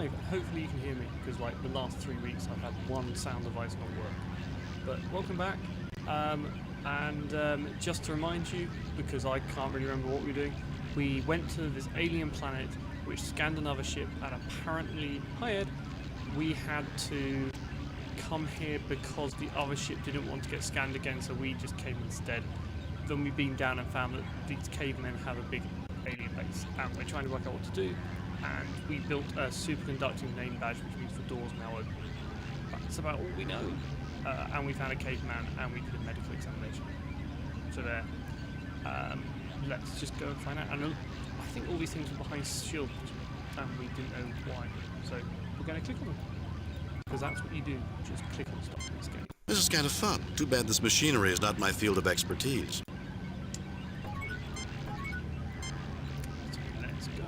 live, and hopefully you can hear me, because like the last 3 weeks I've had one sound device not work. But welcome back, and just to remind you, because I can't really remember what we were doing, we went to this alien planet which scanned another ship, and apparently, hi Ed, we had to come here because the other ship didn't want to get scanned again, so we just came instead. Then we beamed down and found that these cavemen have a big alien base, and we're trying to work out what to do, and we built a superconducting name badge, which means the door's now open. That's about all we know. And we found a caveman, and we did a medical examination. So there. Let's just go and find out. And I think all these things were behind shields, and we didn't know why. So we're going to click on them. Because that's what you do, just click on stuff in this game. This is kind of fun. Too bad this machinery is not my field of expertise. So let's go.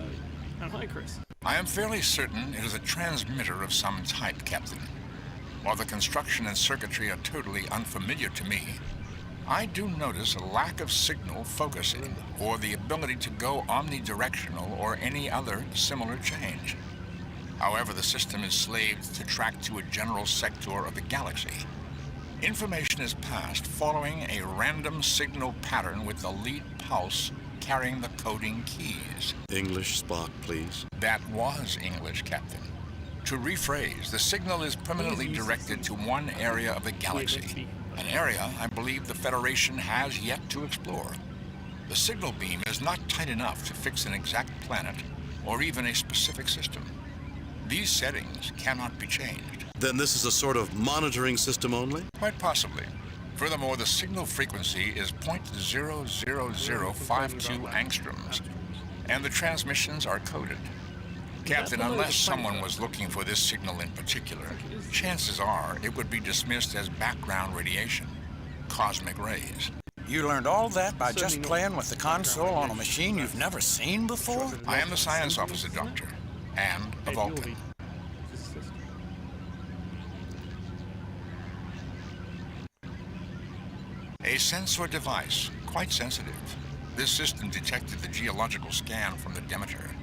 And hi, Chris. I am fairly certain it is a transmitter of some type, Captain. While the construction and circuitry are totally unfamiliar to me, I do notice a lack of signal focusing or the ability to go omnidirectional or any other similar change. However, the system is slaved to track to a general sector of the galaxy. Information is passed following a random signal pattern with the lead pulse carrying the coding keys. English, Spock, please. That was English, Captain. To rephrase, the signal is permanently directed to one area of the galaxy, an area I believe the Federation has yet to explore. The signal beam is not tight enough to fix an exact planet or even a specific system. These settings cannot be changed. Then this is a sort of monitoring system only? Quite possibly. Furthermore, the signal frequency is 0.00052 angstroms, and the transmissions are coded. Captain, unless someone was looking for this signal in particular, chances are it would be dismissed as background radiation, cosmic rays. You learned all that by just playing with the console on a machine you've never seen before? I am the science officer, Doctor, and a Vulcan. A sensor device, quite sensitive. This system detected the geological scan from the Demeter.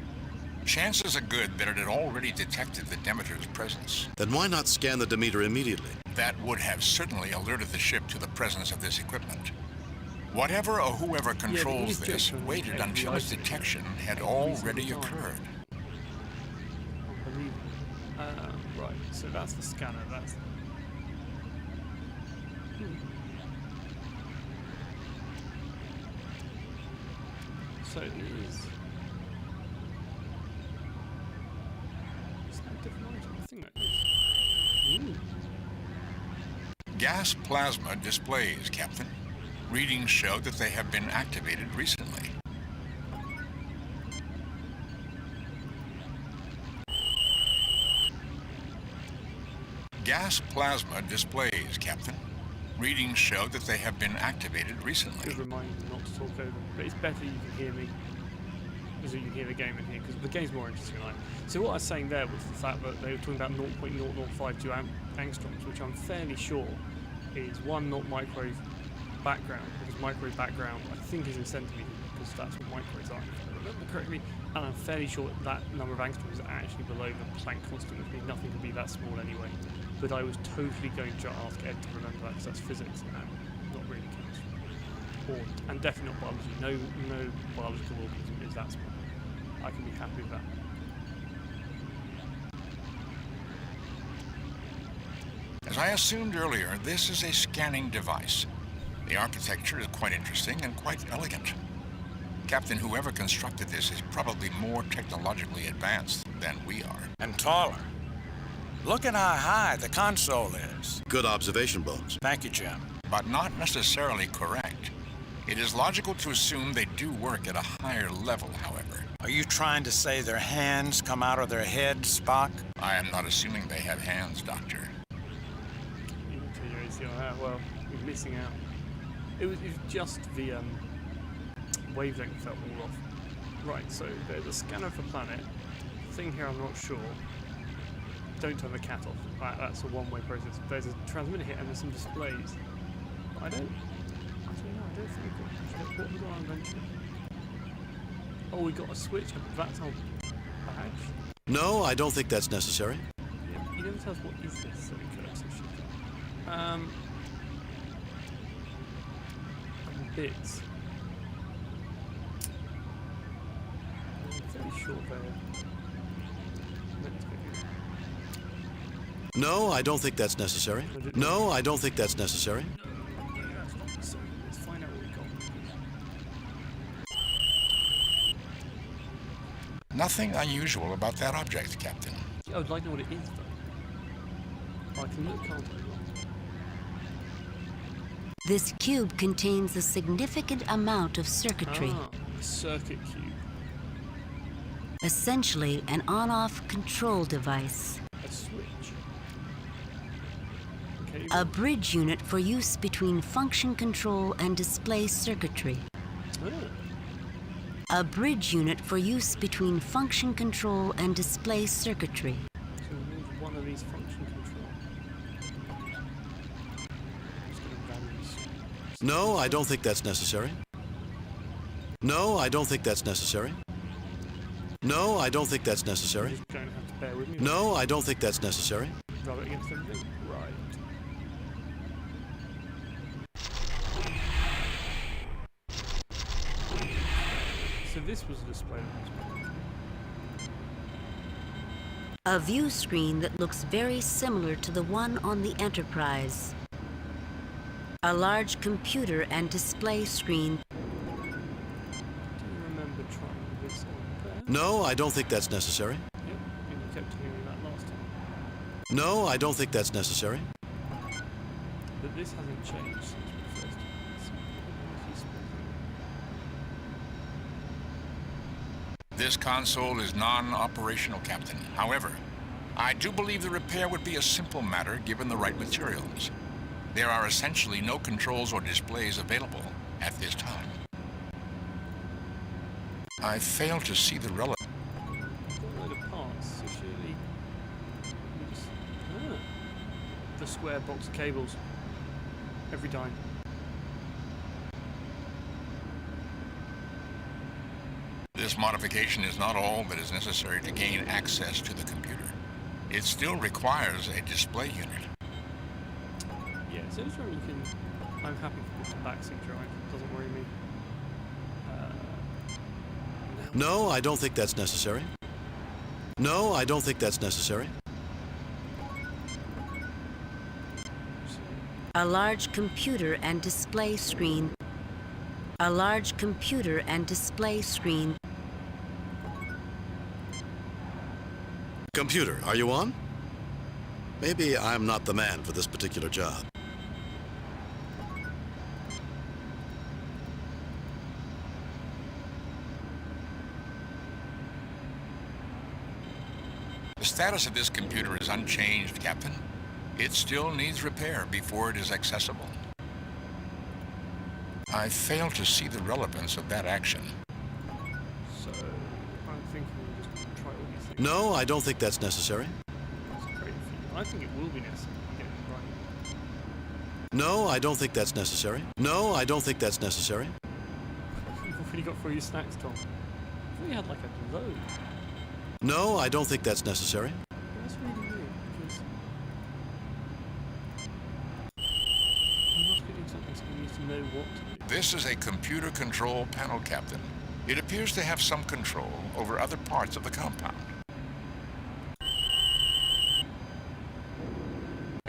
Chances are good that it had already detected the Demeter's presence. Then why not scan the Demeter immediately? That would have certainly alerted the ship to the presence of this equipment. Whatever or whoever controls this waited until its detection had already occurred. Unbelievable. Right, so that's the scanner, that's... So it is... I think that is. Ooh. Gas plasma displays, Captain. Readings show that they have been activated recently. Gas plasma displays, Captain. Readings show that they have been activated recently. Just remind you not to talk over, but it's better you can hear me. So you can hear the game in here, because the game's more interesting than I am. So what I was saying there was the fact that they were talking about 0.0052 angstroms, which I'm fairly sure is one, not microwave background, because microwave background I think is in centimeters, because that's what microwaves are, if I remember correctly, and I'm fairly sure that number of angstroms is actually below the Planck constant, which means nothing can be that small anyway. But I was totally going to ask Ed to remember that, because that's physics and not really chemistry. And definitely not biology. No biological organism is that small. I can be happy with that. As I assumed earlier, this is a scanning device. The architecture is quite interesting and quite elegant. Captain, whoever constructed this is probably more technologically advanced than we are. And taller. Look at how high the console is. Good observation, Bones. Thank you, Jim. But not necessarily correct. It is logical to assume they do work at a higher level, however. Are you trying to say their hands come out of their heads, Spock? I am not assuming they have hands, Doctor. You can tell your ACR, well, you're missing out. It was just the wavelength felt all off. Right, so there's a scanner for planet. The thing here I'm not sure. Don't turn the cat off. Right, that's a one-way process. There's a transmitter here and there's some displays. But I don't... Actually, no, I don't think we've got... What have we got on eventually? Oh, we got a switch. That's our badge. No, I don't think that's necessary. Yeah, you never tell us what is necessary, Kirk, so shut up. Bits. Very short there. Let's go here. No, I don't think that's necessary. No, I don't think that's necessary. No, that's not necessary. Let's find out what we got. Nothing unusual about that object, Captain. I would like to know what it is, though. I can look, can't I? This cube contains a significant amount of circuitry, Ah, a circuit cube. essentially an on-off control device. A switch. Okay, A bridge unit for use between function control and display circuitry. A bridge unit for use between function control and display circuitry. So remove one of these function control. Just gonna randomly No, I don't think that's necessary. No, I don't think that's necessary. No, I don't think that's necessary. You're just going to have to bear with me. No, I don't think that's necessary. Rub it against everything. Right. So this was a display that was made. A view screen that looks very similar to the one on the Enterprise. A large computer and display screen. Do you remember trying this on there? No, I don't think that's necessary. Yep, and you kept telling me that last time. No, I don't think that's necessary. But this hasn't changed since we first did this. This console is non-operational, Captain. However, I do believe the repair would be a simple matter given the right materials. There are essentially no controls or displays available at this time. I fail to see the relevant. I've got a load of parts, so surely we just... the square box of cables. Every time. This modification is not all that is necessary to gain access to the computer. It still requires a display unit. Yeah, so it's where you can... I'm happy with the backsync drive, doesn't worry me. No, I don't think that's necessary. No, I don't think that's necessary. A large computer and display screen. A large computer and display screen. Computer, are you on? Maybe I'm not the man for this particular job. The status of this computer is unchanged, Captain. It still needs repair before it is accessible. I fail to see the relevance of that action. So, I'm thinking we're just going to try all these things. No, I don't think that's necessary. That's great for you. I think it will be necessary to get it right. No, I don't think that's necessary. No, I don't think that's necessary. You've already got through your snacks, Tom. I thought you had like a load. No, I don't think that's necessary. That's really weird, because... you must be doing something so you need to know what to do. This is a computer control panel, Captain. It appears to have some control over other parts of the compound.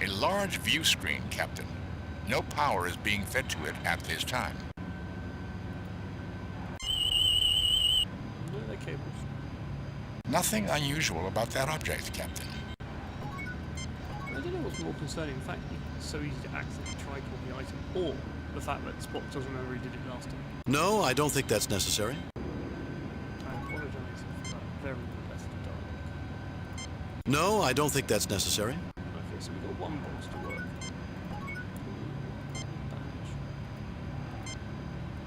A large view screen, Captain. No power is being fed to it at this time. No, they're cables. Nothing unusual about that object, Captain. I don't know what's more concerning, the fact that it's so easy to accidentally try-call the item, or the fact that Spock doesn't remember he did it last time. No, I don't think that's necessary. I apologise for that very repetitive dialogue. No, I don't think that's necessary. Okay, so we've got one box to work. Badge.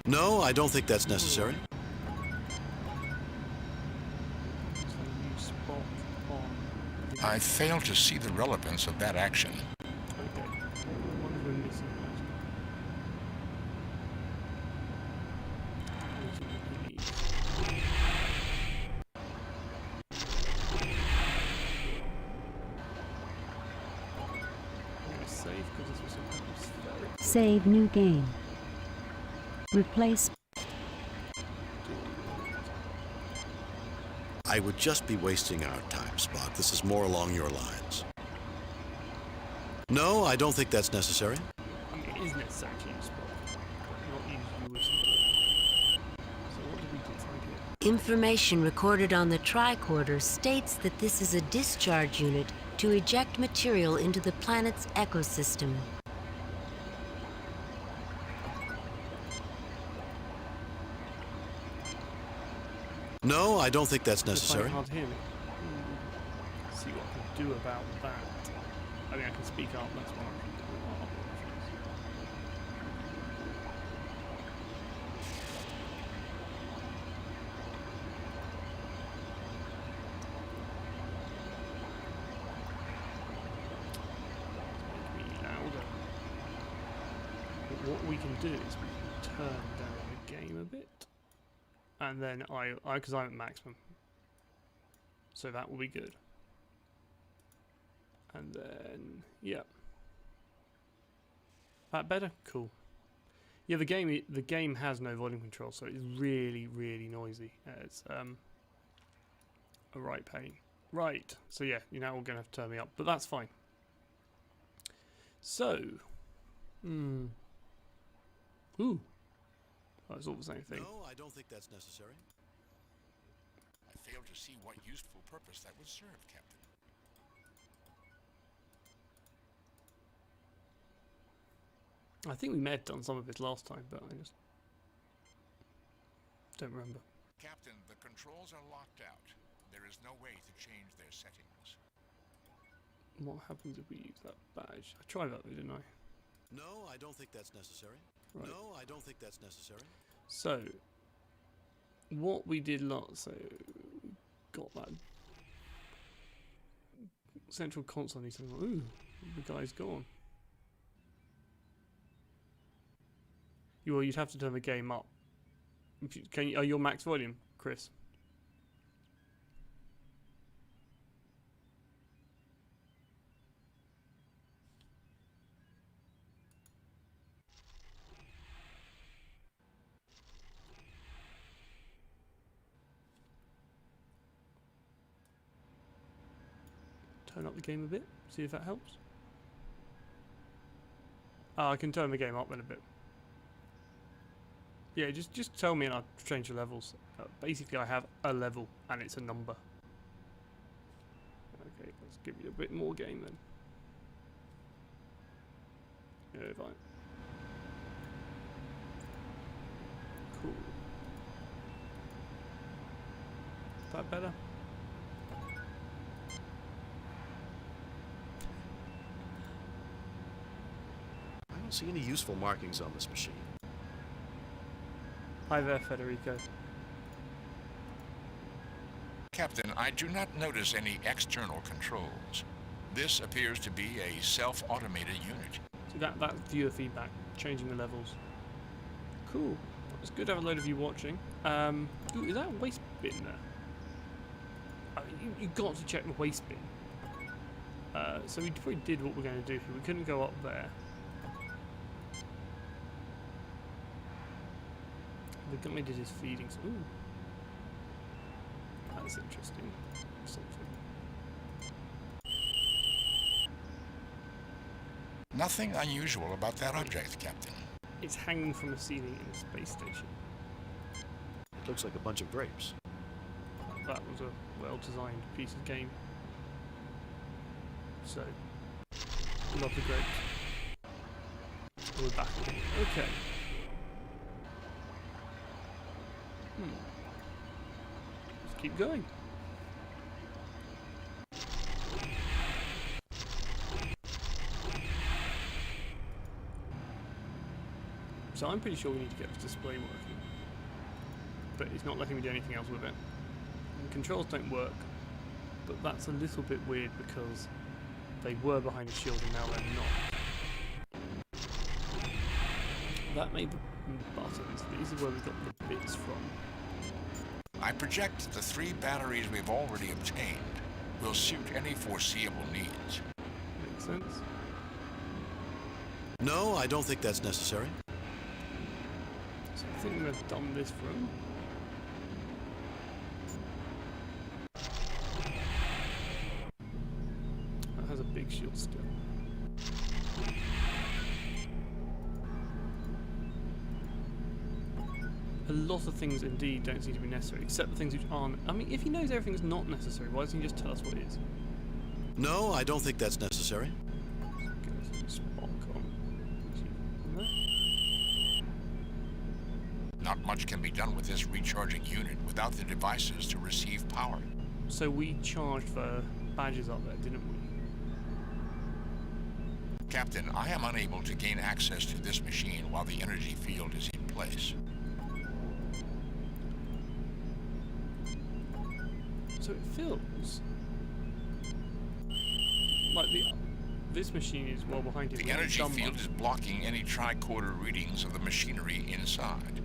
No, I don't think that's necessary. So use Spock on... I fail to see the relevance of that action. Okay. What if we're missing an item? Item we need. because this was something that was very Save new game. Replace. I would just be wasting our time, Spock. This is more along your lines. No, I don't think that's necessary. I mean, it is necessary to use Spock, but not use you with somebody. So what did we decide here? Information recorded on the tricorder states that this is a discharge unit to eject material into the planet's ecosystem. No, I don't think that's It's necessary. hard to hear me. See what I can do about that. I mean, I can speak up, that's what I can do. Make me louder. But what we can do is we can turn down the game a bit. And then because I'm at maximum. So that will be good. And then, yeah. That better? Cool. Yeah, the game has no volume control, so it's really, really noisy. It's a right pain. Right. So yeah, you're now all gonna have to turn me up, but that's fine. So, ooh. Oh, it's all the same thing. No, I don't think that's necessary. I fail to see what useful purpose that would serve, Captain. I think we may have done some of it last time, but I just don't remember. Captain, the controls are locked out. There is no way to change their settings. What happens if we use that badge? I tried that though, didn't I? No, I don't think that's necessary. Right. No, I don't think that's necessary. So, what we did last, so got that central console. He's saying, ooh, the guy's gone. You'd have to turn the game up. Can you? Are your max volume, Chris? Turn up the game a bit, see if that helps. I can turn the game up in a bit. Yeah, just tell me and I'll change the levels. Basically, I have a level and it's a number. Okay, let's give you a bit more game then. Yeah, fine. Cool. Is that better? I don't see any useful markings on this machine. Hi there, Federico. Captain, I do not notice any external controls. This appears to be a self-automated unit. So that's viewer feedback, changing the levels. Cool. It's good to have a load of you watching. Ooh, is that a waste bin there? I mean, you got to check the waste bin. So we probably did what we're going to do here. We couldn't go up there. The guy did his feedings. Ooh. That's interesting. Something. Nothing unusual about that object, Captain. It's hanging from a ceiling in a space station. Looks like a bunch of grapes. That was a well-designed piece of game. So, love the grapes. We're back again. Okay. Let's keep going. So I'm pretty sure we need to get the display working. But it's not letting me do anything else with it. And controls don't work, but that's a little bit weird because they were behind a shield and now they're not. That made the buttons. These are where we got the bits from. I project the 3 batteries we've already obtained will suit any foreseeable needs. Makes sense. No, I don't think that's necessary. So I think we've done this room. That has a big shield still. A lot of things indeed don't seem to be necessary, except the things which aren't. I mean, if he knows everything's not necessary, why doesn't he just tell us what it is? No, I don't think that's necessary. Not much can be done with this recharging unit without the devices to receive power. So we charged the badges up there, didn't we? Captain, I am unable to gain access to this machine while the energy field is in place. So it feels like this machine is well behind it. The energy field is blocking any tricorder readings of the machinery inside.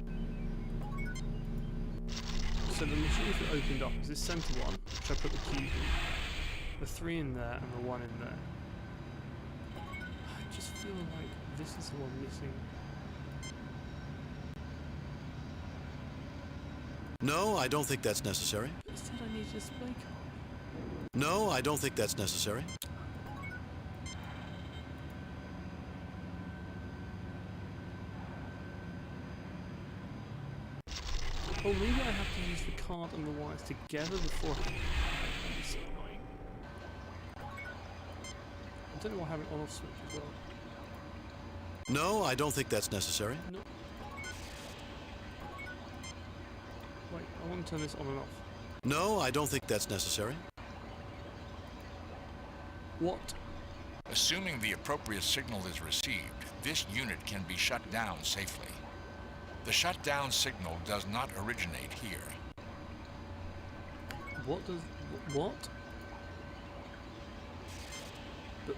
So the machines that opened up is this center one, which I put the cube in, the 3 in there, and the 1 in there. I just feel like this is the one missing. No, I don't think that's necessary. But it said I need a display card. No, I don't think that's necessary. Or maybe I have to use the card and the wires together before I... That'd be so annoying. I don't know why I have an on-off switch as well. No, I don't think that's necessary. No. Wait, I want to turn this on and off. No, I don't think that's necessary. What? Assuming the appropriate signal is received, this unit can be shut down safely. The shutdown signal does not originate here. What does... What?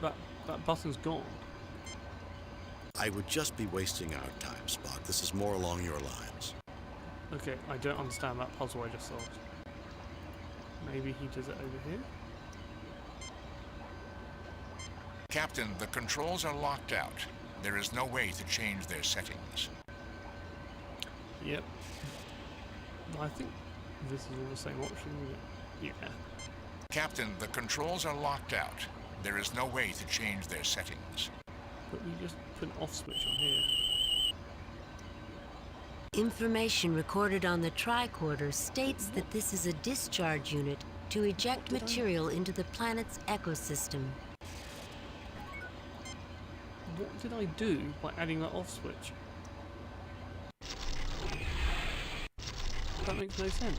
But that button's gone. I would just be wasting our time, Spock. This is more along your lines. Okay, I don't understand that puzzle I just solved. Maybe he does it over here? Captain, the controls are locked out. There is no way to change their settings. Yep. I think this is all the same option, isn't it? Yeah. Captain, the controls are locked out. There is no way to change their settings. But we just put an off switch on here. Information recorded on the tricorder states that this is a discharge unit to eject material into the planet's ecosystem. What did I do by adding that off switch? That makes no sense.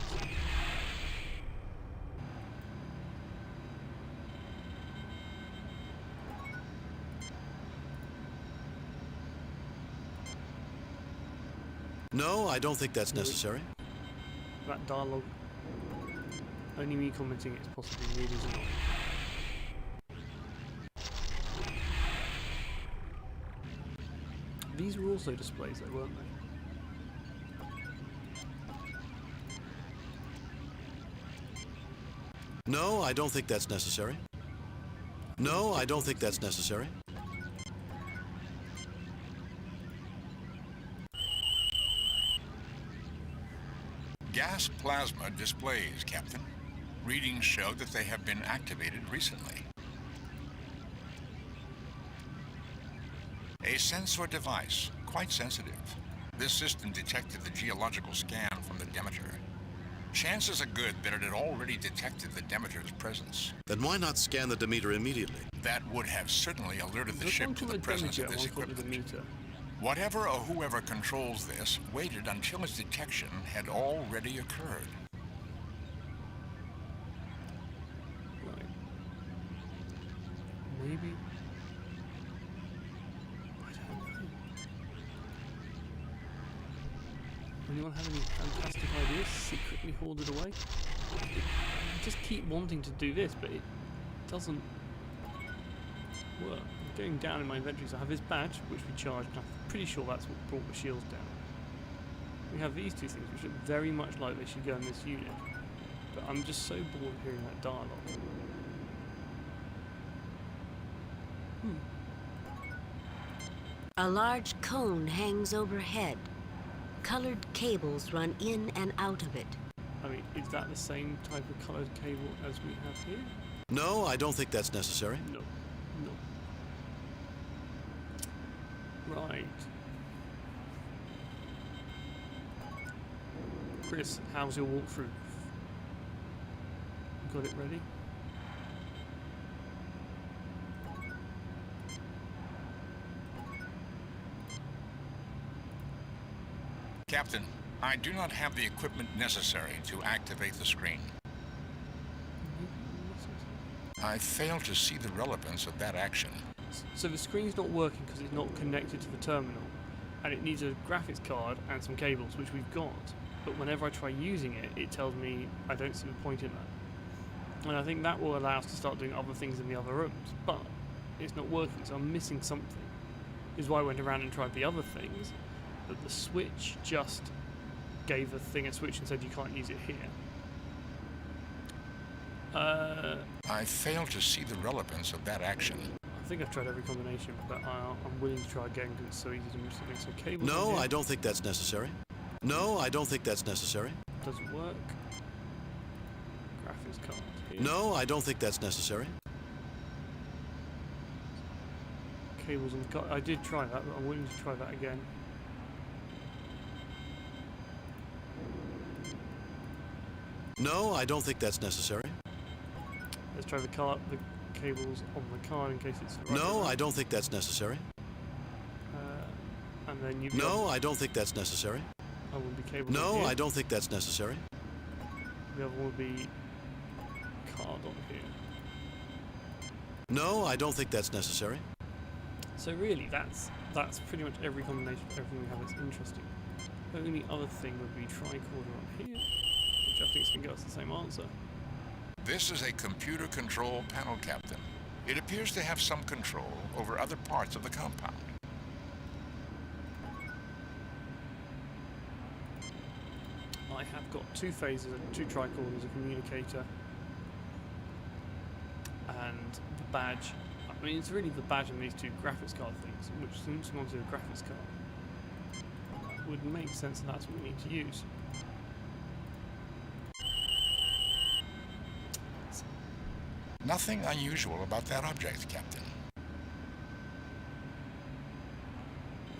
No, I don't think that's necessary. That dialogue, only me commenting it's possibly really is not. These were also displays though, weren't they? No, I don't think that's necessary. No, I don't think that's necessary. Gas plasma displays, Captain. Readings show that they have been activated recently. A sensor device, quite sensitive. This system detected the geological scan from the Demeter. Chances are good that it had already detected the Demeter's presence. Then why not scan the Demeter immediately? That would have certainly alerted the ship to the presence of this equipment. Whatever or whoever controls this waited until its detection had already occurred. Right. Maybe. I don't know. Anyone have any fantastic ideas secretly hoarded away? I just keep wanting to do this, but it doesn't work. I'm going down in my inventories. I have this badge, which we charged, and I'm pretty sure that's what brought the shields down. We have these two things, which look very much like they should go in this unit. But I'm just so bored of hearing that dialogue. A large cone hangs overhead. Colored cables run in and out of it. I mean, is that the same type of coloured cable as we have here? No, I don't think that's necessary. No. No. Right. Chris, how's your walkthrough? Got it ready? Captain, I do not have the equipment necessary to activate the screen. I fail to see the relevance of that action. So the screen's not working because it's not connected to the terminal, and it needs a graphics card and some cables, which we've got. But whenever I try using it, it tells me I don't see the point in that. And I think that will allow us to start doing other things in the other rooms, but it's not working, so I'm missing something. This is why I went around and tried the other things, but the switch just gave the thing a switch and said you can't use it here. I fail to see the relevance of that action. I think I've tried every combination, but I'm willing to try again because it's so easy to miss something. So cables. No, I don't think that's necessary. No, I don't think that's necessary. Doesn't work. Graphics card here. No, I don't think that's necessary. Cables on the card. I did try that, but I'm willing to try that again. No, I don't think that's necessary. Let's try the cables on the card in case it's the right No, way. I don't think that's necessary. And then you. No, I don't think that's necessary. I will be cables. No, on here. I don't think that's necessary. The other one will be card on here. No, I don't think that's necessary. So really, that's pretty much every combination of everything we have that's interesting. The only other thing would be tricorder on here, which I think is going to get us the same answer. This is a computer control panel, Captain. It appears to have some control over other parts of the compound. I have got two phases, two tricorders, a communicator, and the badge. I mean, it's really the badge and these two graphics card things, which since we wanted a graphics card, would make sense that that's what we need to use. Nothing unusual about that object, Captain.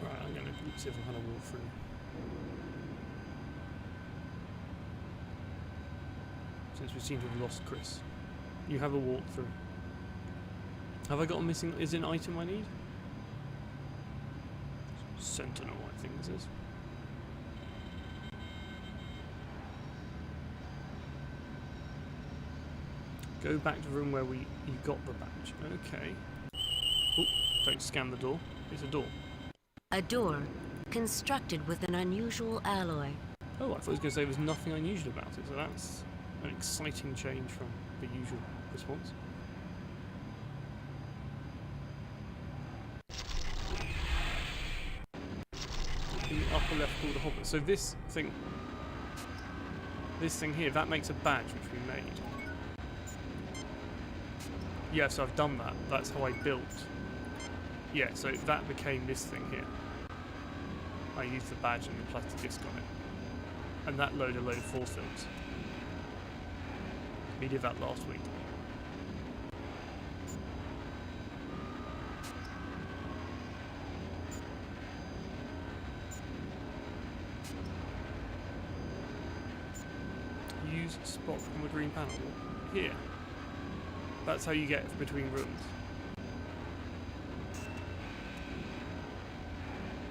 Right, I'm going to see if I can walk through. Since we seem to have lost Chris. You have a walkthrough. Have I got a missing... Is it an item I need? Sentinel, I think this is. Go back to the room where you got the badge. Okay. Oh, don't scan the door. It's a door. A door constructed with an unusual alloy. Oh, I thought it was going to say there's nothing unusual about it, so that's an exciting change from the usual response. In the upper left called the Hobbit. So this thing here, that makes a badge which we made. Yeah, so I've done that. That's how I built. Yeah, so that became this thing here. I used the badge and the plastic disc on it. And that loaded a load of force fields. We did that last week. Use spot from the green panel. Here. That's how you get between rooms.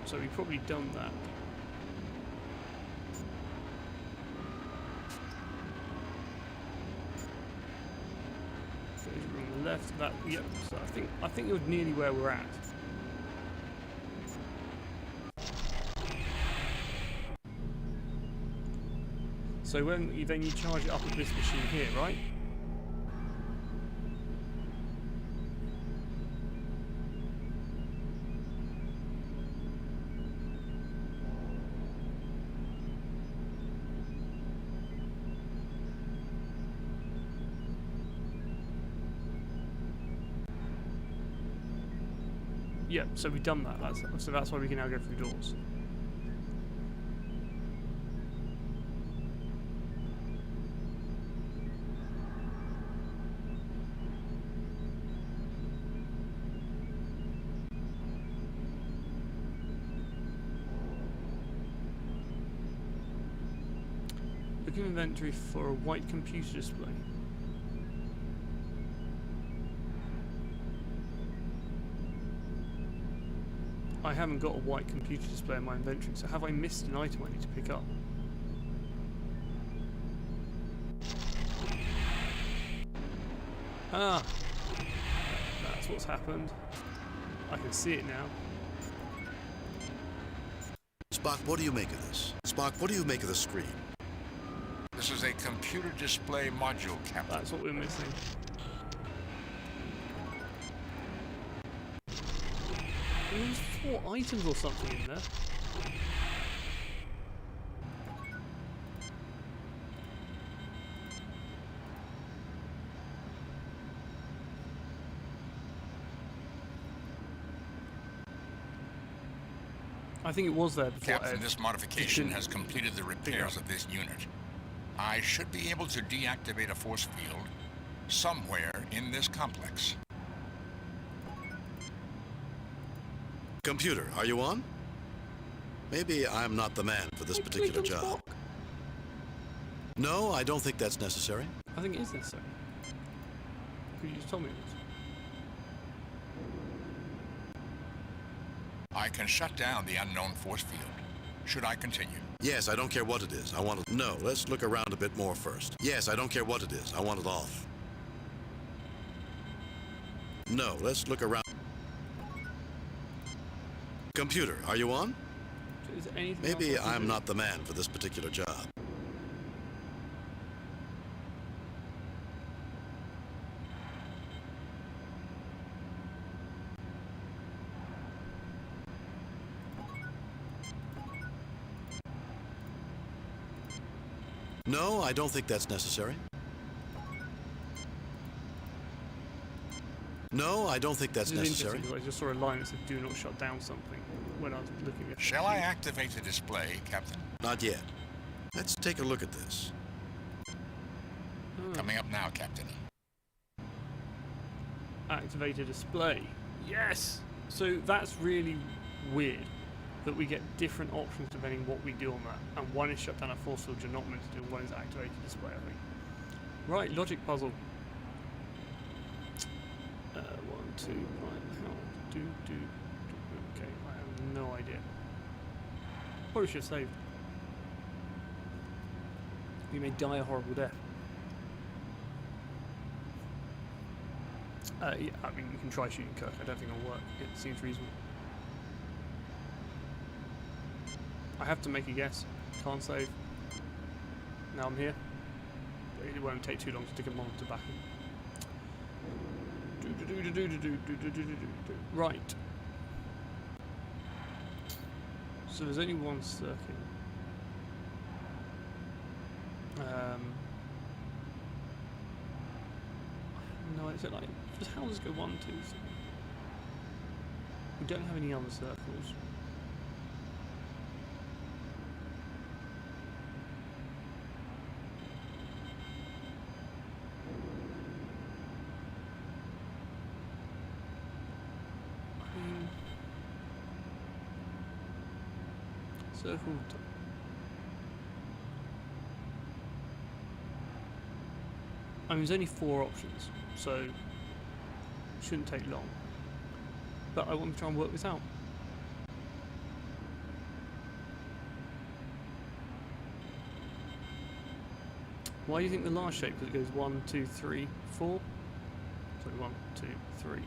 So we've probably done that. So room on the left, that, yep, so I think you're nearly where we're at. So when then you charge it up at this machine here, right? Yeah, so we've done that. So that's why we can now go through doors. Looking inventory for a white computer display. I haven't got a white computer display in my inventory, so have I missed an item I need to pick up? Ah! That's what's happened. I can see it now. Spock, what do you make of this? Spock, what do you make of the screen? This is a computer display module, Captain. That's what we're missing. There's 4 items or something in there. I think it was there before. Captain, this modification has completed the repairs of this unit. I should be able to deactivate a force field somewhere in this complex. Computer, are you on? Maybe I'm not the man for this particular job. No, I don't think that's necessary. I think it is necessary. You just told me it was. I can shut down the unknown force field. Should I continue? Yes, I don't care what it is. I want it. No, let's look around a bit more first. Yes, I don't care what it is. I want it off. No, let's look around. Computer, are you on? Is there anything Maybe else I can I'm do? not the man for this particular job. No, I don't think that's necessary. No, I don't think that's This is necessary. interesting because I just saw a line that said "Do not shut down something" when I was looking at. Shall I activate the display, Captain? Not yet. Let's take a look at this. Coming up now, Captain. Activate a display. Yes. So that's really weird that we get different options depending what we do on that, and one is shut down a force field you're not meant to do, and one is activate a display. I think. Right, logic puzzle. 1, 2, right, how do. Okay, I have no idea. Probably should have saved. We may die a horrible death. Yeah, I mean, you can try shooting Kirk. I don't think it'll work. It seems reasonable. I have to make a guess. Can't save. Now I'm here. It won't take too long to stick a monitor back in. Right. So there's only one circuit. No, is it like? How does it go 1, 2, 3? We don't have any other circles. Circle. I mean, there's only 4 options, so it shouldn't take long. But I want to try and work this out. Why do you think the last shape? Because it goes 1, 2, 3, 4. Sorry, 1, 2, 3.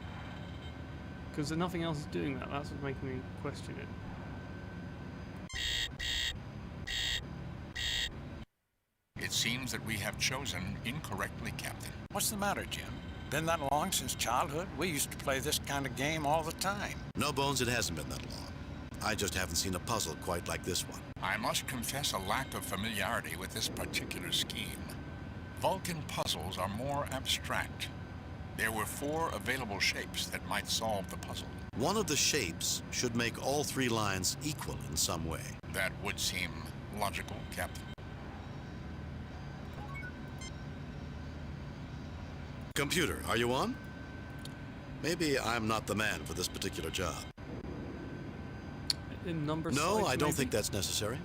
Because nothing else is doing that. That's what's making me question it. It seems that we have chosen incorrectly, Captain. What's the matter, Jim? Been that long since childhood? We used to play this kind of game all the time. No, Bones, it hasn't been that long. I just haven't seen a puzzle quite like this one. I must confess a lack of familiarity with this particular scheme. Vulcan puzzles are more abstract. There were 4 available shapes that might solve the puzzle. One of the shapes should make all 3 lines equal in some way. That would seem logical, Captain. Computer, are you on? Maybe I'm not the man for this particular job. In number No, size, I don't maybe? think that's necessary.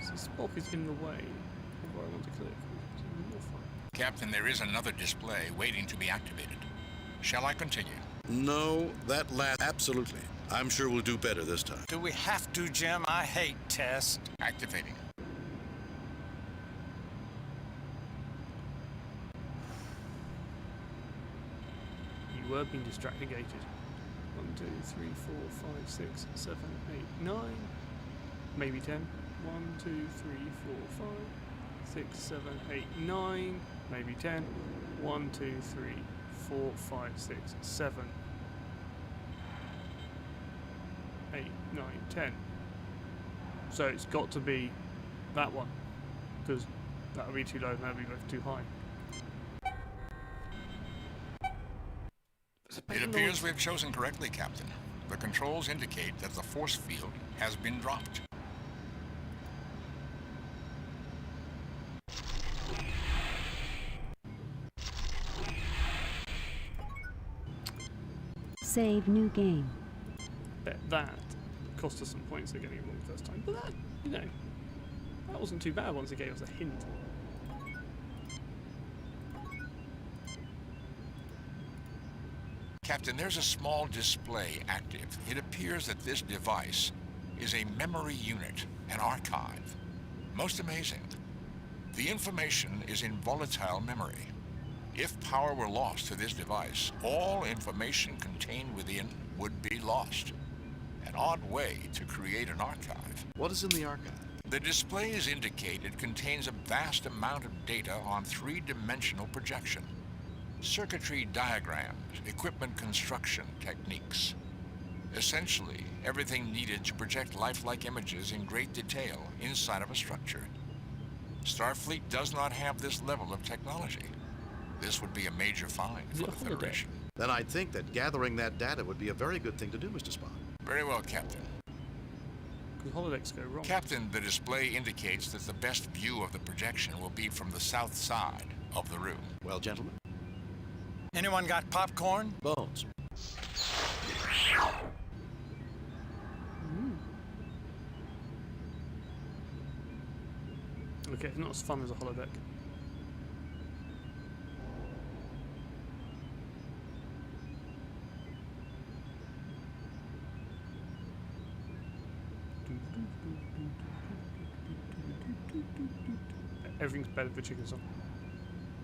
So Spock is in the way of where I want to click. More fun. Captain, there is another display waiting to be activated. Shall I continue? No, that last... Absolutely. I'm sure we'll do better this time. Do we have to, Jim? I hate tests. Activating. You were being distractigated. 1, 2, 3, 4, 5, 6, 7, 8, 9. Maybe 10. 1, 2, 3, 4, 5, 6, 7, 8, 9. Maybe 10. 1, 2, 3, 4, 5, 6, 7, 8, 9, 10. So it's got to be that one, because that would be too low and that would be too high. It appears we've chosen correctly, Captain. The controls indicate that the force field has been dropped. Save new game. Bet that cost us some points for getting it wrong the first time. But that, you know, that wasn't too bad once it gave us a hint. Captain, there's a small display active. It appears that this device is a memory unit, an archive. Most amazing. The information is in volatile memory. If power were lost to this device, all information contained within would be lost. An odd way to create an archive. What is in the archive? The displays indicate it contains a vast amount of data on 3-dimensional projection. Circuitry diagrams, equipment construction techniques. Essentially, everything needed to project lifelike images in great detail inside of a structure. Starfleet does not have this level of technology. This would be a major find Is for it the a holodeck? Federation. Then I'd think that gathering that data would be a very good thing to do, Mr. Spock. Very well, Captain. Because holodecks go wrong. Captain, the display indicates that the best view of the projection will be from the south side of the room. Well, gentlemen, Anyone got popcorn? Bones. Okay, it's not as fun as a holodeck. Everything's better for chicken song.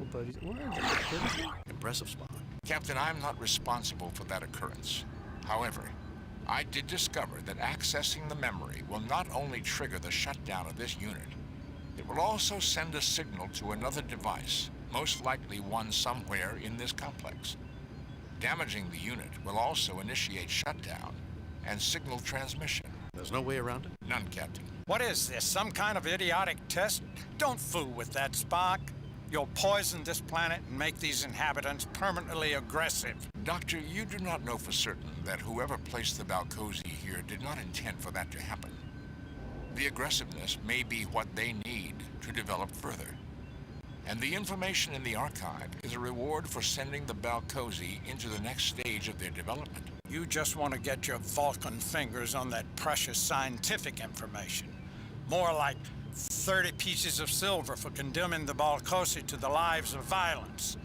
Or birdies. What is it? Birdies? Impressive, Spock. Captain, I'm not responsible for that occurrence. However, I did discover that accessing the memory will not only trigger the shutdown of this unit, it will also send a signal to another device, most likely one somewhere in this complex. Damaging the unit will also initiate shutdown and signal transmission. There's no way around it? None, Captain. What is this, some kind of idiotic test? Don't fool with that, Spock. You'll poison this planet and make these inhabitants permanently aggressive. Doctor, you do not know for certain that whoever placed the Balcosi here did not intend for that to happen. The aggressiveness may be what they need to develop further. And the information in the archive is a reward for sending the Balcosi into the next stage of their development. You just want to get your Vulcan fingers on that precious scientific information. More like 30 pieces of silver for condemning the Balcosi to the lives of violence.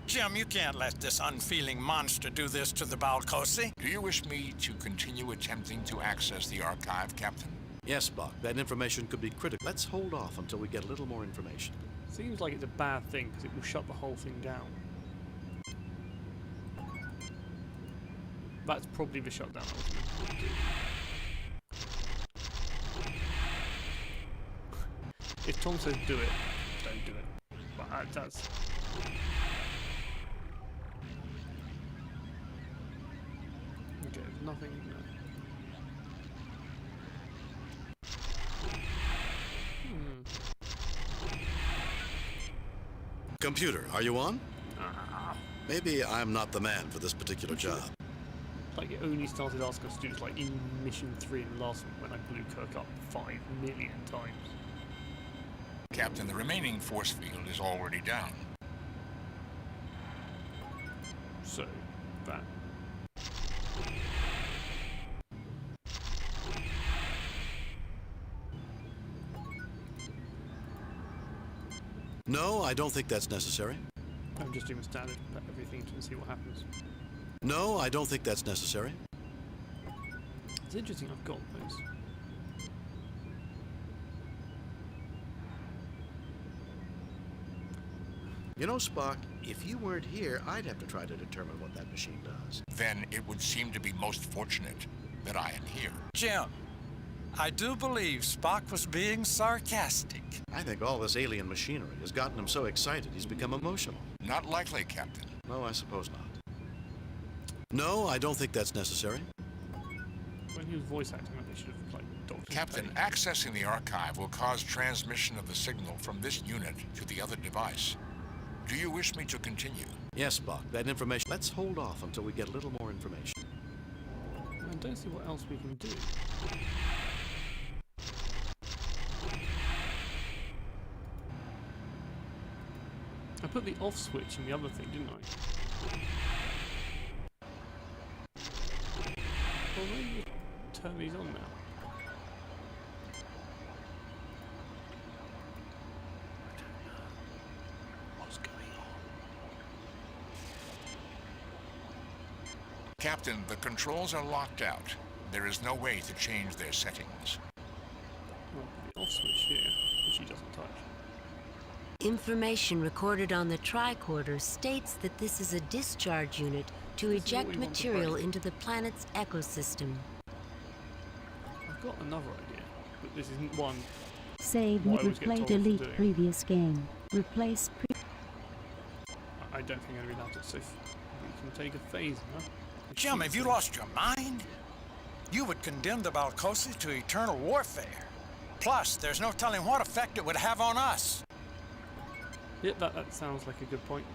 Jim, you can't let this unfeeling monster do this to the Balcosi. Do you wish me to continue attempting to access the archive, Captain? Yes, Spock. That information could be critical. Let's hold off until we get a little more information. Seems like it's a bad thing because it will shut the whole thing down. That's probably the shutdown ultimately. If Tom says do it, don't do it. But that's... Okay, there's nothing... No. Computer, are you on? Maybe I'm not the man for this particular job. Like, it only started asking us to do this, like, in Mission 3 in the last one, when I blew Kirk up 5 million times. Captain, the remaining force field is already down. So, that. No, I don't think that's necessary. I'm just doing standard, put everything to and see what happens. No, I don't think that's necessary. It's interesting, I've got those. You know, Spock, if you weren't here, I'd have to try to determine what that machine does. Then it would seem to be most fortunate that I am here. Jim, I do believe Spock was being sarcastic. I think all this alien machinery has gotten him so excited he's become emotional. Not likely, Captain. No, I suppose not. No, I don't think that's necessary. When he was voice acting, they should have, like, Dr. Captain, accessing the archive will cause transmission of the signal from this unit to the other device. Do you wish me to continue? Yes, Spock, that information. Let's hold off until we get a little more information. I don't see what else we can do. I put the off switch in the other thing, didn't I? Well, maybe turn these on now. What's going on? Captain, the controls are locked out. There is no way to change their settings. Well, the off switch here, which he doesn't touch. Information recorded on the tricorder states that this is a discharge unit to This is what eject we want to material break. into the planet's ecosystem. I've got another idea, but this isn't one. Save, What I always get replay, told for delete doing. previous game. Replace I don't think I'm going to be allowed to. So if we can take a phaser. Jim, have you lost your mind? You would condemn the Balcosi to eternal warfare. Plus, there's no telling what effect it would have on us. Yeah, that sounds like a good point.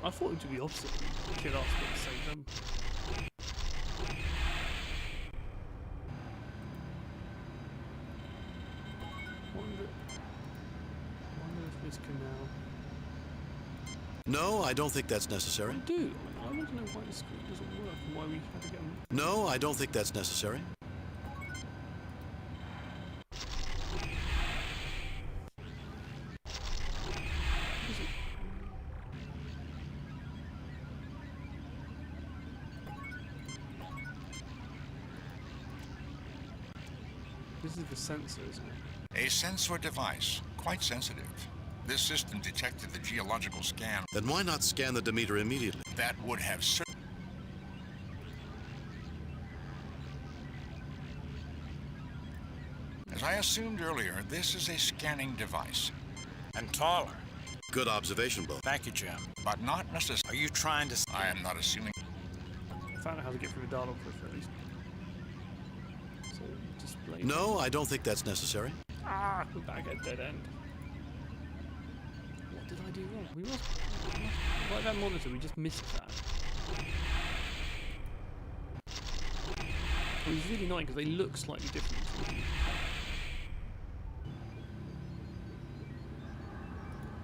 I thought it would be the opposite. Kill us, but save them. Wonder if this can now. No, I don't think that's necessary. I do. I want to know why the screen doesn't work and why we had to get them. No, I don't think that's necessary. This is the sensor, isn't it? A sensor device, quite sensitive. This system detected the geological scan. Then why not scan the Demeter immediately? That would have As I assumed earlier, this is a scanning device, And taller. Good observation, Bo. Thank you, Jim. but not necessarily. Are you trying to... I am not assuming. I found out how to get through the dialogue quicker, at least. So, display. No, I don't think that's necessary. Ah, we're back at dead end. What did I do wrong? We must like that monitor. We just missed that. Well, it's really annoying because they look slightly different.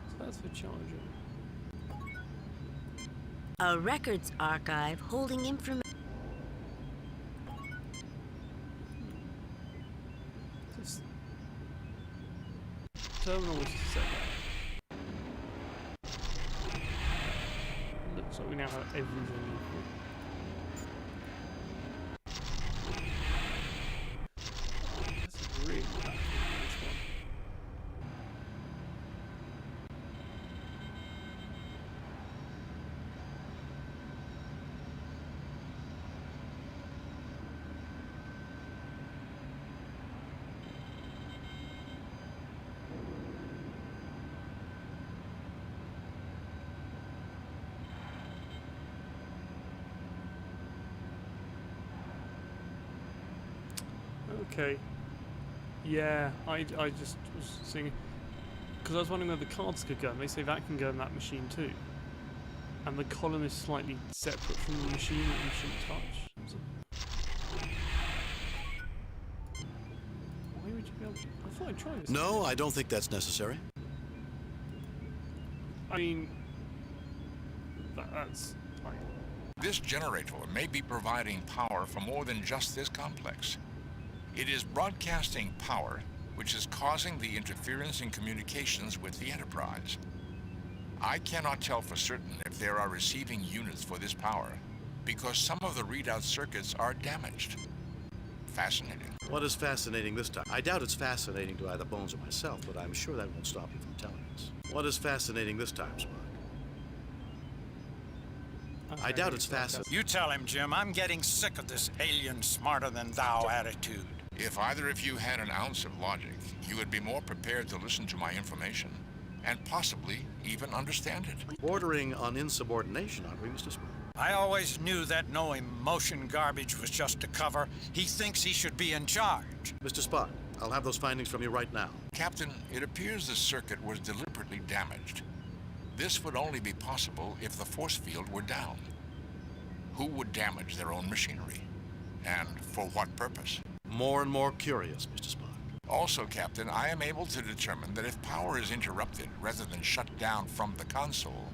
So that's for charging. A records archive holding information. This terminal was set up. Looks like we now have everything equal. This is really bad for this one. Okay. Yeah, I just was seeing. Because I was wondering where the cards could go, and they say that can go in that machine too. And the column is slightly separate from the machine that you shouldn't touch. So why would you be able to? I thought I'd try this. No, I don't think that's necessary. I mean, that's like... This generator may be providing power for more than just this complex. It is broadcasting power, which is causing the interference in communications with the Enterprise. I cannot tell for certain if there are receiving units for this power, because some of the readout circuits are damaged. Fascinating. What is fascinating this time? I doubt it's fascinating to either Bones or myself, but I'm sure that won't stop you from telling us. What is fascinating this time, Spock? I doubt it's fascinating. You tell him, Jim. I'm getting sick of this alien smarter than thou attitude. If either of you had an ounce of logic, you would be more prepared to listen to my information, and possibly even understand it. Bordering on insubordination, aren't we, Mr. Spock? I always knew that no emotion garbage was just a cover. He thinks he should be in charge. Mr. Spock, I'll have those findings from you right now. Captain, it appears the circuit was deliberately damaged. This would only be possible if the force field were down. Who would damage their own machinery? And for what purpose? More and more curious, Mr. Spock. Also, Captain, I am able to determine that if power is interrupted rather than shut down from the console,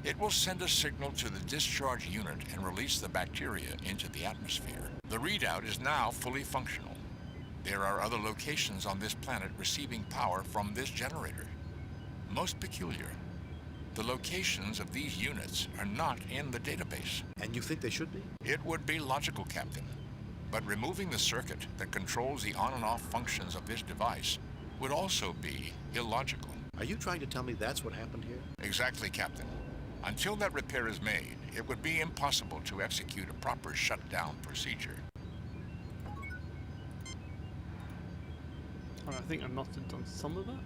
it will send a signal to the discharge unit and release the bacteria into the atmosphere. The readout is now fully functional. There are other locations on this planet receiving power from this generator. Most peculiar, the locations of these units are not in the database. And you think they should be? It would be logical, Captain. But removing the circuit that controls the on and off functions of this device would also be illogical. Are you trying to tell me that's what happened here? Exactly, Captain. Until that repair is made, it would be impossible to execute a proper shutdown procedure. I think I must have done some of that.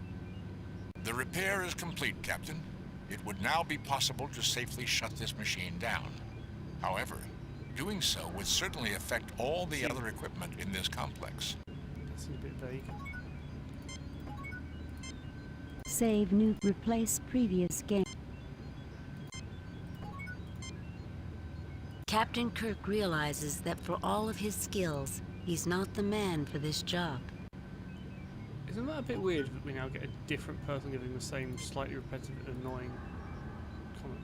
The repair is complete, Captain. It would now be possible to safely shut this machine down. However, doing so would certainly affect all the other equipment in this complex. That seems a bit vague. Save new. Replace previous game. Captain Kirk realizes that for all of his skills, he's not the man for this job. Isn't that a bit weird that we now get a different person giving the same slightly repetitive, annoying comment?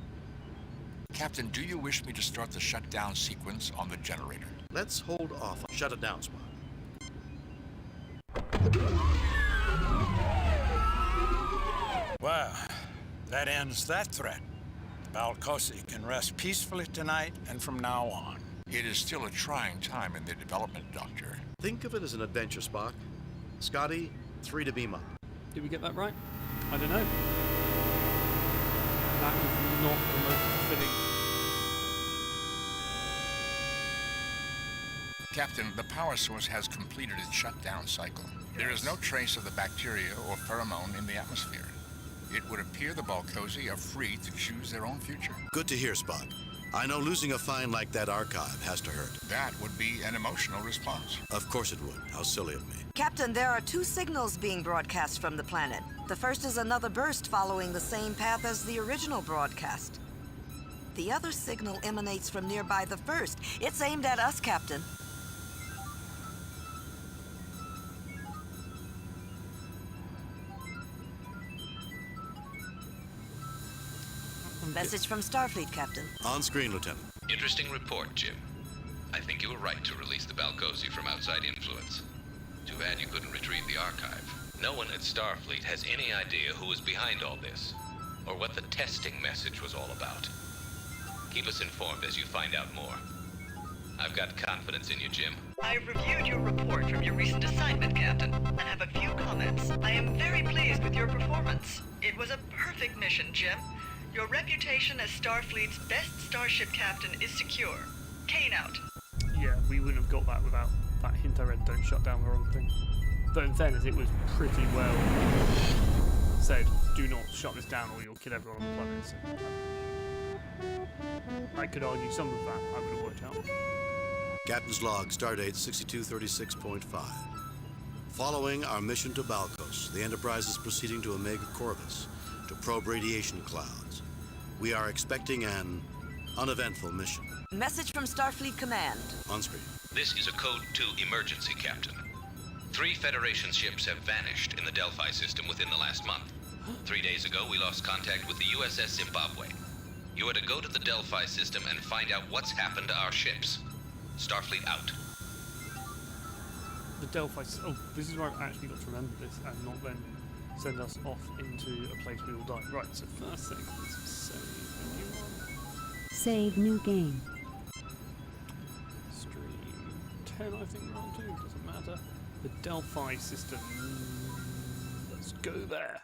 Captain, do you wish me to start the shutdown sequence on the generator? Let's hold off. Shut it down, Spock. Well, that ends that threat. Balcosi can rest peacefully tonight and from now on. It is still a trying time in their development, Doctor. Think of it as an adventure, Spock. Scotty, 3 to beam up. Did we get that right? I don't know. That was not the most fitting. Captain, the power source has completed its shutdown cycle. There is no trace of the bacteria or pheromone in the atmosphere. It would appear the Balcosi are free to choose their own future. Good to hear, Spock. I know losing a find like that archive has to hurt. That would be an emotional response. Of course it would. How silly of me. Captain, there are 2 signals being broadcast from the planet. The first is another burst following the same path as the original broadcast. The other signal emanates from nearby the first. It's aimed at us, Captain. Message from Starfleet, Captain. On screen, Lieutenant. Interesting report, Jim. I think you were right to release the Balcosi from outside influence. Too bad you couldn't retrieve the archive. No one at Starfleet has any idea who was behind all this, or what the testing message was all about. Keep us informed as you find out more. I've got confidence in you, Jim. I've reviewed your report from your recent assignment, Captain, and have a few comments. I am very pleased with your performance. It was a perfect mission, Jim. Your reputation as Starfleet's best starship captain is secure. Kane out. Yeah, we wouldn't have got that without that hint I read, don't shut down the wrong thing. Though in fairness, it was pretty well said, do not shut this down or you'll kill everyone on the planet. So, I could argue some of that I would have worked out. Captain's log, stardate 6236.5. Following our mission to Balcosi, course, the Enterprise is proceeding to Omega Corvus to probe radiation clouds. We are expecting an uneventful mission. Message from Starfleet Command. On screen. This is a Code 2 emergency, Captain. 3 Federation ships have vanished in the Delphi system within the last month. 3 days ago, we lost contact with the USS Zimbabwe. You are to go to the Delphi system and find out what's happened to our ships. Starfleet out. The Delphi. Oh, this is where I've actually got to remember this and not then send us off into a place we will die. Right, so first thing is save a new one. Save new game. Stream 10, I think we're on to. Doesn't matter. The Delphi system. Let's go there.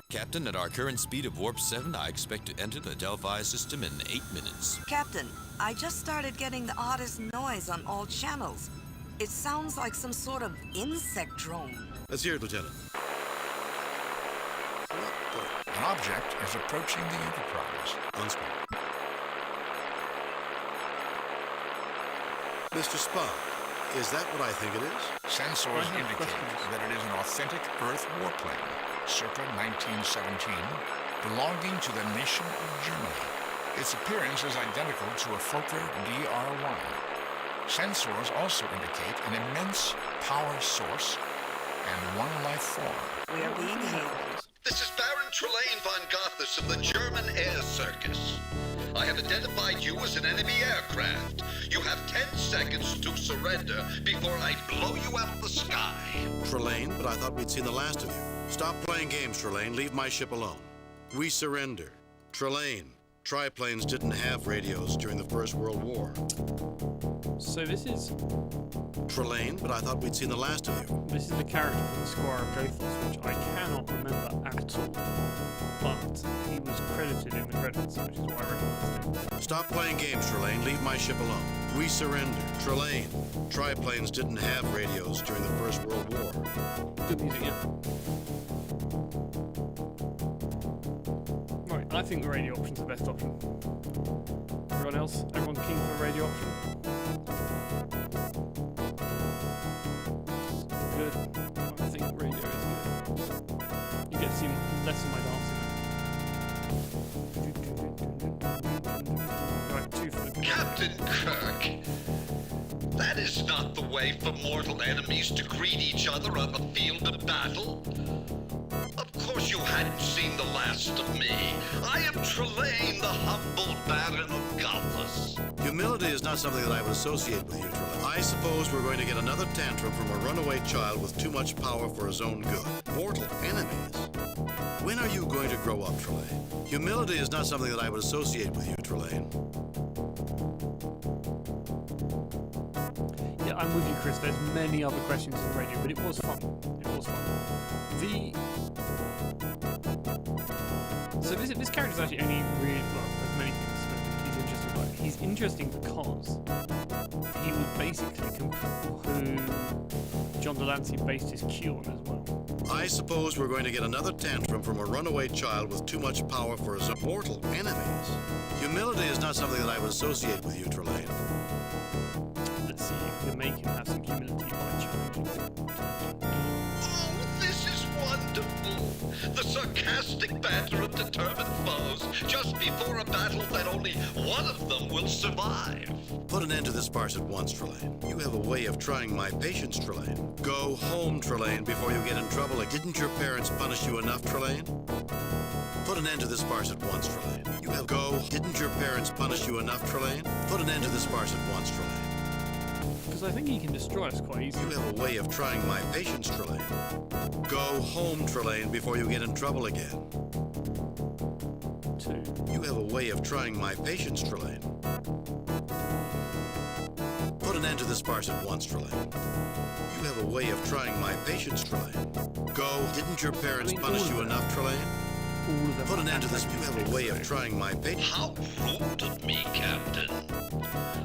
Captain, at our current speed of warp 7, I expect to enter the Delphi system in 8 minutes. Captain, I just started getting the oddest noise on all channels. It sounds like some sort of insect drone. Let's hear it, Lieutenant. An object is approaching the Enterprise. On screen. Mr. Spock, is that what I think it is? Sensors indicate that it is an authentic Earth warplane, circa 1917, belonging to the nation of Germany. Its appearance is identical to a Fokker DR-1. Sensors also indicate an immense power source and one life form. We are being hailed. This is Baron Trelane von Gothis of the German Air Circus. I have identified you as an enemy aircraft. You have 10 seconds to surrender before I blow you out of the sky. Trelane, but I thought we'd seen the last of you. Stop playing games, Trelane. Leave my ship alone. We surrender. Trelane, triplanes didn't have radios during the First World War. So this is Trelane, but I thought we'd seen the last of you. This is the character from the Squire of Gothos, which I cannot remember at all. But he was credited in the credits, which is why I recognized him. Stop playing games, Trelane. Leave my ship alone. We surrender. Trelane, triplanes didn't have radios during the First World War. Good music, yeah. Right, I think the radio option's the best option. Everyone else? Everyone keen for a radio option? Good. I think radio is good. You get to see less of my dancing. Right, 2 for the Captain Kirk, that is not the way for mortal enemies to greet each other on the field of battle. Of course you hadn't seen the last of me. I am Trelane, the humble Baron of Gothis. Humility is not something that I would associate with you, Trelane. I suppose we're going to get another tantrum from a runaway child with too much power for his own good. Mortal enemies? When are you going to grow up, Trelane? Humility is not something that I would associate with you, Trelane. Yeah, I'm with you, Chris. There's many other questions in the radio, but it was fun. It was fun. So this character's actually only really, well, there's many things, but he's interesting. But he's interesting because he was basically who John Delancey based his Q on as well. I suppose we're going to get another tantrum from a runaway child with too much power for his mortal enemies. Humility is not something that I would associate with you, Trelane. Let's see if we can make him have some humility by challenging him. Oh, this is wonderful. The sarcastic banter of determined foes just before a battle that only one of them will survive. Put an end to this farce at once, Trelane. You have a way of trying my patience, Trelane. Go home, Trelane, before you get in trouble. Didn't your parents punish you enough, Trelane? Put an end to this farce at once, Trelane. Didn't your parents punish you enough, Trelane? Put an end to this farce at once, Trelane. Because I think he can destroy us quite easily. You have a way of trying my patience, Trelane. Go home, Trelane, before you get in trouble again. 2. You have a way of trying my patience, Trelane. Put an end to this farce at once, Trelane. You have a way of trying my patience, Trelane. Didn't your parents punish you enough, Trelane? All of them. Put an end to this. You have a way of trying my patience. How rude of me, Captain.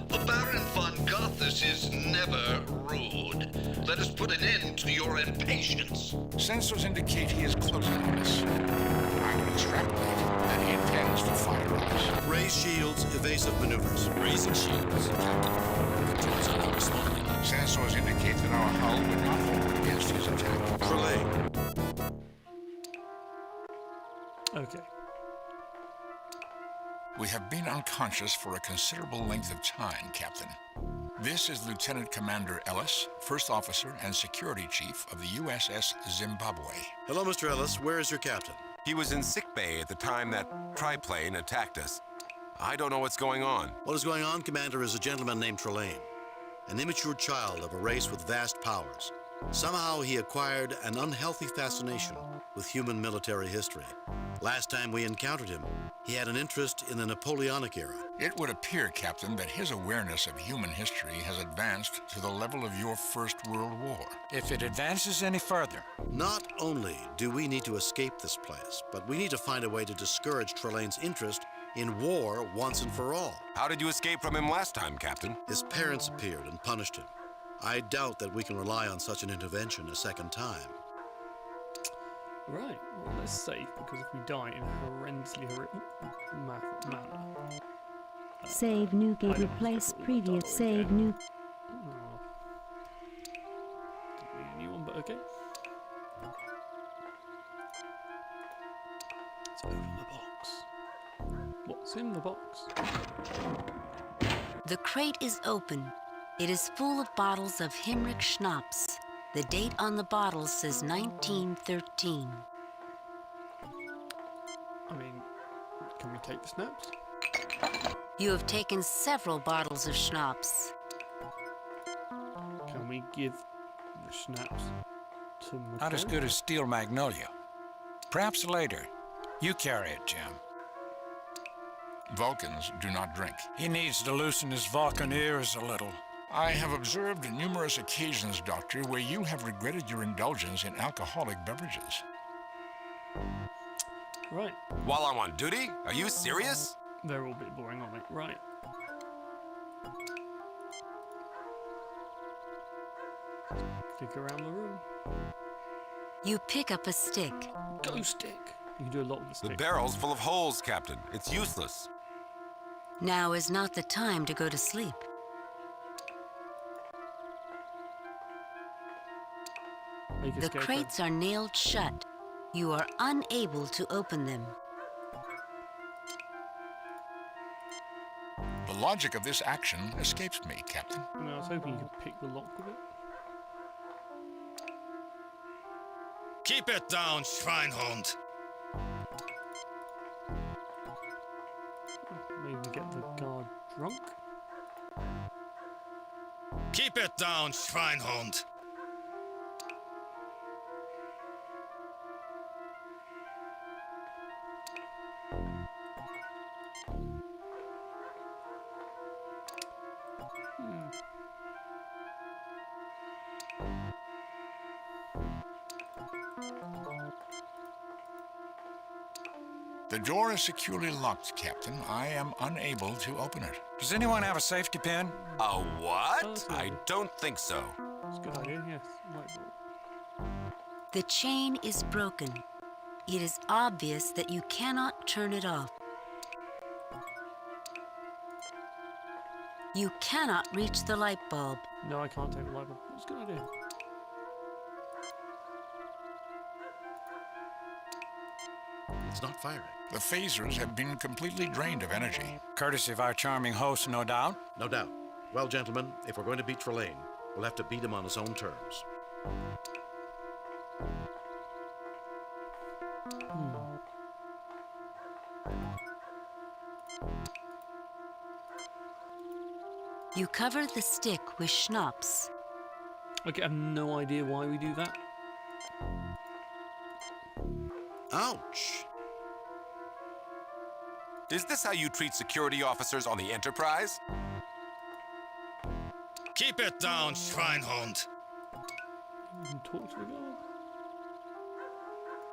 The Baron von Gothis is never rude. Let us put an end to your impatience. Sensors indicate he is closing on us. I will extrapolate that he intends to fire on us. Raise shields, evasive maneuvers. Raising shields, Captain. Controls are not responding. Sensors indicate that our hull would not hold against his attack. Trelane, Okay. We have been unconscious for a considerable length of time, Captain. This is Lieutenant Commander Ellis, First Officer and Security Chief of the USS Zimbabwe. hello, Mr. Ellis. Where is your captain? He was in sickbay at the time that triplane attacked us. I don't know what's going on. What is going on, Commander, is a gentleman named Trelane, an immature child of a race with vast powers. Somehow he acquired an unhealthy fascination with human military history. Last time we encountered him, he had an interest in the Napoleonic era. It would appear, Captain, that his awareness of human history has advanced to the level of your First World War. If it advances any further, Not only do we need to escape this place, but we need to find a way to discourage Trelane's interest in war once and for all. How did you escape from him last time, Captain? His parents appeared and punished him. I doubt that we can rely on such an intervention a second time. Right. Well, let's save, because if we die in a horrendously manner. Save new game. I don't Replace think we'll previous. die Save again. new. Oh. Didn't need a new one, but okay. Let's open the box. What's in the box? The crate is open. It is full of bottles of Himrich schnapps. The date on the bottle says 1913. I mean, can we take the snaps? You have taken several bottles of schnapps. Can we give the schnapps to McCoy? not as good as Steel Magnolia. Perhaps later. You carry it, Jim. Vulcans do not drink. He needs to loosen his Vulcan ears a little. I have observed numerous occasions, Doctor, where you have regretted your indulgence in alcoholic beverages. Right. While I'm on duty? Are you serious? They're all a bit boring, aren't they? Right. Click around the room. You pick up a stick. Go stick. You can do a lot with the The stick. barrel's full of holes, Captain. It's useless. Now is not the time to go to sleep. Make a The scarecrow. crates are nailed shut. You are unable to open them. The logic of this action escapes me, Captain. No, I was hoping you could pick the lock with it. Keep it down, Schweinhund. Maybe get the guard drunk. Keep it down, Schweinhund. The door is securely locked, Captain. I am unable to open it. Does anyone have a safety pin? A what? that's I good. don't think so. That's a good idea, yes. Light bulb. The chain is broken. It is obvious that you cannot turn it off. You cannot reach the light bulb. No, I can't take the light bulb. That's a good idea. It's not firing. The phasers have been completely drained of energy. Courtesy of our charming host, no doubt. No doubt. Well, gentlemen, if we're going to beat Trelane, we'll have to beat him on his own terms. You cover the stick with schnapps. Okay, I have no idea why we do that. Ouch! Is this how you treat security officers on the Enterprise? Keep it down, Schweinhund. You can talk to the guard.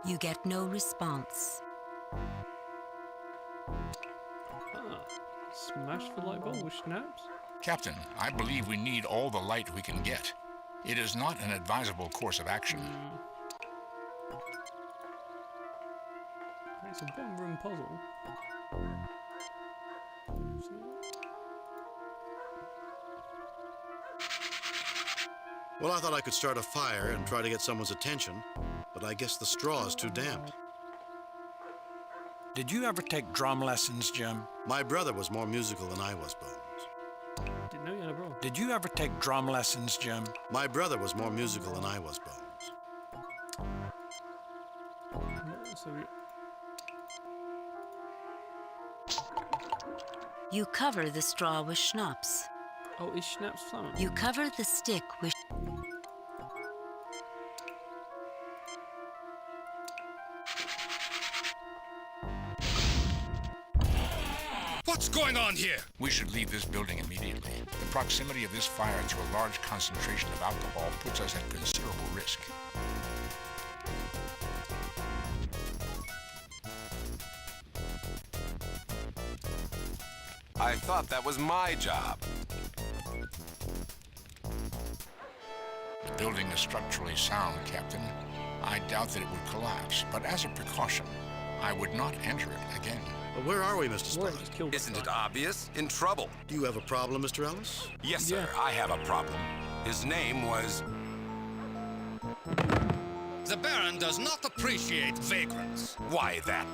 You get no response. Ah, smash the light bulb with snaps? Captain, I believe we need all the light we can get. It is not an advisable course of action. I It's a one-room puzzle. Well, I thought I could start a fire and try to get someone's attention, but I guess the straw is too damp. Did you ever take drum lessons, Jim? My brother was more musical than I was, Bones. Didn't know you had a brother. Did you ever take drum lessons, Jim? My brother was more musical than I was, Bones. So You cover the straw with schnapps. oh, is Schnapps flour? You cover the stick with... What's going on here? We should leave this building immediately. The proximity of this fire to a large concentration of alcohol puts us at considerable risk. I thought that was my job. The building is structurally sound, Captain. I doubt that it would collapse, but as a precaution, I would not enter it again. But where are we, Mr. Well, Spot? just killed Isn't that it guy. obvious? In trouble. Do you have a problem, Mr. Ellis? Yes, sir, Yeah. I have a problem. His name was... The Baron does not appreciate vagrants. Why that?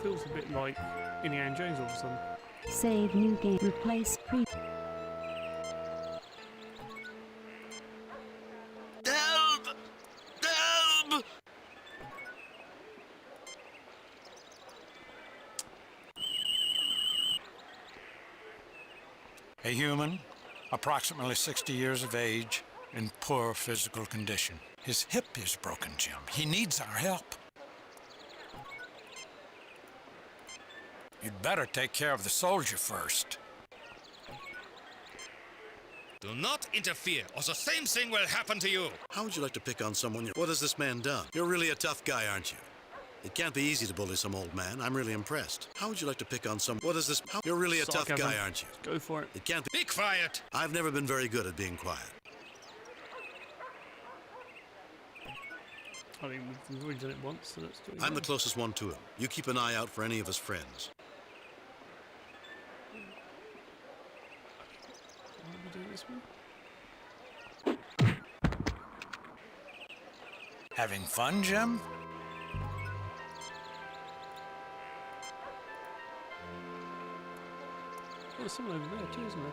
Feels a bit like Indiana Jones all of a sudden. Save new game. Replace pre. Delb! Delb! A human, approximately 60 years of age, in poor physical condition. His hip is broken, Jim. He needs our help. You'd better take care of the soldier first. Do not interfere, or the same thing will happen to you. How would you like to pick on someone? What has this man done? You're really a tough guy, aren't you? It can't be easy to bully some old man. I'm really impressed. How would you like to pick on some... What is this... You're really a tough Sarcasm. guy, aren't you? Go for it. It can't be... Be quiet. I've never been very good at being quiet. I mean, we've already done it once, so let's do it I'm the again. closest one to him. You keep an eye out for any of his friends. Why are we doing this one? Having fun, Jim? Oh, there's someone over there too, isn't there?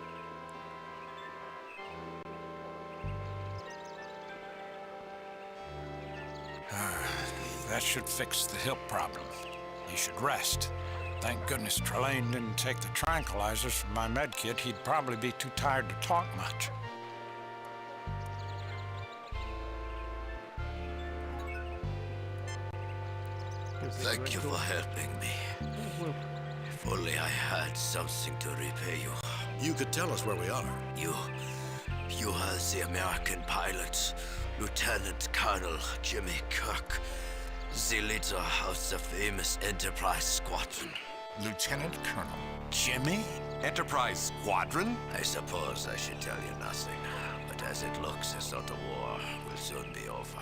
That should fix the hip problem. He should rest. Thank goodness Trelane didn't take the tranquilizers from my med kit. He'd probably be too tired to talk much. Thank you for helping me. well, If only I had something to repay you. You could tell us where we are. You are the American pilot, Lieutenant Colonel Jimmy Kirk, the leader of the famous Enterprise Squadron. Lieutenant Colonel. Jimmy? Enterprise Squadron? I suppose I should tell you nothing, but as it looks as though the war will soon be over,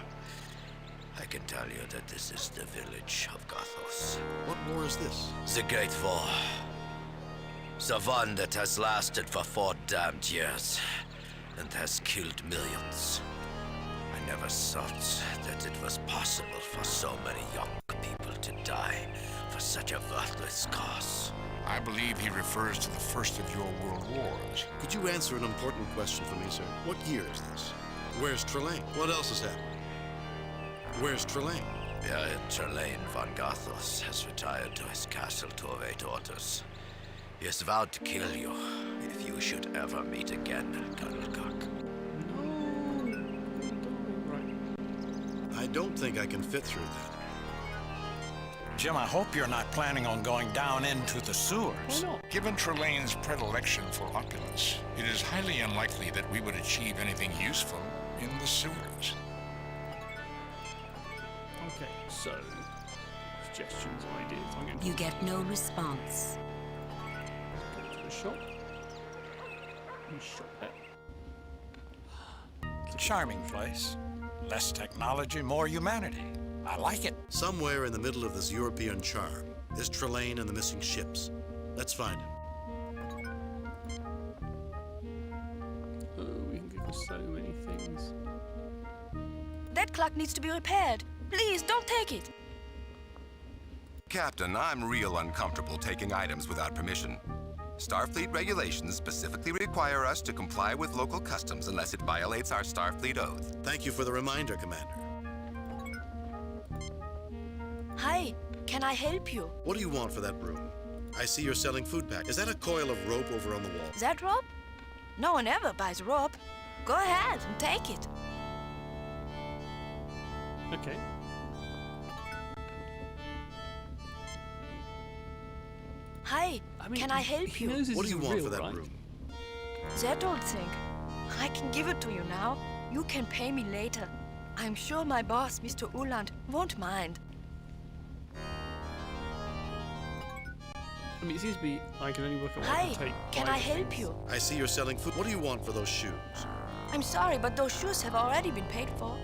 I can tell you that this is the village of Gothos. What war is this? The Great War. The one that has lasted for 4 damned years and has killed millions. I never thought that it was possible for so many young people to die for such a worthless cause. I believe he refers to the first of your world wars. Could you answer an important question for me, sir? What year is this? Where's Trelane? What else has happened? Where's Trelane? Baron Trelane von Gothos has retired to his castle to await orders. He has vowed to kill you if you should ever meet again, Colonel Kirk. I don't think I can fit through that. Jim, I hope you're not planning on going down into the sewers. Why not? Given Trelane's predilection for opulence, it is highly unlikely that we would achieve anything useful in the sewers. Okay, so suggestions, ideas. I'm going to You get no response. go to the shop. And shop it. Charming place. Less technology, more humanity. I like it. Somewhere in the middle of this European charm is Trelane and the missing ships. Let's find him. Oh, we can give us so many things. That clock needs to be repaired. Please, don't take it. Captain, I'm real uncomfortable taking items without permission. Starfleet regulations specifically require us to comply with local customs unless it violates our Starfleet oath. Thank you for the reminder, Commander. Hi, can I help you? What do you want for that room? I see you're selling food pack. Is that a coil of rope over on the wall? That rope? No one ever buys rope. Go ahead and take it. Okay. Hi, can I help you? What do you want for that room? That old thing. I can give it to you now. You can pay me later. I'm sure my boss, Mr. Uland, won't mind. I mean, it seems to be I can only work out what I Hi, can take. can I help you? I see you're selling food. What do you want for those shoes? I'm sorry, but those shoes have already been paid for.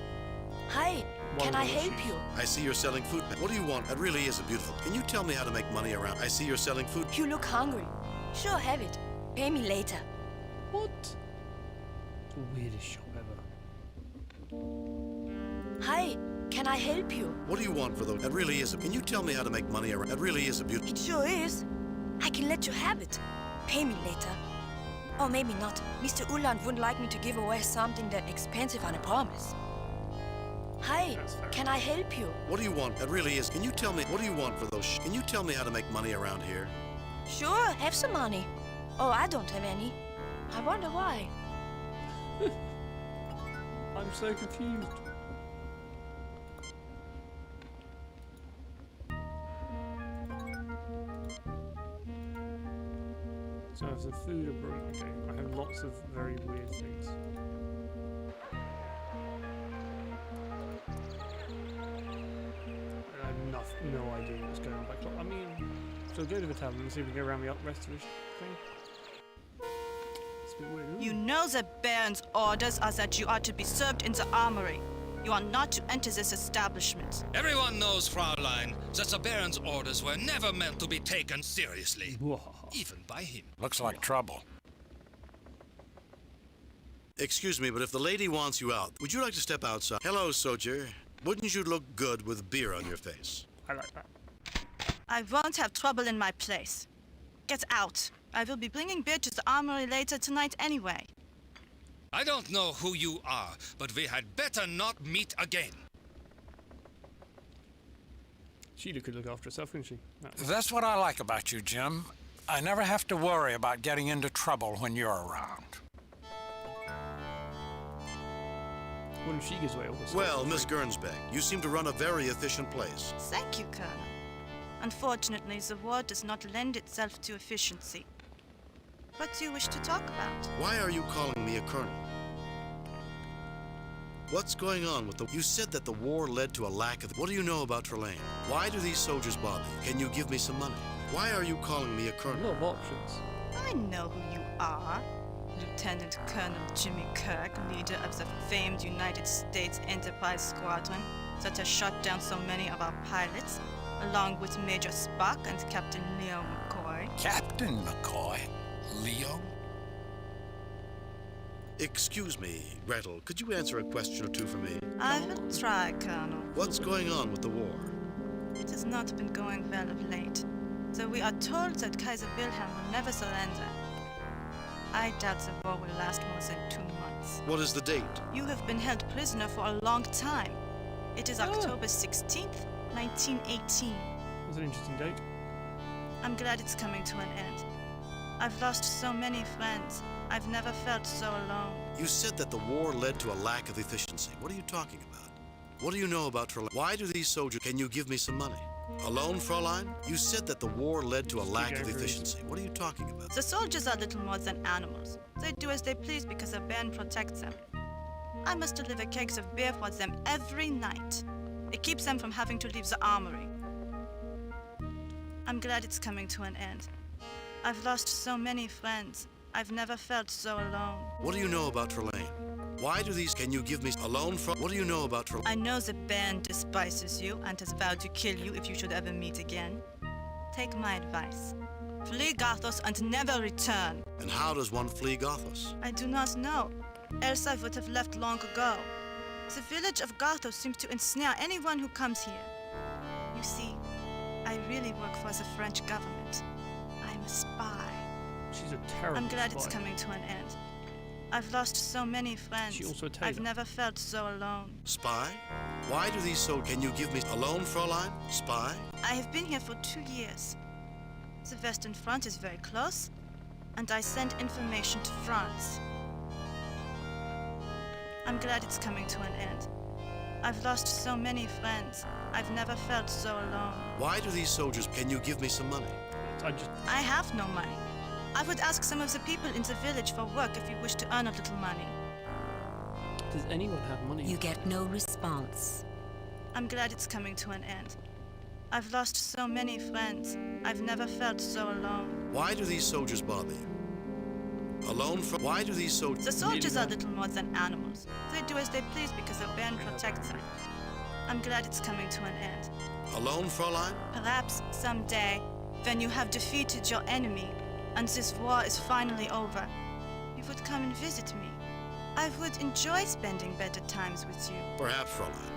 Hi, can I help you? I see you're selling food pack. What do you want? That really is a beautiful. Can you tell me how to make money around? I see you're selling food. You look hungry. Sure, have it. Pay me later. What? It's the weirdest shop ever. Hi, can I help you? What do you want for those? That really is a. Can you tell me how to make money around? That really is a beautiful. It sure is. I can let you have it. Pay me later. Or maybe not. Mr. Uland wouldn't like me to give away something that expensive on a promise. Hi, can I help you? What do you want? That really is. Can you tell me? What do you want for those? Can you tell me how to make money around here? Sure, have some money. Oh, I don't have any. I wonder why. I'm so confused. So I have the food abroad. Okay, I have lots of very weird things. I have no idea what's going on back. I mean, so go to the tavern and see if we can go around the rest of this thing. It's a bit weird. Ooh. You know the Baron's orders are that you are to be served in the armory. You are not to enter this establishment. Everyone knows, Fraulein, that the Baron's orders were never meant to be taken seriously. Even by him. Looks like trouble. Excuse me, but if the lady wants you out, would you like to step outside? Hello, soldier. Wouldn't you look good with beer on your face? I like that. I won't have trouble in my place. Get out. I will be bringing beer to the armory later tonight anyway. I don't know who you are, but we had better not meet again. She could look after herself, couldn't she? That's what I like about you, Jim. I never have to worry about getting into trouble when you're around. What if she gives away all this? Well, Miss Gernsbeck, you seem to run a very efficient place. Thank you, Colonel. Unfortunately, the war does not lend itself to efficiency. What do you wish to talk about? Why are you calling me a colonel? What's going on with the... You said that the war led to a lack of... What do you know about Trelane? Why do these soldiers bother you? Can you give me some money? Why are you calling me a colonel? A lot of options. I know who you are. Lieutenant Colonel Jimmy Kirk, leader of the famed United States Enterprise Squadron that has shot down so many of our pilots, along with Major Spock and Captain Leo McCoy. Captain McCoy? Leo? Excuse me, Gretel, could you answer a question or two for me? I will try, Colonel. What's going on with the war? It has not been going well of late, though we are told that Kaiser Wilhelm will never surrender. I doubt the war will last more than 2 months. What is the date? You have been held prisoner for a long time. It is October 16th, 1918. That's an interesting date. I'm glad it's coming to an end. I've lost so many friends. I've never felt so alone. You said that the war led to a lack of efficiency. What are you talking about? What do you know about Trelane? Why do these soldiers... Can you give me some money? Alone, Fraulein? You said that the war led to a lack of efficiency. What are you talking about? The soldiers are little more than animals. They do as they please because a Baron protects them. I must deliver kegs of beer for them every night. It keeps them from having to leave the armory. I'm glad it's coming to an end. I've lost so many friends. I've never felt so alone. What do you know about Trelane? Why do these... Can you give me a loan from... What do you know about Trelane? I know the band despises you and has vowed to kill you if you should ever meet again. Take my advice. Flee Gothos and never return. And how does one flee Gothos? I do not know. Else I would have left long ago. The village of Gothos seems to ensnare anyone who comes here. You see, I really work for the French government. I'm a spy. She's a terrible I'm glad spy. it's coming to an end. I've lost so many friends. She also a tailor. I've never felt so alone. Spy? Why do these so... Can you give me a loan, Fräulein? Spy? I have been here for 2 years. The Western Front is very close, and I send information to France. I'm glad it's coming to an end. I've lost so many friends. I've never felt so alone. Why do these soldiers... Can you give me some money? I have no money. I would ask some of the people in the village for work if you wish to earn a little money. Does anyone have money? You get no response. I'm glad it's coming to an end. I've lost so many friends. I've never felt so alone. Why do these soldiers bother you? Alone from... Why do these soldiers... The soldiers are little more than animals. They do as they please because their band protects them. I'm glad it's coming to an end. Alone, Fräulein? Perhaps someday, when you have defeated your enemy and this war is finally over, you would come and visit me. I would enjoy spending better times with you. Perhaps, Fräulein.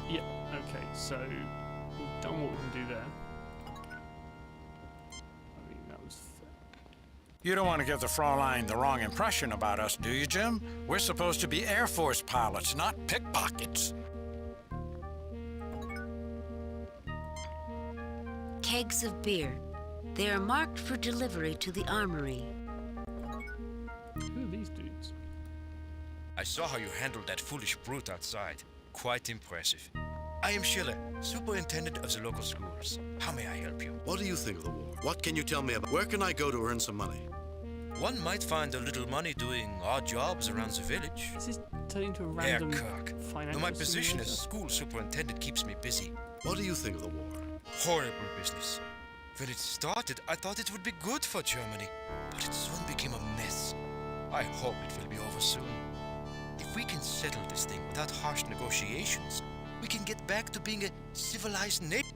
Yeah, okay, so we've done what we can do there. I mean, that was fair. You don't want to give the Fräulein the wrong impression about us, do you, Jim? We're supposed to be Air Force pilots, not pickpockets. Kegs of beer. They are marked for delivery to the armory. Who are these dudes? I saw how you handled that foolish brute outside. Quite impressive. I am Schiller, superintendent of the local schools. How may I help you? What do you think of the war? What can you tell me about... Where can I go to earn some money? One might find a little money doing odd jobs around the village. Is this turning into a Herr random Kirk, financial though my position as simulator? school superintendent keeps me busy. What do you think of the war? Horrible business. When it started, I thought it would be good for Germany, but it soon became a mess. I hope it will be over soon. If we can settle this thing without harsh negotiations, we can get back to being a civilized nation.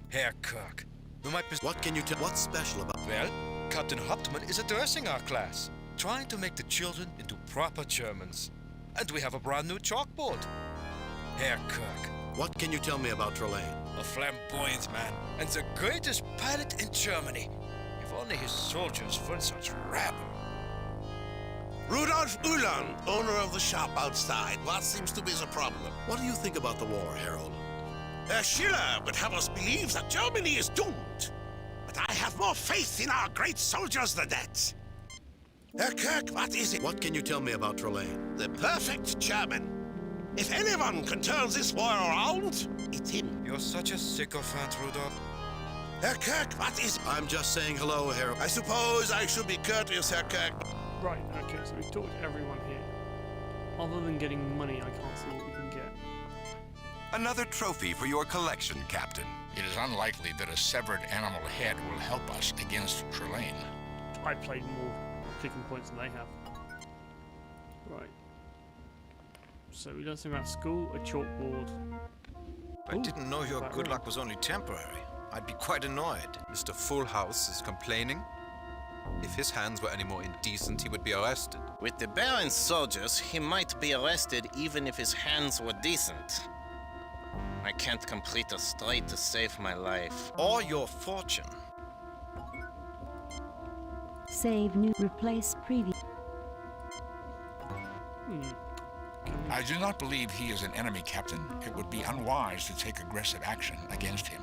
Herr Kirk, though my What can you tell... What's special about... Well, Captain Hauptmann is addressing our class, trying to make the children into proper Germans. And we have a brand new chalkboard. Herr Kirk. What can you tell me about Trelane? A flamboyant man, and the greatest pilot in Germany. If only his soldiers weren't such rabble. Rudolf Ulan, owner of the shop outside. What seems to be the problem? What do you think about the war, Harold? Herr Schiller would have us believe that Germany is doomed. But I have more faith in our great soldiers than that. Herr Kirk, what is it? What can you tell me about Trelane? The perfect German. If anyone can turn this war around, it's him. You're such a sycophant, Rudolf. Herr Kirk, what is it? I'm just saying hello, Harold. I suppose I should be courteous, Herr Kirk. Right, okay, so we've talked to everyone here. Other than getting money, I can't see what we can get. Another trophy for your collection, Captain. It is unlikely that a severed animal head will help us against Trelane. I played more clicking points than they have. Right. So we learned something about school, a chalkboard. I didn't know your good luck was only temporary. I'd be quite annoyed. Mr. Fullhouse is complaining. If his hands were any more indecent, he would be arrested. With the Baron's soldiers, he might be arrested even if his hands were decent. I can't complete a straight to save my life. Or your fortune. Save new, replace previous. I do not believe he is an enemy, Captain. It would be unwise to take aggressive action against him.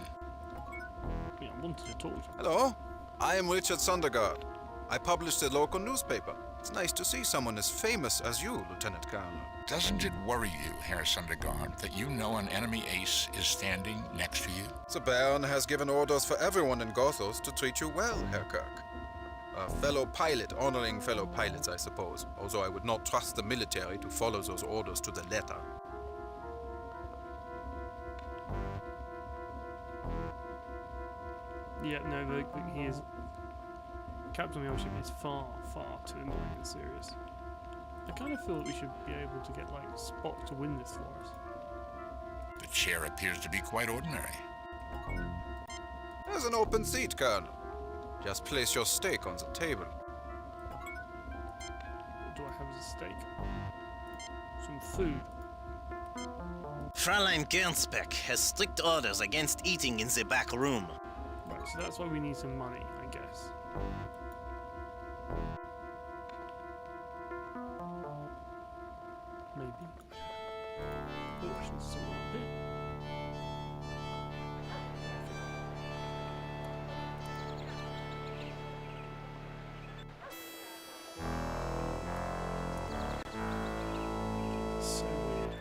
Yeah, I wanted to talk to him. Hello, I am Richard Sondergaard. I publish the local newspaper. It's nice to see someone as famous as you, Lieutenant Colonel. Doesn't it worry you, Herr Sondergaard, that you know an enemy ace is standing next to you? The Baron has given orders for everyone in Gothos to treat you well, Herr Kirk. A fellow pilot honoring fellow pilots, I suppose, although I would not trust the military to follow those orders to the letter. Yeah, no, but he is... Captain of the ship is far, far too annoying and serious. I kind of feel that we should be able to get, like, Spock to win this for us. The chair appears to be quite ordinary. There's an open seat, Colonel. Just place your steak on the table. What do I have as a steak? Some food. Fräulein Gernsbeck has strict orders against eating in the back room. Right, so that's why we need some money, I guess. Maybe. Oh, I should see one bit. So weird.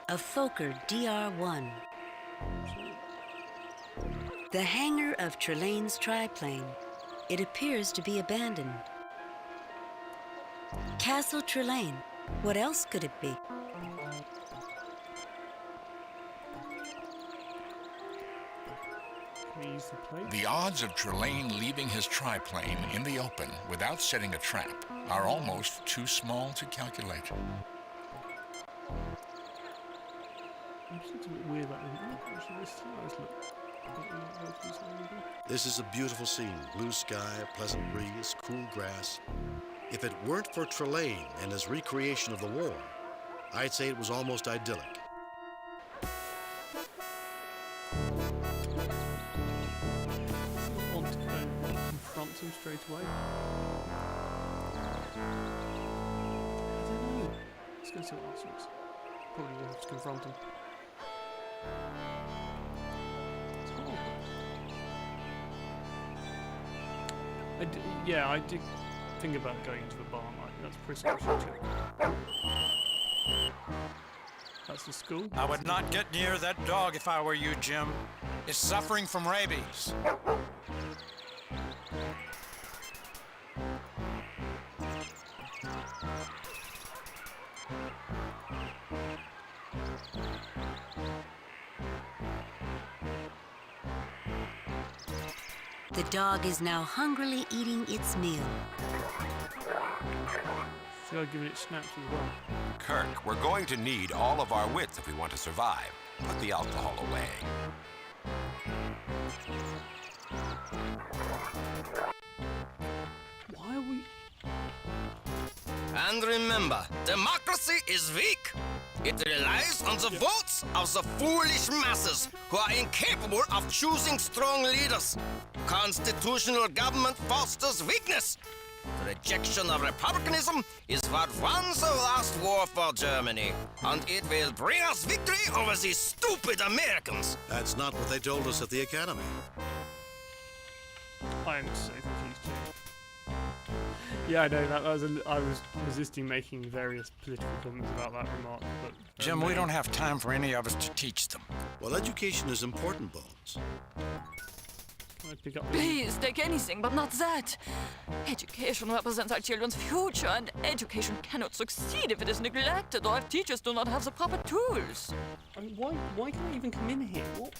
A Fokker DR-1. The hangar of Trelane's triplane. It appears to be abandoned. Castle Trelane. What else could it be? Can we use the plate? The odds of Trelane leaving his triplane in the open without setting a trap are almost too small to calculate. It's a bit weird that actually this stars look. This is a beautiful scene. Blue sky, a pleasant breeze, cool grass. If it weren't for Trelane and his recreation of the war, I'd say it was almost idyllic. I want to go confront him straight away. I don't know. Let's go see what else is. Probably will have to confront him. It's hard. I did think about going into the barn. That's pretty much check. That's the school. I would not get near that dog if I were you, Jim. It's suffering from rabies. The dog is now hungrily eating its meal. So I'll give it snaps as well. Kirk, we're going to need all of our wits if we want to survive. Put the alcohol away. Why are we... And remember, democracy is weak. It relies on the votes of the foolish masses who are incapable of choosing strong leaders. Constitutional government fosters weakness. The rejection of republicanism is what won the last war for Germany, and it will bring us victory over these stupid Americans. That's not what they told us at the academy. I am so confused, Jim. Yeah, I know, I was resisting making various political comments about that remark, but... Jim, we don't have time for any of us to teach them. Well, education is important, Bones. Can I pick up Please, take anything, but not that. Education represents our children's future, and education cannot succeed if it is neglected or if teachers do not have the proper tools. I mean, why can't I even come in here? What?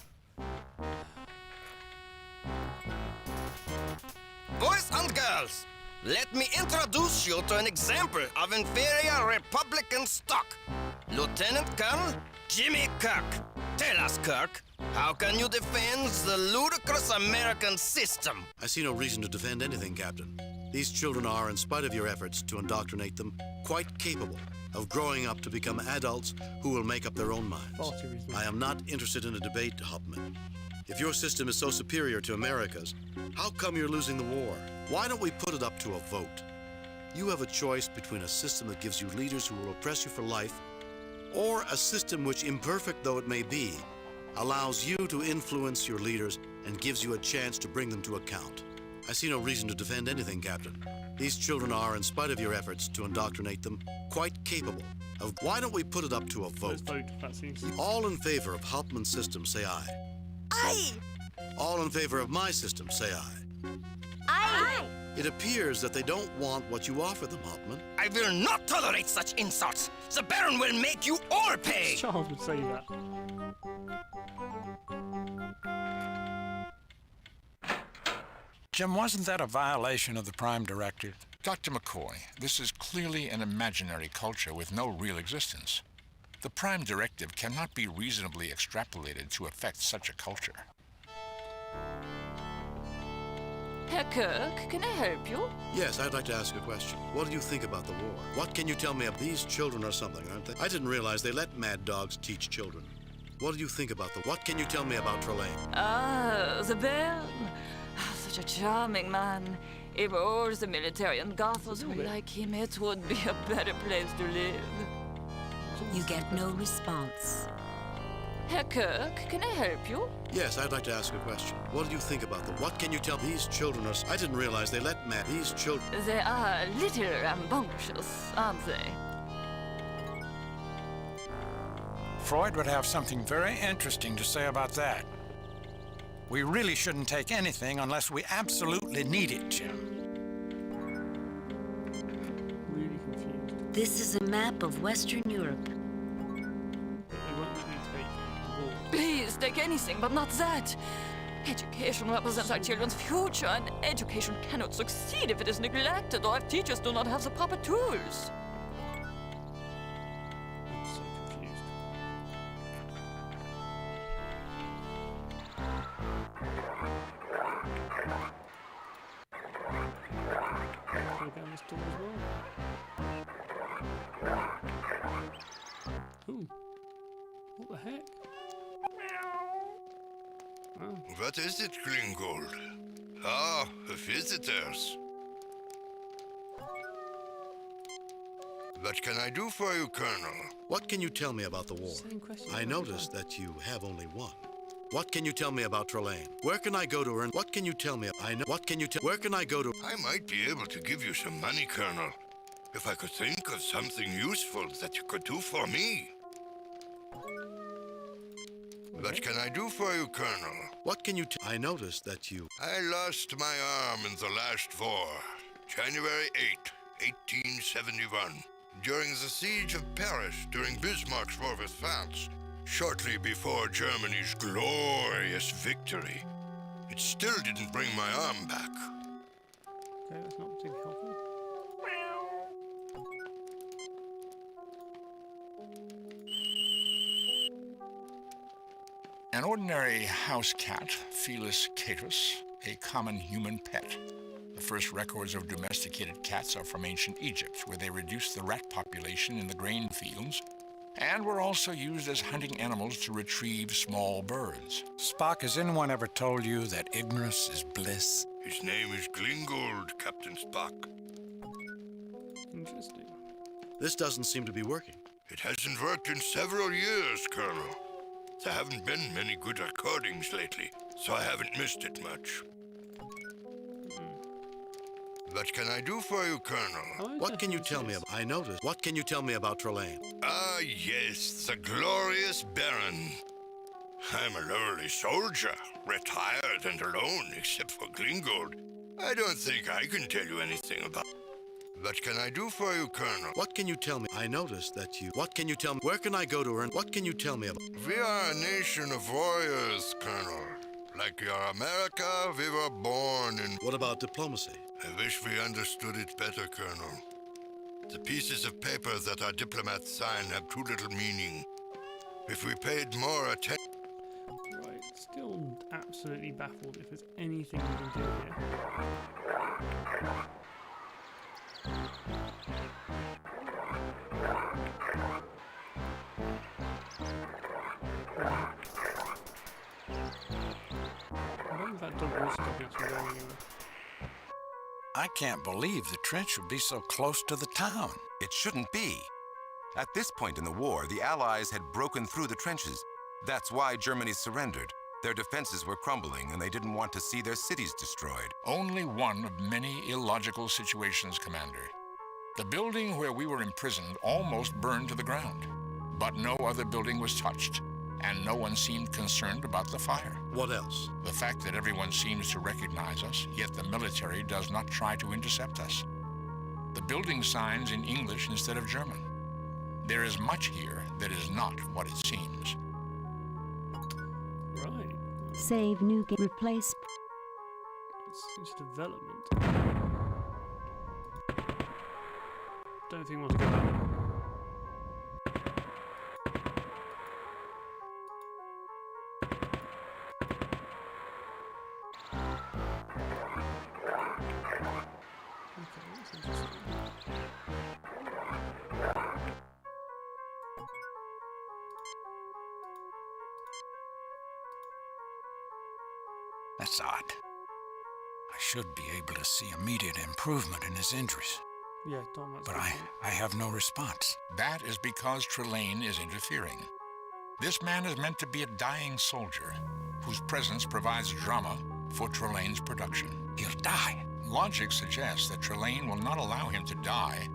Boys and girls, let me introduce you to an example of inferior Republican stock. Lieutenant Colonel Jimmy Kirk. Tell us, Kirk, how can you defend the ludicrous American system? I see no reason to defend anything, Captain. These children are, in spite of your efforts to indoctrinate them, quite capable of growing up to become adults who will make up their own minds. I am not interested in a debate, Hauptmann. If your system is so superior to America's, how come you're losing the war? Why don't we put it up to a vote? You have a choice between a system that gives you leaders who will oppress you for life, or a system which, imperfect though it may be, allows you to influence your leaders and gives you a chance to bring them to account. I see no reason to defend anything, Captain. These children are, in spite of your efforts to indoctrinate them, quite capable of... Why don't we put it up to a vote? All in favor of Hauptmann's system, say aye. Aye! All in favor of my system, say aye. Aye! It appears that they don't want what you offer them, Hauptmann. I will not tolerate such insults. The Baron will make you all pay. Charles would say that. Jim, wasn't that a violation of the Prime Directive? Dr. McCoy, this is clearly an imaginary culture with no real existence. The Prime Directive cannot be reasonably extrapolated to affect such a culture. Herr Kirk, can I help you? Yes, I'd like to ask a question. What do you think about the war? What can you tell me of these children or something, aren't they? I didn't realize they let mad dogs teach children. What do you think about the... What can you tell me about Trelane? Ah, the Baron. Such a charming man. If all the military in Gothos were like him, it would be a better place to live. You get no response. Herr Kirk, can I help you? Yes, I'd like to ask a question. What do you think about the... What can you tell... These children are... I didn't realize they let mad... These children... They are a little rambunctious, aren't they? Freud would have something very interesting to say about that. We really shouldn't take anything unless we absolutely need it, Jim. Really confused. This is a map of Western Europe. But they won't let me take the war. Please, take anything, but not that. Education represents our children's future, and education cannot succeed if it is neglected or if teachers do not have the proper tools. I'm so confused. Can I go down this door as well? Ooh. What the heck? Oh. What is it, Gringold? Ah, visitors. What can I do for you, Colonel? What can you tell me about the war? I noticed that you have only one. What can you tell me about Trelane? Where can I go to earn? What can you tell me? I know. What can you tell? Where can I go to? I might be able to give you some money, Colonel. If I could think of something useful that you could do for me. What can I do for you, Colonel? What can you I noticed that you... I lost my arm in the last war, January 8, 1871, during the siege of Paris during Bismarck's war with France, shortly before Germany's glorious victory. It still didn't bring my arm back. Okay, that's not particularly helpful. An ordinary house cat, Felis catus, a common human pet. The first records of domesticated cats are from ancient Egypt, where they reduced the rat population in the grain fields, and were also used as hunting animals to retrieve small birds. Spock, has anyone ever told you that ignorance is bliss? His name is Glingold, Captain Spock. Interesting. This doesn't seem to be working. It hasn't worked in several years, Colonel. There haven't been many good recordings lately, so I haven't missed it much. What can I do for you, Colonel? What can you tell me about... I noticed. What can you tell me about Trelane? Ah, yes, the glorious Baron. I'm a lowly soldier, retired and alone, except for Glingold. I don't think I can tell you anything about... What can I do for you, Colonel? What can you tell me? I noticed that you... What can you tell me? Where can I go to earn... What can you tell me about... We are a nation of warriors, Colonel. Like your America, we were born in... What about diplomacy? I wish we understood it better, Colonel. The pieces of paper that our diplomats sign have too little meaning. If we paid more attention... Right, still absolutely baffled if there's anything we can do here. I wonder if that dog will stop it from going anywhere. I can't believe the trench would be so close to the town. It shouldn't be. At this point in the war, the Allies had broken through the trenches. That's why Germany surrendered. Their defenses were crumbling, and they didn't want to see their cities destroyed. Only one of many illogical situations, Commander. The building where we were imprisoned almost burned to the ground, but no other building was touched, and no one seemed concerned about the fire. What else? The fact that everyone seems to recognize us, yet the military does not try to intercept us. The building signs in English instead of German. There is much here that is not what it seems. Right. Save new game. Replace. Into development. Don't think we want to go that way. Okay, that's interesting. That's odd. I should be able to see immediate improvement in his injuries. Yeah, Tom, that's But good I point. have no response. That is because Trelane is interfering. This man is meant to be a dying soldier, whose presence provides drama for Trelane's production. He'll die. Logic suggests that Trelane will not allow him to die,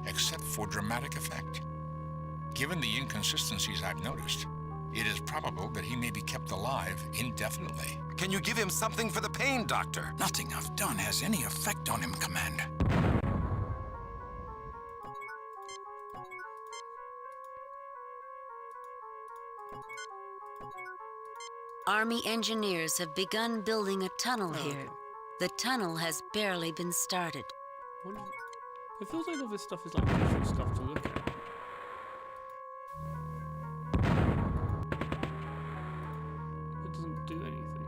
except for dramatic effect. Given the inconsistencies I've noticed, it is probable that he may be kept alive indefinitely. Can you give him something for the pain, Doctor? Nothing I've done has any effect on him, Commander. Army engineers have begun building a tunnel Oh, here. okay. The tunnel has barely been started. It feels like all this stuff is like visual stuff to look at. It doesn't do anything.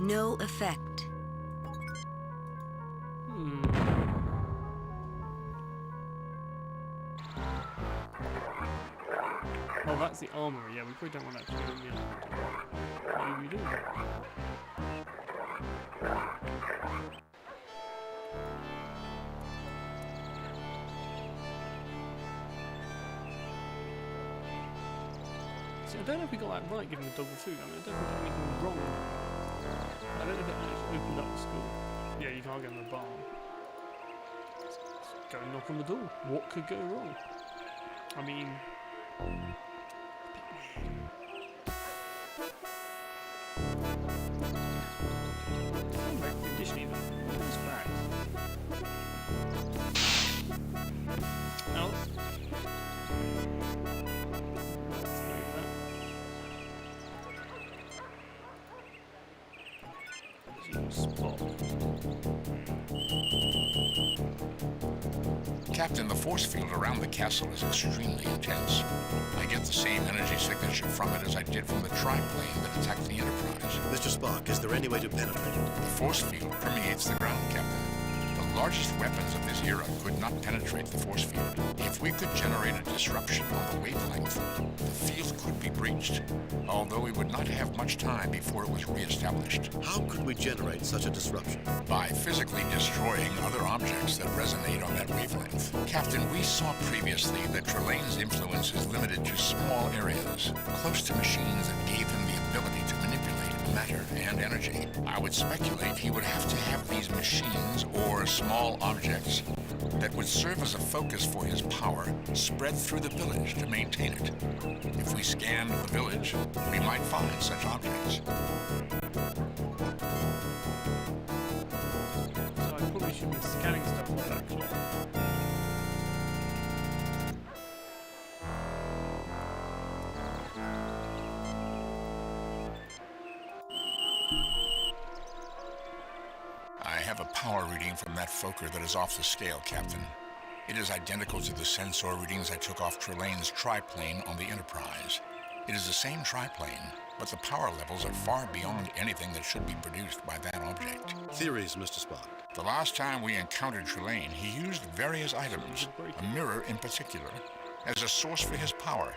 No effect. Oh, that's the armory. Yeah, we probably don't want to actually go in the armory. What do we do? See, I don't know if we got that right giving the dog the food. I mean, I don't think we did anything wrong. I don't know if it actually opened up the school. Yeah, you can't go in the barn. Let's go and knock on the door. What could go wrong? I mean... Condition even. It's back. Out. Let's move that. Spot. Captain, the force field around the castle is extremely intense. I get the same energy signature from it as I did from the triplane that attacked the Enterprise. Mr. Spock, is there any way to penetrate it? The force field permeates the ground, Captain. The largest weapons of this era could not penetrate the force field. If we could generate a disruption on the wavelength, the field could be breached, although we would not have much time before it was reestablished. How could we generate such a disruption? By physically destroying other objects that resonate on that wavelength. Captain, we saw previously that Trelane's influence is limited to small areas, close to machines that gave him the ability to manipulate matter and energy. I would speculate he would have to have these machines or small objects that would serve as a focus for his power spread through the village to maintain it. If we scanned the village, we might find such objects. So I probably should be scanning stuff with that clock. I have a power reading from that foker that is off the scale, Captain. It is identical to the sensor readings I took off Trelane's triplane on the Enterprise. It is the same triplane, but the power levels are far beyond anything that should be produced by that object. Theories, Mr. Spock. The last time we encountered Trelane, he used various items, a mirror in particular, as a source for his power.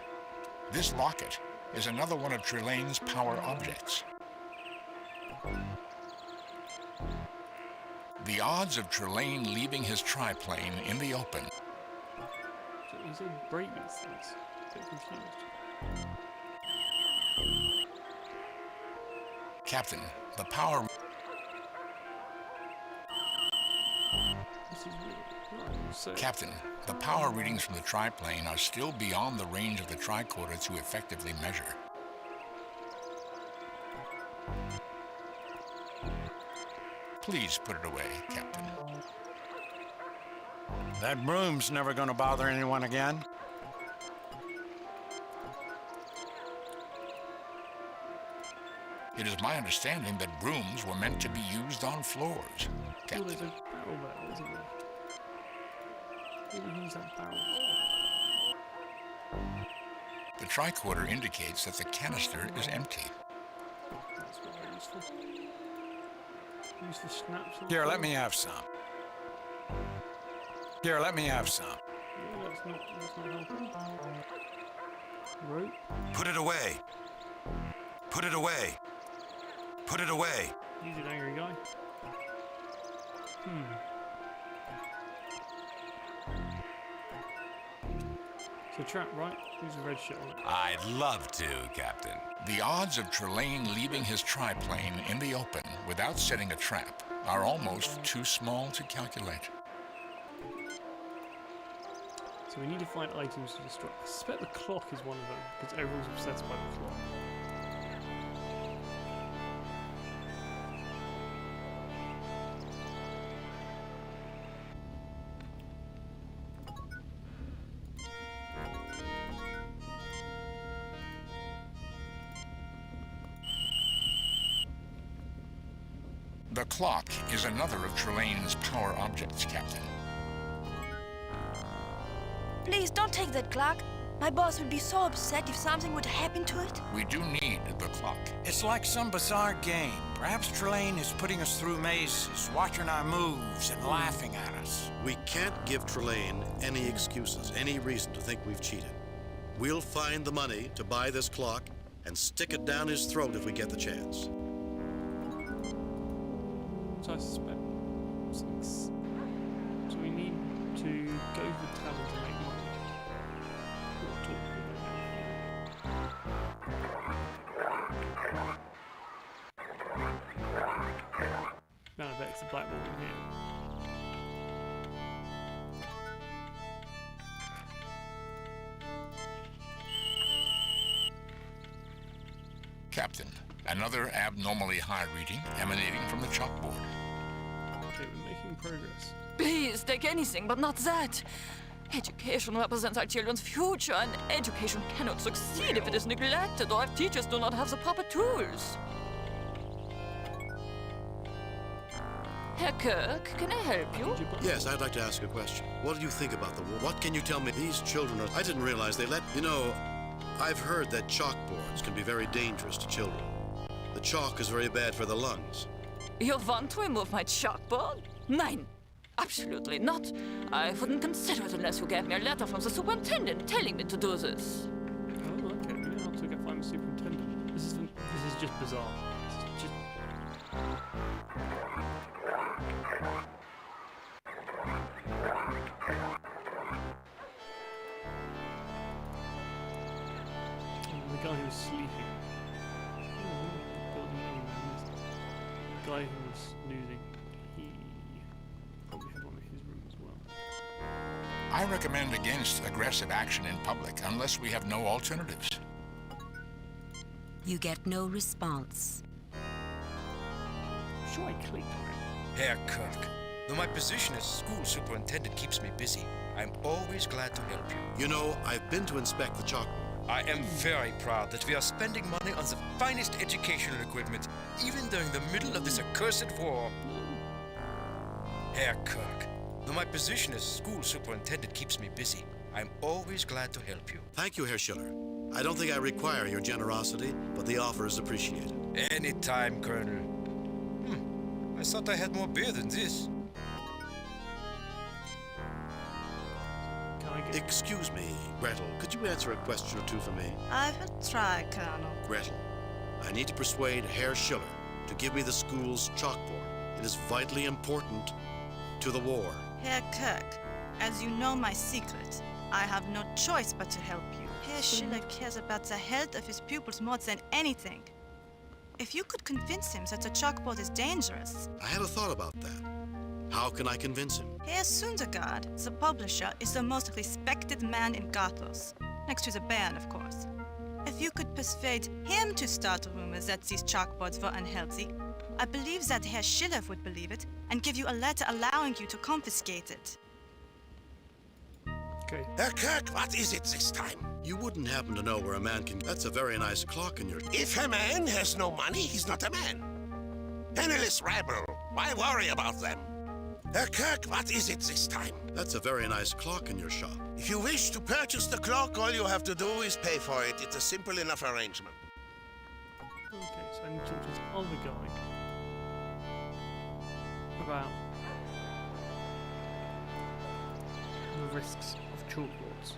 This locket is another one of Trelane's power objects. The odds of Trelane leaving his triplane in the open. So he said break these things. A bit confused. Captain, the power... This is weird. Right, so Captain, the power readings from the triplane are still beyond the range of the tricorder to effectively measure. Please put it away, Captain. That broom's never gonna bother anyone again. It is my understanding that brooms were meant to be used on floors. Oh, there's a barrel there, isn't there? Maybe use that barrel. The tricorder indicates that the canister is empty. That's very useful. Use the snaps. Here, let me have some. Here, let me have some. Yeah, that's not helping. Rope. Put it away. Put it away. Put it away. He's an angry guy. It's a trap, right? Use a red shit on it. I'd love to, Captain. The odds of Trelane leaving his triplane in the open without setting a trap are almost too small to calculate. So we need to find items to destroy. I suspect the clock is one of them, because everyone's obsessed by the clock. The clock is another of Trelane's power objects, Captain. Please don't take that clock. My boss would be so upset if something would happen to it. We do need the clock. It's like some bizarre game. Perhaps Trelane is putting us through mazes, watching our moves, and laughing at us. We can't give Trelane any excuses, any reason to think we've cheated. We'll find the money to buy this clock and stick it down his throat if we get the chance. So I suspect something's... So we need to go to the tavern to make money. Or talk to them. No, I bet it's the black one in here. Captain, another abnormally high reading emanating from the chalkboard. Okay, we're making progress. Please, take anything, but not that. Education represents our children's future, and education cannot succeed if it is neglected or if teachers do not have the proper tools. Herr Kirk, can I help you? Yes, I'd like to ask a question. What do you think about the war? What can you tell me? These children are... I didn't realize they let... You know, I've heard that chalkboards can be very dangerous to children. The chalk is very bad for the lungs. You want to remove my chalkboard? Nein, absolutely not. I wouldn't consider it unless you gave me a letter from the superintendent telling me to do this. Oh, okay. Maybe I'll have to go find the superintendent. This is just bizarre. This is just... The guy who was sleeping. The guy who was snoozing. He probably had one in his room as well. I recommend against aggressive action in public unless we have no alternatives. You get no response. Sure, I clicked on it. Herr Kirk, though my position as school superintendent keeps me busy, I'm always glad to help you. You know, I've been to inspect the chalkboard. I am very proud that we are spending money on the finest educational equipment, even during the middle of this accursed war. Herr Kirk, though my position as school superintendent keeps me busy, I'm always glad to help you. Thank you, Herr Schiller. I don't think I require your generosity, but the offer is appreciated. Anytime, Colonel. I thought I had more beer than this. Excuse me, Gretel. Could you answer a question or two for me? I will try, Colonel. Gretel, I need to persuade Herr Schiller to give me the school's chalkboard. It is vitally important to the war. Herr Kirk, as you know my secret, I have no choice but to help you. Herr Schiller cares about the health of his pupils more than anything. If you could convince him that the chalkboard is dangerous... I had a thought about that. How can I convince him? Herr Sundergaard, the publisher, is the most respected man in Gothos. Next to the Baron, of course. If you could persuade him to start rumors that these chalkboards were unhealthy, I believe that Herr Schiller would believe it and give you a letter allowing you to confiscate it. Okay. Herr Kirk, what is it this time? You wouldn't happen to know where a man can... That's a very nice clock in your... If a man has no money, he's not a man. Penniless rabble, why worry about them? Herr Kirk, what is it this time? That's a very nice clock in your shop. If you wish to purchase the clock, all you have to do is pay for it. It's a simple enough arrangement. Okay, so I need to talk to this other guy about the risks of chalkboards.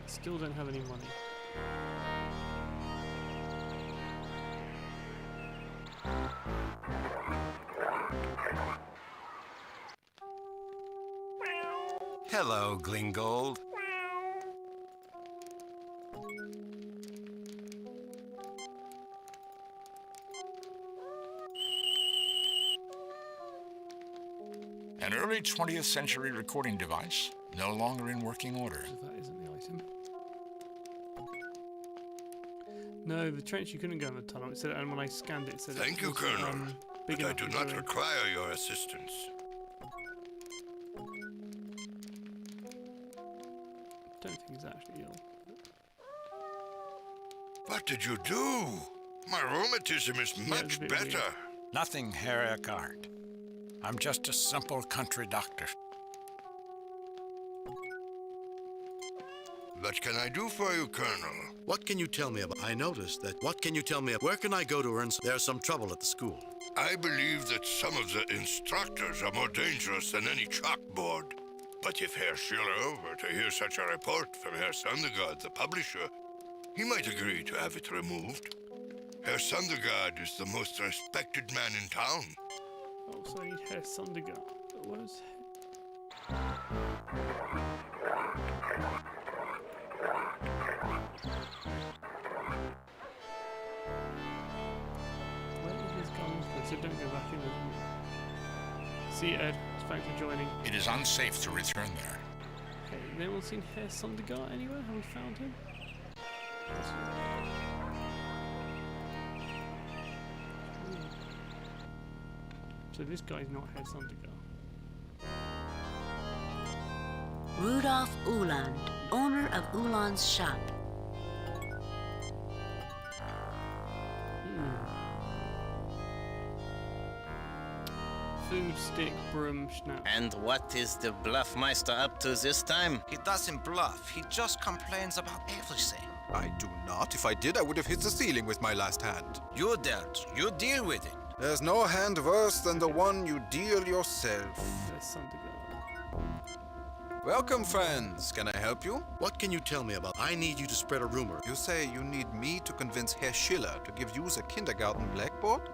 Still don't have any money. Hello, Glingold. An early 20th century recording device, no longer in working order. So that isn't the item. No, the trench, you couldn't go in the tunnel. It said, and when I scanned it, it said... Thank you, Colonel. Big But I enough do to not go in. require your assistance. Don't think he's actually ill. What did you do? My rheumatism is much better. Nothing, Herr Eckhart. I'm just a simple country doctor. What can I do for you, Colonel? What can you tell me about... I noticed that... What can you tell me... Where can I go to earn... There's some trouble at the school. I believe that some of the instructors are more dangerous than any chalkboard. But if Herr Schiller were to hear such a report from Herr Sundergaard, the publisher, he might agree to have it removed. Herr Sundergaard is the most respected man in town. Oh, so I need Herr Sundergaard. What is... Where is his guns? So don't go back in the... See you, Ed. Thanks for joining. It is unsafe to return there. Okay, has anyone seen Herr Sundergaard anywhere? Have we found him? So this guy's not Herr Sundergaard. Rudolf Uhland, owner of Uhland's shop. Food, stick, broom, schnapp. And what is the Bluffmeister up to this time? He doesn't bluff. He just complains about everything. I do not. If I did, I would have hit the ceiling with my last hand. You don't. You deal with it. There's no hand worse than the one you deal yourself. Herr Sundergaard. Welcome, friends. Can I help you? What can you tell me about... I need you to spread a rumor. You say you need me to convince Herr Schiller to give you the kindergarten blackboard?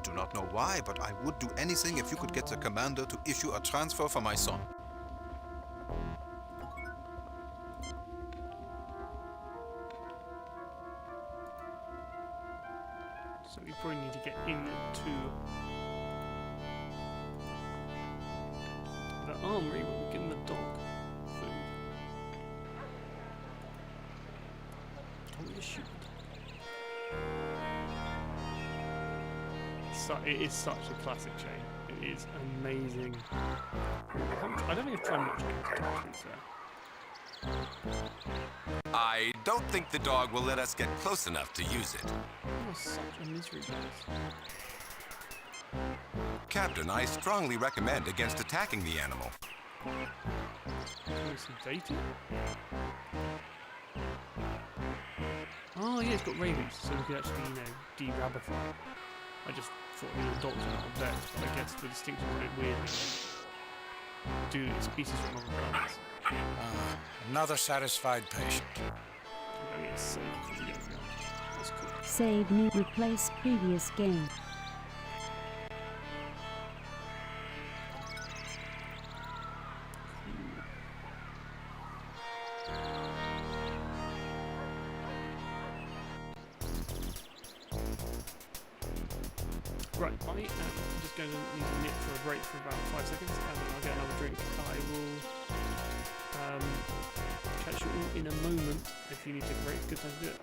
Do not know why, but I would do anything if you could get the commander to issue a transfer for my son. So we probably need to get into the armory, but we'll give him the dog food. Can we just shoot? It is such a classic chain. It is amazing. I don't think I've tried much games to be fair. I don't think the dog will let us get close enough to use it. Oh, such a misery bus. Captain, I strongly recommend against attacking the animal. Some data? Oh yeah, it's got rabies, so we could actually, de-rabify. I just thought the adults were not vet, but I guess the distinction is a bit weird. Do species from other planets. Another satisfied patient. Oh, yes, so that's cool. Save new. Replace previous game. Right, I am just going to need to nip for a break for about 5 seconds, and then I'll get another drink. I will catch you all in a moment. If you need to take a break, good time to do it.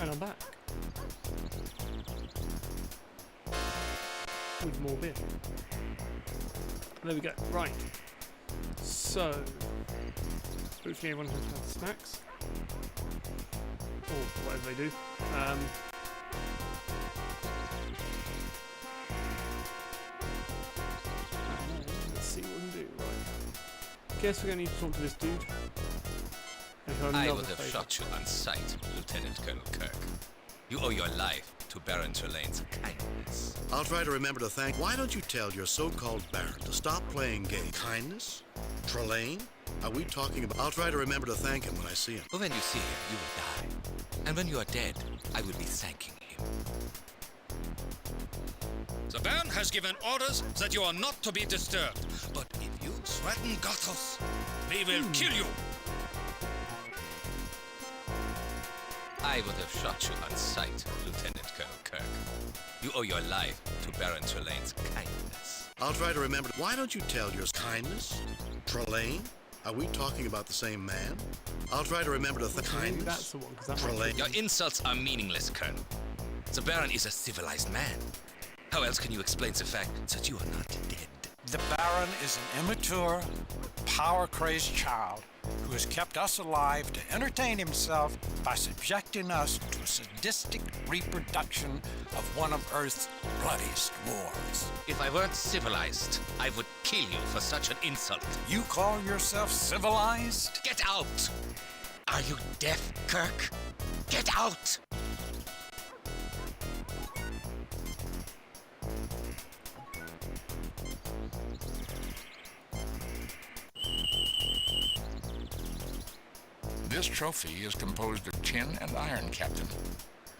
And I'm back. With more beer. There we go. Right. So, hopefully everyone has had snacks. Or whatever they do. Let's see what we can do. Right. Guess we're going to need to talk to this dude. I would have shot you on sight, Lieutenant Colonel Kirk. You owe your life to Baron Trelane's kindness. I'll try to remember to thank. Why don't you tell your so-called Baron to stop playing games? Kindness? Trelane? Are we talking about? I'll try to remember to thank him when I see him. When you see him, you will die. And when you are dead, I will be thanking him. The Baron has given orders that you are not to be disturbed. But if you threaten Gothos, we will kill you. I would have shot you on sight, Lieutenant Colonel Kirk. You owe your life to Baron Trelane's kindness. I'll try to remember. Why don't you tell your kindness? Trelane? Are we talking about the same man? I'll try to remember to thank kindness. That's the one, 'cause that Trelane. Your insults are meaningless, Colonel. The Baron is a civilized man. How else can you explain the fact that you are not dead? The Baron is an immature, power-crazed child who has kept us alive to entertain himself by subjecting us to a sadistic reproduction of one of Earth's bloodiest wars. If I weren't civilized, I would kill you for such an insult. You call yourself civilized? Get out! Are you deaf, Kirk? Get out! This trophy is composed of tin and iron, Captain.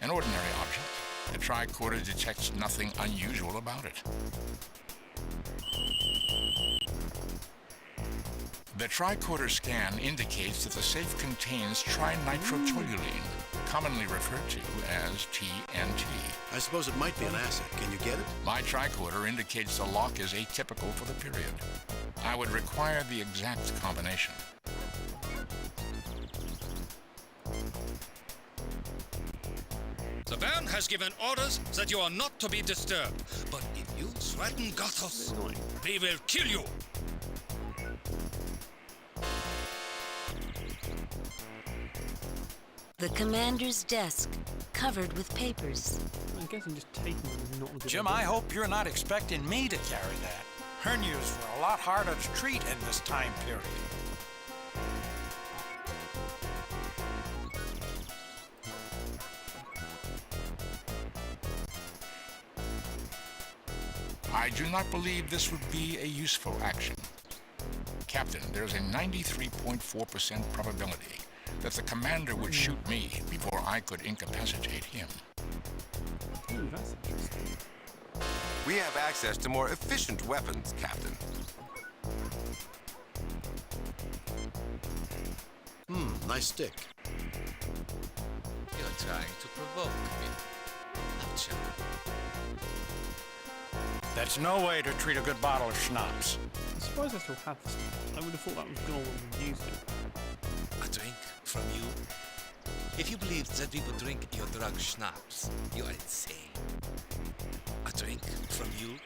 An ordinary object. The tricorder detects nothing unusual about it. The tricorder scan indicates that the safe contains trinitrotoluene, commonly referred to as TNT. I suppose it might be an asset. Can you get it? My tricorder indicates the lock is atypical for the period. I would require the exact combination. The Baron has given orders that you are not to be disturbed. But if you threaten Gothos, we will kill you. The commander's desk, covered with papers. I guess I'm just taking them and not looking Jim, at them. I hope you're not expecting me to carry that. Hernias were a lot harder to treat in this time period. I do not believe this would be a useful action. Captain, there's a 93.4% probability that the commander would shoot me before I could incapacitate him. Ooh, that's interesting. We have access to more efficient weapons, Captain. Nice stick. You're trying to provoke me, aren't you? That's no way to treat a good bottle of schnapps. I'm surprised I still have this. I would have thought that was gone when we used it. A drink from you? If you believed that we would drink your drug schnapps, you are insane. A drink from you?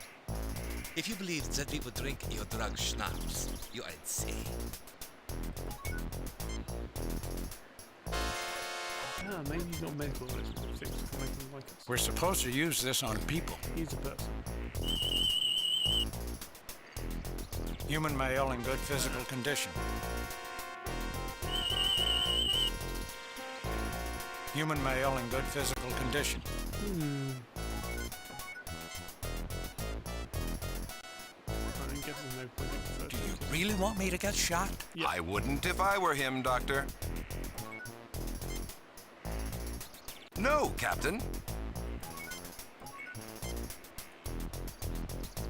If you believed that we would drink your drug schnapps, you are insane. Ah, maybe he's not medical things to make him like us. We're supposed to use this on people. He's a person. Human male in good physical condition. Human male in good physical condition. I guess there's no point in the first. Do you really want me to get shot? Yeah. I wouldn't if I were him, Doctor. No, Captain.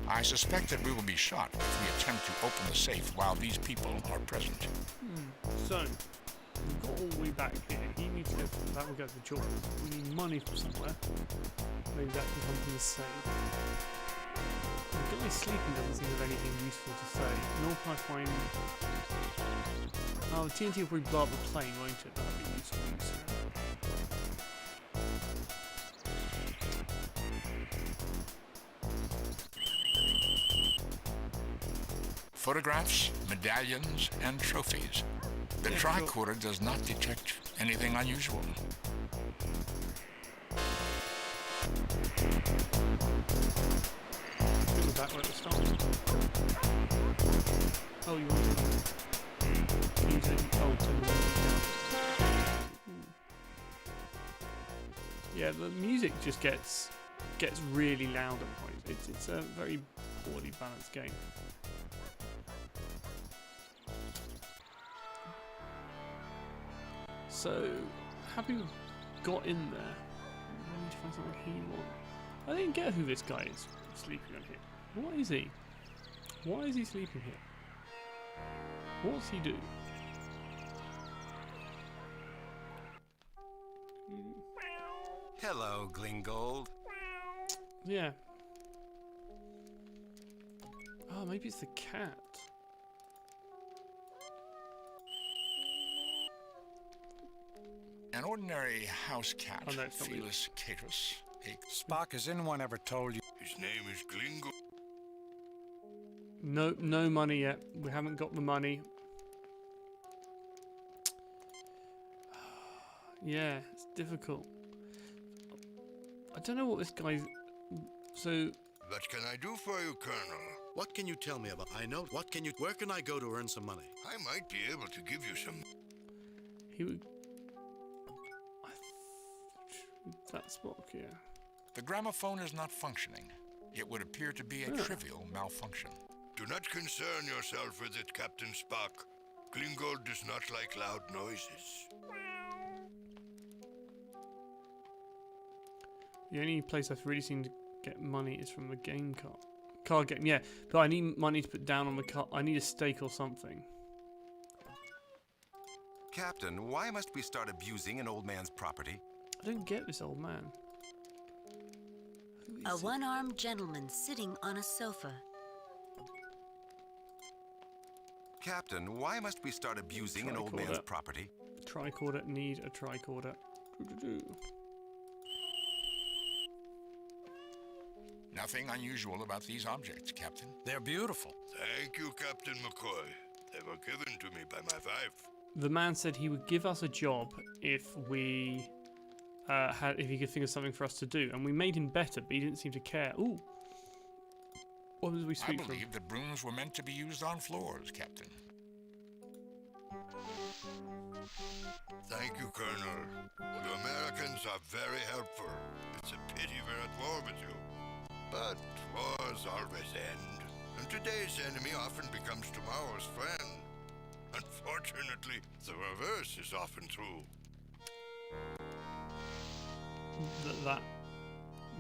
I suspect that we will be shot if we attempt to open the safe while these people are present. So, we've got all the way back here. He needs to go from that. We'll go to the job. We need money from somewhere. Maybe that can come from the safe. The guy sleeping doesn't seem to have anything useful to say. Nor can I find. Oh, the TNT will probably blow up the plane, won't it? That'll be useful. Photographs, medallions, and trophies. The tricorder does not detect anything unusual. We're back where it started. Oh, you want to use it? Oh, turn the music down. Yeah, the music just gets really loud at points. It's a very poorly balanced game. So, happy we got in there. I need to find something he wants. I didn't get who this guy is sleeping on here. What is he? Why is he sleeping here? What's he do? Hello, Glingold. Yeah. Oh, maybe it's the cat. An ordinary house cat, Oh, no, it's not Felis catus. Spock, has anyone ever told you? His name is Glingo. No money yet. We haven't got the money. Yeah, it's difficult. I don't know what this guy's... So... What can I do for you, Colonel? What can you tell me about? I know. What can you... Where can I go to earn some money? I might be able to give you some... He would... That's Spock, yeah. The gramophone is not functioning. It would appear to be a trivial malfunction. Do not concern yourself with it, Captain Spock. Glingold does not like loud noises. The only place I've really seen to get money is from the game card game. Yeah, but I need money to put down on the card. I need a stake or something. Captain, why must we start abusing an old man's property? I don't get this old man. A one-armed gentleman sitting on a sofa. Captain, why must we start abusing an old man's property? Tricorder, need a tricorder. Nothing unusual about these objects, Captain. They're beautiful. Thank you, Captain McCoy. They were given to me by my wife. The man said he would give us a job if we if he could think of something for us to do, and we made him better, but he didn't seem to care. Ooh, what was we I speak from? believe that brooms were meant to be used on floors, Captain. Thank you, Colonel. You Americans are very helpful. It's a pity we're at war with you. But wars always end, and today's enemy often becomes tomorrow's friend. Unfortunately, the reverse is often true.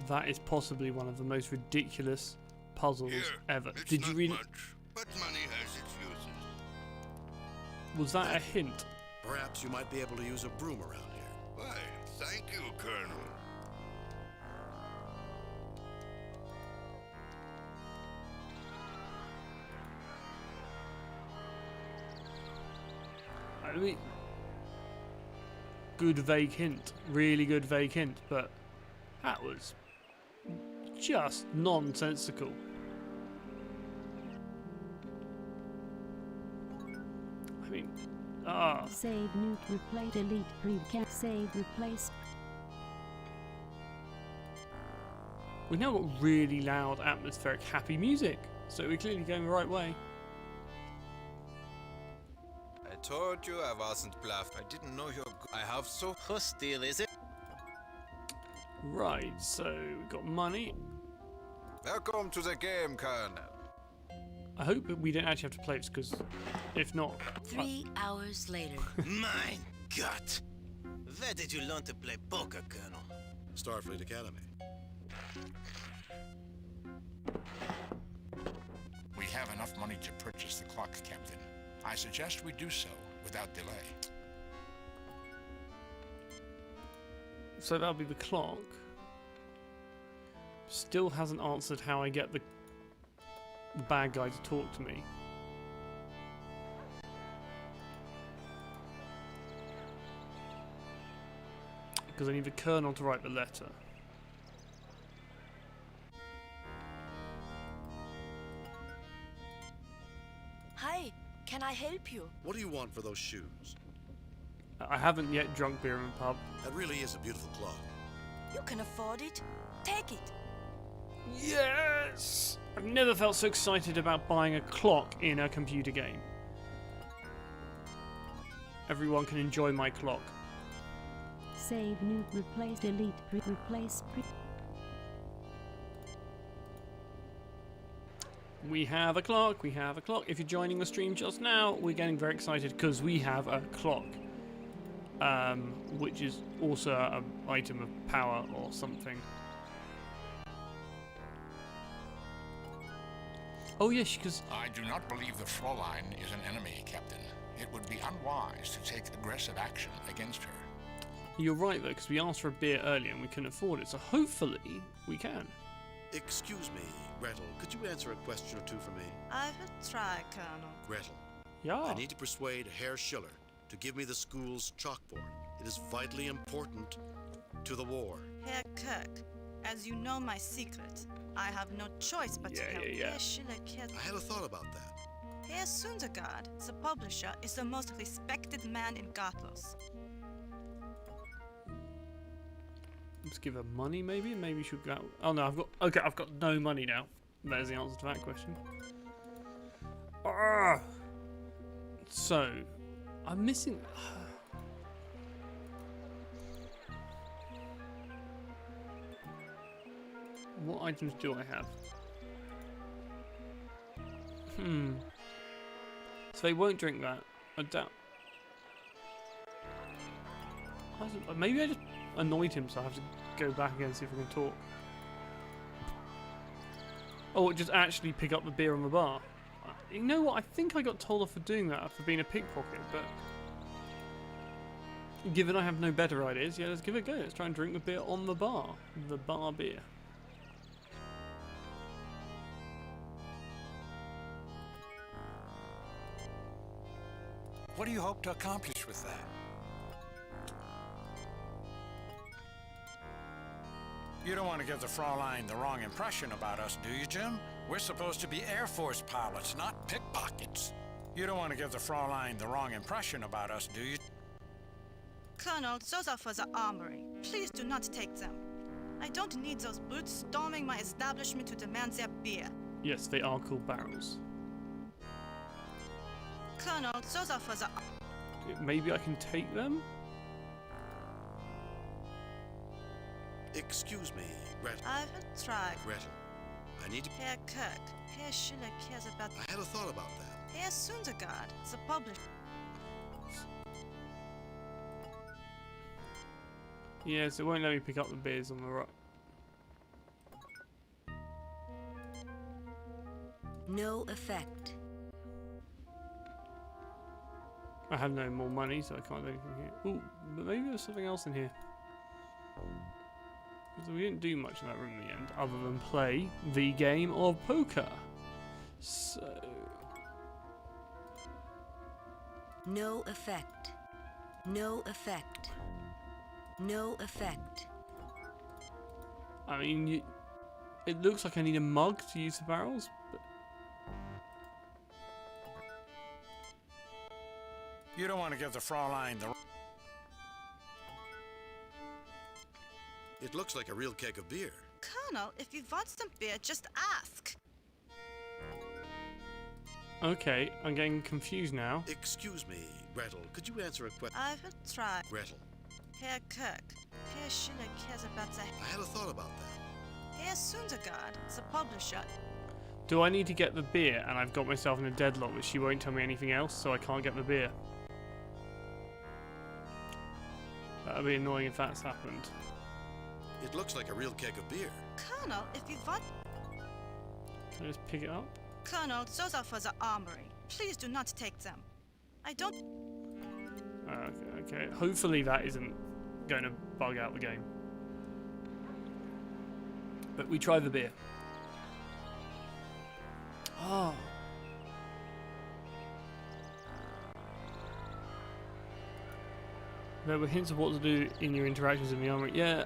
That is possibly one of the most ridiculous puzzles ever. It's Did you not read much, it? but money has its uses. Was that a hint? Perhaps you might be able to use a broom around here. Why, thank you, Colonel. I mean, good vague hint, really good vague hint, but that was just nonsensical. I mean, Save, nuke, replay, delete, recap, save, replace. we now got really loud, atmospheric, happy music, so we're clearly going the right way. I told you I wasn't bluffed. I didn't know you're good. I have so... Whose deal is it? Right, so we got money. Welcome to the game, Colonel. I hope that we don't actually have to play this, because if not... 3 hours later. My God! Where did you learn to play poker, Colonel? Starfleet Academy. We have enough money to purchase the clock, Captain. I suggest we do so without delay. So that'll be the clock. Still hasn't answered how I get the bad guy to talk to me. Because I need the colonel to write the letter. I help you? What do you want for those shoes? I haven't yet drunk beer in a pub. That really is a beautiful clock. You can afford it. Take it. Yes! I've never felt so excited about buying a clock in a computer game. Everyone can enjoy my clock. Save, nuke, replace, delete, replace, We have a clock, we have a clock. If you're joining the stream just now, we're getting very excited because we have a clock. Which is also an item of power or something. Oh yes, because I do not believe the Fräulein is an enemy, Captain. It would be unwise to take aggressive action against her. You're right though, because we asked for a beer earlier and we couldn't afford it, so hopefully we can. Excuse me, Gretel, could you answer a question or two for me? I will try, Colonel. Gretel. Yeah. I need to persuade Herr Schiller to give me the school's chalkboard. It is vitally important to the war. Herr Kirk, as you know my secret, I have no choice but to help Herr Schiller cares. I had a thought about that. Herr Sundergaard, the publisher, is the most respected man in Gothos. Let's give her money, maybe. Maybe we should go. Oh no, I've got no money now. There's the answer to that question. So, I'm missing. What items do I have? So they won't drink that. I doubt. Maybe I just annoyed him, so I have to go back again and see if I can talk. Oh, just actually pick up the beer on the bar. You know what? I think I got told off for doing that, for being a pickpocket, but given I have no better ideas, yeah, let's give it a go. Let's try and drink the beer on the bar. The bar beer. What do you hope to accomplish with that? You don't want to give the Fräulein the wrong impression about us, do you, Jim? We're supposed to be Air Force pilots, not pickpockets. You don't want to give the Fräulein the wrong impression about us, do you? Colonel, those are for the armory. Please do not take them. I don't need those brutes storming my establishment to demand their beer. Yes, they are called barrels. Colonel, those are for the... Maybe I can take them? Excuse me, Gretel. I will try. Gretel, I need to... Herr Kirk, Herr Schiller cares about... I had a thought about that. Herr Sundergaard, the publisher... Yes, it won't let me pick up the beers on the right. No effect. I have no more money, so I can't do anything here. Ooh, but maybe there's something else in here. So we didn't do much in that room in the end, other than play the game of poker. So... No effect. No effect. No effect. I mean, it looks like I need a mug to use the barrels, but... You don't want to give the Fräulein the... It looks like a real keg of beer. Colonel, if you want some beer, just ask. Okay, I'm getting confused now. Excuse me, Gretel, could you answer a question? I will try. Gretel. Herr Kirk, Herr Schiller cares about the... I had a thought about that. Herr Sundergaard, the publisher... Do I need to get the beer and I've got myself in a deadlock but she won't tell me anything else, so I can't get the beer? That'll be annoying if that's happened. It looks like a real keg of beer. Colonel, if you want... Can I just pick it up? Colonel, those are for the armory. Please do not take them. I don't... Okay. Hopefully that isn't going to bug out the game. But we try the beer. Oh. There were hints of what to do in your interactions in the armory. Yeah.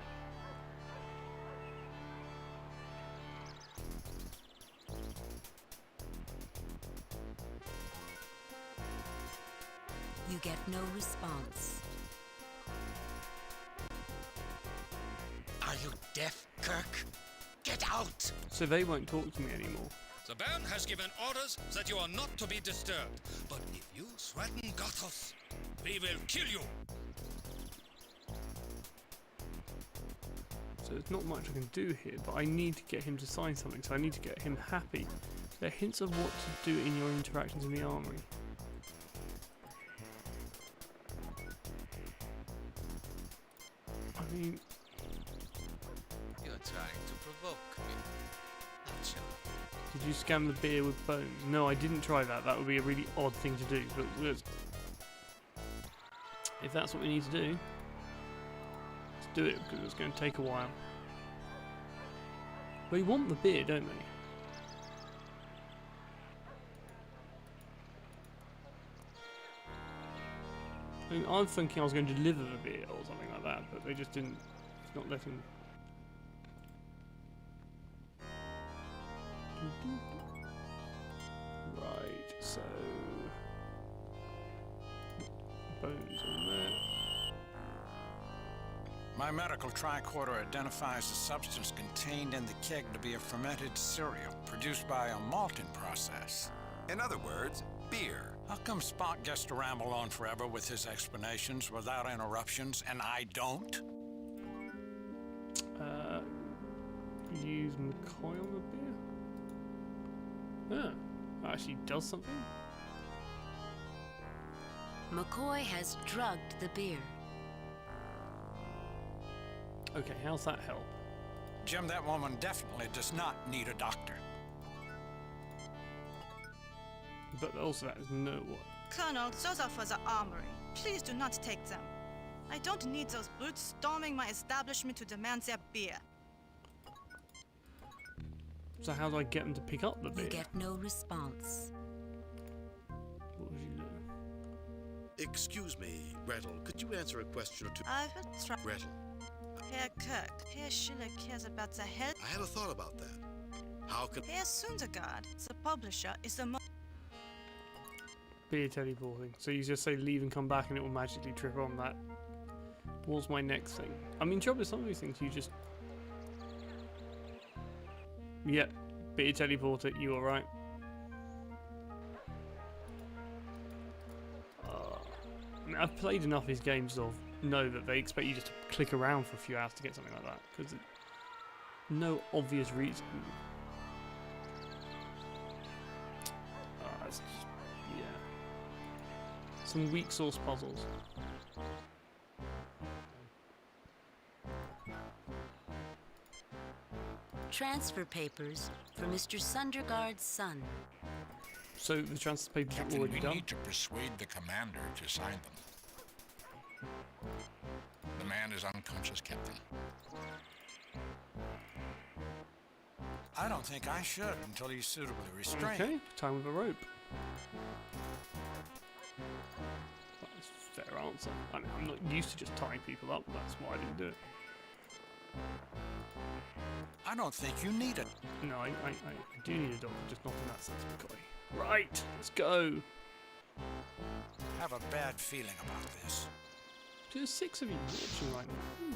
You get no response. Are you deaf, Kirk? Get out! So they won't talk to me anymore. The Baron has given orders that you are not to be disturbed. But if you threaten Gothos, we will kill you. So there's not much I can do here, but I need to get him to sign something, so I need to get him happy. There are hints of what to do in your interactions in the armory. I mean... You're trying to provoke me, aren't you? Did you scan the beer with bones? No, I didn't try that. That would be a really odd thing to do, but if that's what we need to do, let's do it, because it's going to take a while. We want the beer, don't we? I mean, I'm thinking I was going to deliver the beer or something like that, but they just didn't. It's not letting. Right, so bones on there. My medical tricorder identifies the substance contained in the keg to be a fermented cereal produced by a malting process. In other words, beer. How come Spock gets to ramble on forever with his explanations without interruptions, and I don't? Use McCoy on the beer? Actually does something? McCoy has drugged the beer. Okay, how's that help? Jim, that woman definitely does not need a doctor. But also that is no what? Colonel, those are for the armory. Please do not take them. I don't need those brutes storming my establishment to demand their beer. So how do I get them to pick up the beer? You get no response. What would you do? Excuse me, Gretel. Could you answer a question or two? I will try. Gretel, Herr Kirk, Herr Schiller cares about the health. I had a thought about that. How can... Herr Sundergaard, the publisher, is the most... Beer teleporting. So you just say leave and come back and it will magically trip on that. What's my next thing? I mean, trouble with some of these things you just... Yep, beer teleporter, you alright? I mean, I've played enough of these games to know that they expect you just to click around for a few hours to get something like that, because no obvious reason. It's just, yeah. Some weak source puzzles. Transfer papers for Mr. Sundergaard's son. So the transfer papers are Captain, already we done? need to persuade the commander to sign them. The man is unconscious, Captain. I don't think I should until he's suitably restrained. Okay, time with a rope. That's a fair answer. I mean, I'm not used to just tying people up, that's why I didn't do it. I don't think you need it. No, I do need a doctor, just not in that sense, McCoy. Right, let's go. Have a bad feeling about this. There's 6 of you watching right now.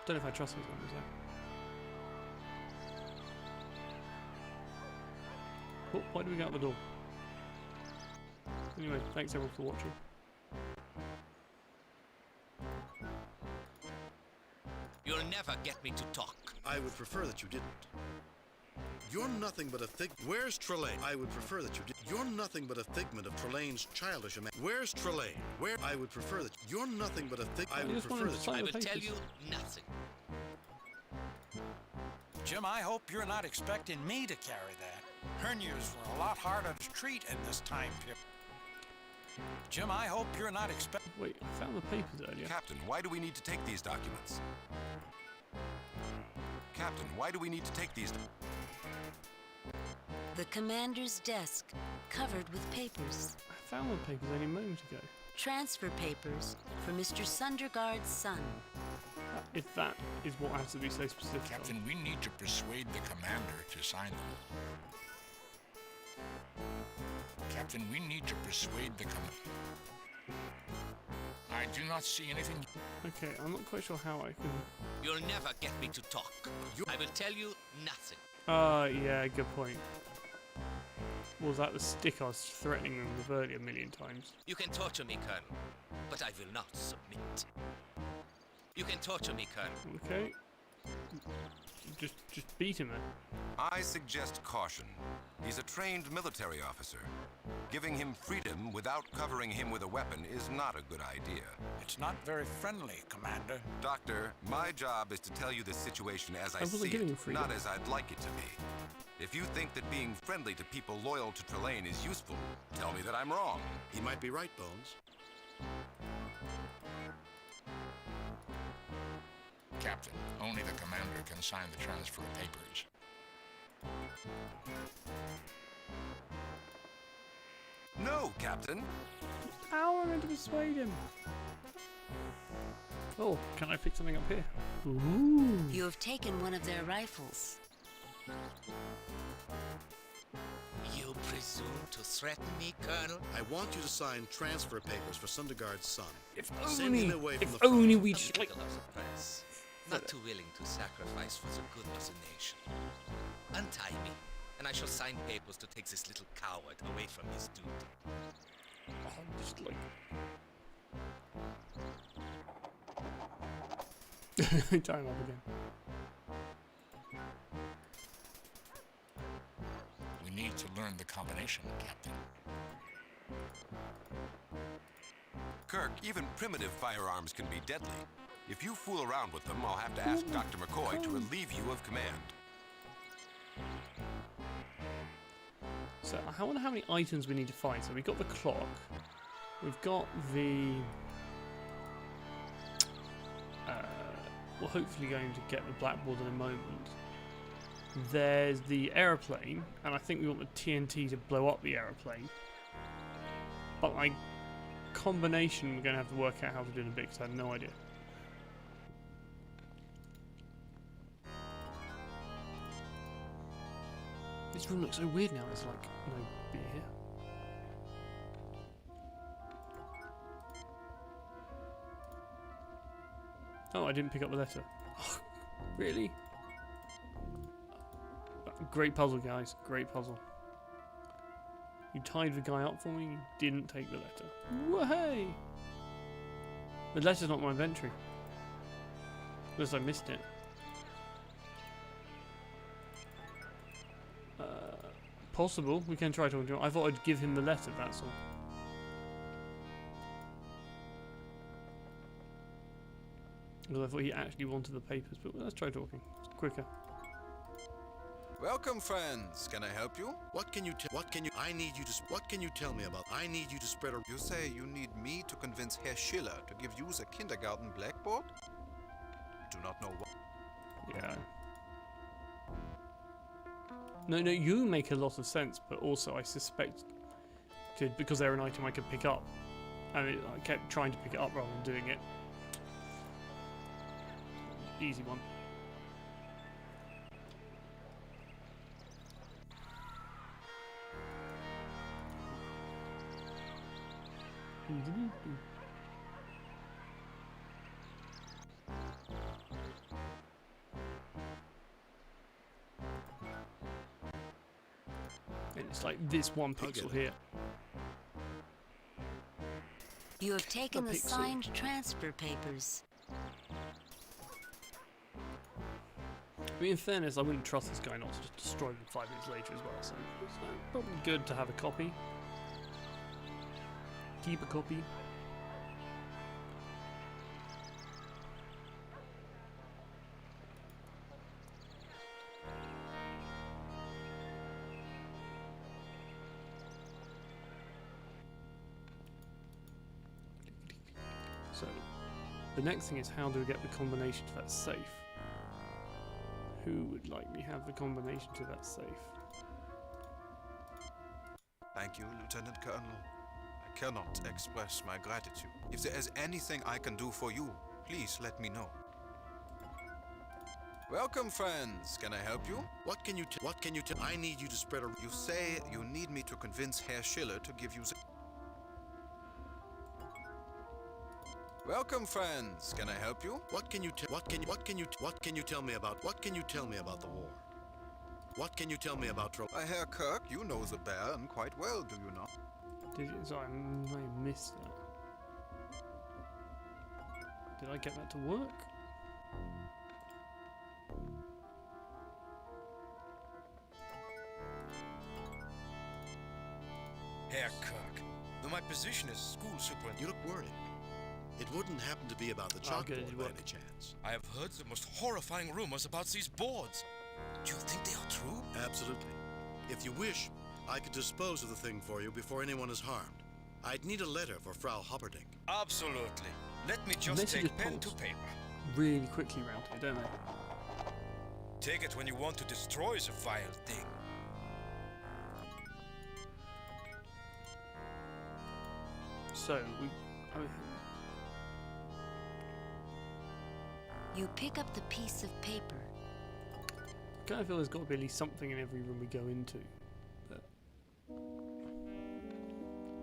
Don't know if I trust these ones, though. Oh, why do we go out the door? Anyway, thanks everyone for watching. You'll never get me to talk. I would prefer that you didn't. You're nothing but a Where's Trelane? I would prefer that you did. You're nothing but a figment of Trelane's childish imagination. Where's Trelane? Where? I would prefer that. You're nothing but a I would prefer that I will tell you nothing. Jim, I hope you're not expecting me to carry that. Hernias were a lot harder to treat in this time period. Jim, I hope you're not expecting... Wait, I found the papers earlier. Captain, why do we need to take these documents? Captain, why do we need to take these... The commander's desk, covered with papers. I found the papers only a moment ago. Transfer papers for Mr. Sundergaard's son. If that is what has to be so specific. Captain, we need to persuade the commander to sign them. Captain, we need to persuade the I do not see anything. Okay, I'm not quite sure how I can... You'll never get me to talk. I will tell you nothing. Yeah, good point. Was that the stick I was threatening them with earlier a million times? You can torture me, Colonel, but I will not submit. You can torture me, Colonel. Okay. Just beat him then. I suggest caution. He's a trained military officer. Giving him freedom without covering him with a weapon is not a good idea. It's not very friendly, Commander. Doctor, my job is to tell you the situation as I see it, not as I'd like it to be. If you think that being friendly to people loyal to Trelane is useful, tell me that I'm wrong. He might be right, Bones. Captain, only the commander can sign the transfer papers. No, Captain. How am I going to persuade him? Oh, can I pick something up here? Ooh. You have taken one of their rifles. You presume to threaten me, Colonel? I want you to sign transfer papers for Sundergaard's son. If Send him away from the only front. we just like... Not too willing to sacrifice for the good of the nation. Untie me, and I shall sign papers to take this little coward away from his duty. Oh, just like... Tie him up again. We need to learn the combination, Captain. Kirk, even primitive firearms can be deadly. If you fool around with them, I'll have to ask Dr. McCoy to relieve you of command. So, I wonder how many items we need to find. So, we've got the clock. We've got the... we're hopefully going to get the blackboard in a moment. There's the aeroplane, and I think we want the TNT to blow up the aeroplane. But my combination, we're going to have to work out how to do in a bit, because I have no idea. This room looks so weird now, there's like no beer here. Oh, I didn't pick up the letter. Oh, really? Great puzzle, guys. Great puzzle. You tied the guy up for me, you didn't take the letter. Whoa! The letter's not in my inventory. Unless I missed it. Possible. We can try talking to him. I thought I'd give him the letter, that's all. Because I thought he actually wanted the papers, but let's try talking. It's quicker. Welcome, friends. Can I help you? What can you tell? What can you? I need you to. What can you tell me about? I need you to spread a. You say you need me to convince Herr Schiller to give you the kindergarten blackboard? Do not know what. Yeah. No, you make a lot of sense, but also I suspect because they're an item I could pick up. I mean, I kept trying to pick it up rather than doing it. Easy one. And it's like this one pixel here. You have taken the signed transfer papers. I mean, in fairness, I wouldn't trust this guy not to just destroy them 5 minutes later as well, so it's probably good to have a copy. Keep a copy. So, the next thing is how do we get the combination to that safe? Who would like me have the combination to that safe? Thank you, Lieutenant Colonel. I cannot express my gratitude. If there is anything I can do for you, please let me know. Welcome, friends. Can I help you? What can you tell? I need you to spread a... You say you need me to convince Herr Schiller to give you the... Welcome, friends. Can I help you? What can you tell me about the war? What can you tell me about Herr Kirk, you know the Baron quite well, do you not? Sorry, I may have missed that. Did I get that to work? Herr Kirk, though my position as school superintendent... You look worried. It wouldn't happen to be about the chalkboard by any chance. I have heard the most horrifying rumors about these boards. Do you think they are true? Absolutely. If you wish, I could dispose of the thing for you before anyone is harmed. I'd need a letter for Frau Hopperdink. Absolutely. Let me just take pen to paper. Really quickly round here, don't they? Take it when you want to destroy the vile thing. So, You pick up the piece of paper. I kind of feel there's got to be at least something in every room we go into. But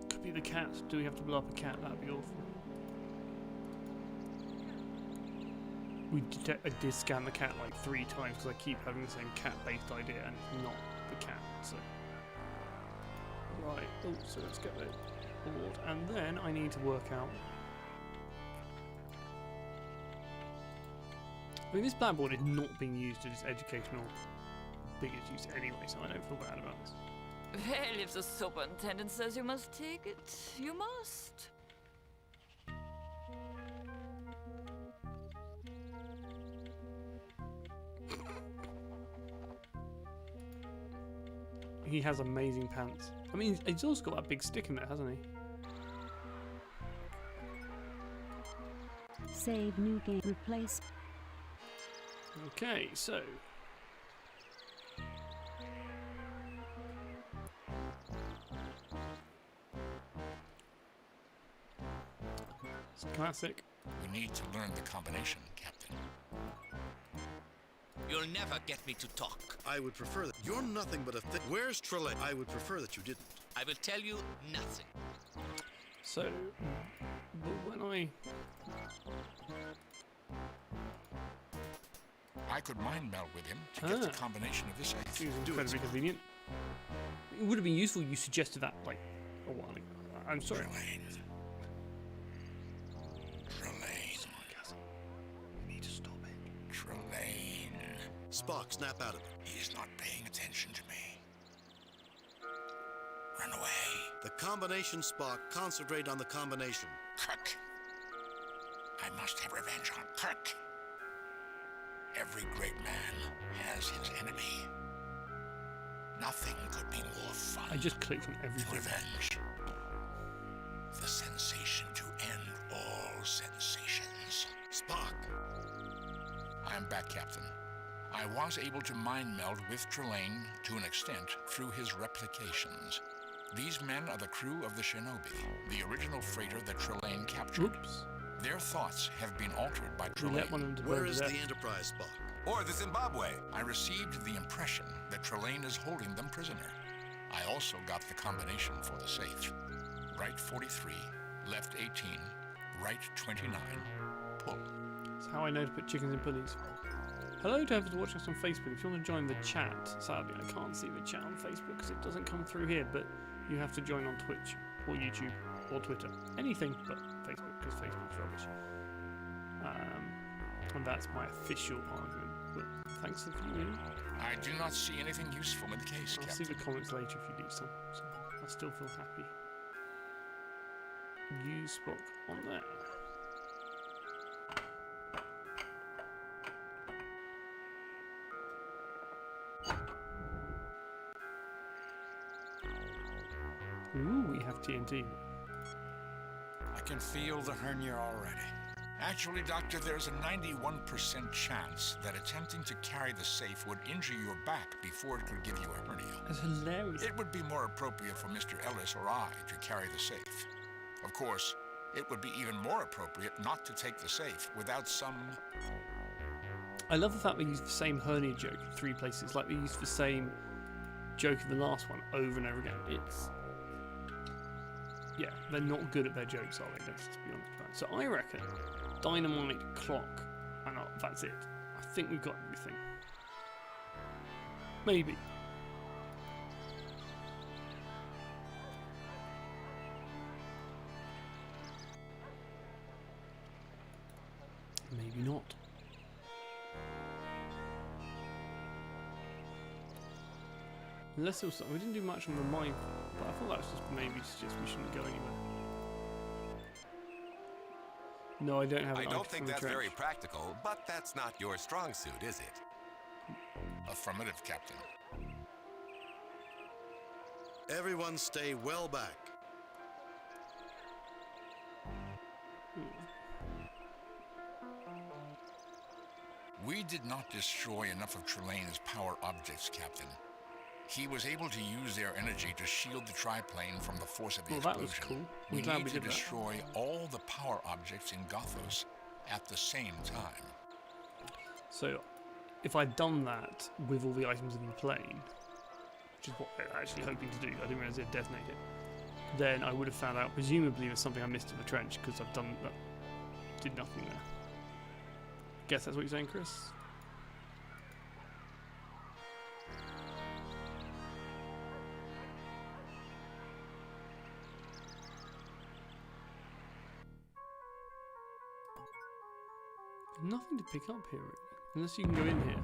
could be the cat. Do we have to blow up a cat? That'd be awful. I did scan the cat like 3 times because I keep having the same cat-based idea and it's not the cat. So right. Oh, so let's get that board, and then I need to work out. I mean, this blackboard is not being used to its educational biggest use anyway, so I don't feel bad about this. Well, if the superintendent says you must take it, you must. He has amazing pants. I mean, he's also got that big stick in there, hasn't he? Save new game. Replace. Okay, so it's classic. We need to learn the combination, Captain. You'll never get me to talk. I would prefer that. You're nothing but a Where's Trelane? I would prefer that you didn't. I will tell you nothing. So, but when I could mind meld with him to get the combination of this safe. Seems incredibly convenient. It would have been useful you suggested that like a while ago. I'm sorry. Trelane. We need to stop it. Trelane. Spock, snap out of it. He's not paying attention to me. Run away. The combination, Spock. Concentrate on the combination. Kirk. I must have revenge on Kirk. Every great man has his enemy. Nothing could be more fun. I just clicked on everything. Revenge. The sensation to end all sensations. Spock. I am back, Captain. I was able to mind meld with Trelane to an extent through his replications. These men are the crew of the Shinobi, the original freighter that Trelane captured. Oops. Their thoughts have been altered by Trelane. Where is the Enterprise, Spock? Or the Zimbabwe. I received the impression that Trelane is holding them prisoner. I also got the combination for the safe. Right 43, left 18, right 29, pull. That's how I know to put chickens in pulleys. Hello to whoever's watching us on Facebook. If you want to join the chat, sadly I can't see the chat on Facebook because it doesn't come through here, but you have to join on Twitch or YouTube or Twitter. Anything but Facebook, because Facebook's rubbish. And that's my official argument. But thanks for viewing. I do not see anything useful in the case, I'll Captain. see the comments later if you do some. So I still feel happy. Use Spock on there. Ooh, we have TNT. I can feel the hernia already. Actually, Doctor, there's a 91% chance that attempting to carry the safe would injure your back before it could give you a hernia. That's hilarious. It would be more appropriate for Mr. Ellis or I to carry the safe. Of course, it would be even more appropriate not to take the safe without some I love the fact they use the same hernia joke in 3 places, like they used the same joke in the last one over and over again. It's... yeah, they're not good at their jokes, are they? Let's just be honest about it. So I reckon dynamite, clock, and that's it. I think we've got everything. Maybe. Maybe not. Unless there was something. We didn't do much on the mine, but I thought that was just maybe suggest we shouldn't go anywhere. No, I don't have an I item don't think from the that's trench. very practical, but that's not your strong suit, is it? Affirmative, Captain. Everyone stay well back. We did not destroy enough of Trelane's power objects, Captain. He was able to use their energy to shield the triplane from the force of the explosion. That was cool. We glad need we to did destroy all the power objects in Gothos at the same time. So, if I'd done that with all the items in the plane, which is what they're actually hoping to do, I didn't realise they'd detonate it, then I would have found out, presumably, there's something I missed in the trench, because I've done that, did nothing there. Guess that's what you're saying, Chris? Nothing to pick up here, really. Unless you can go in here.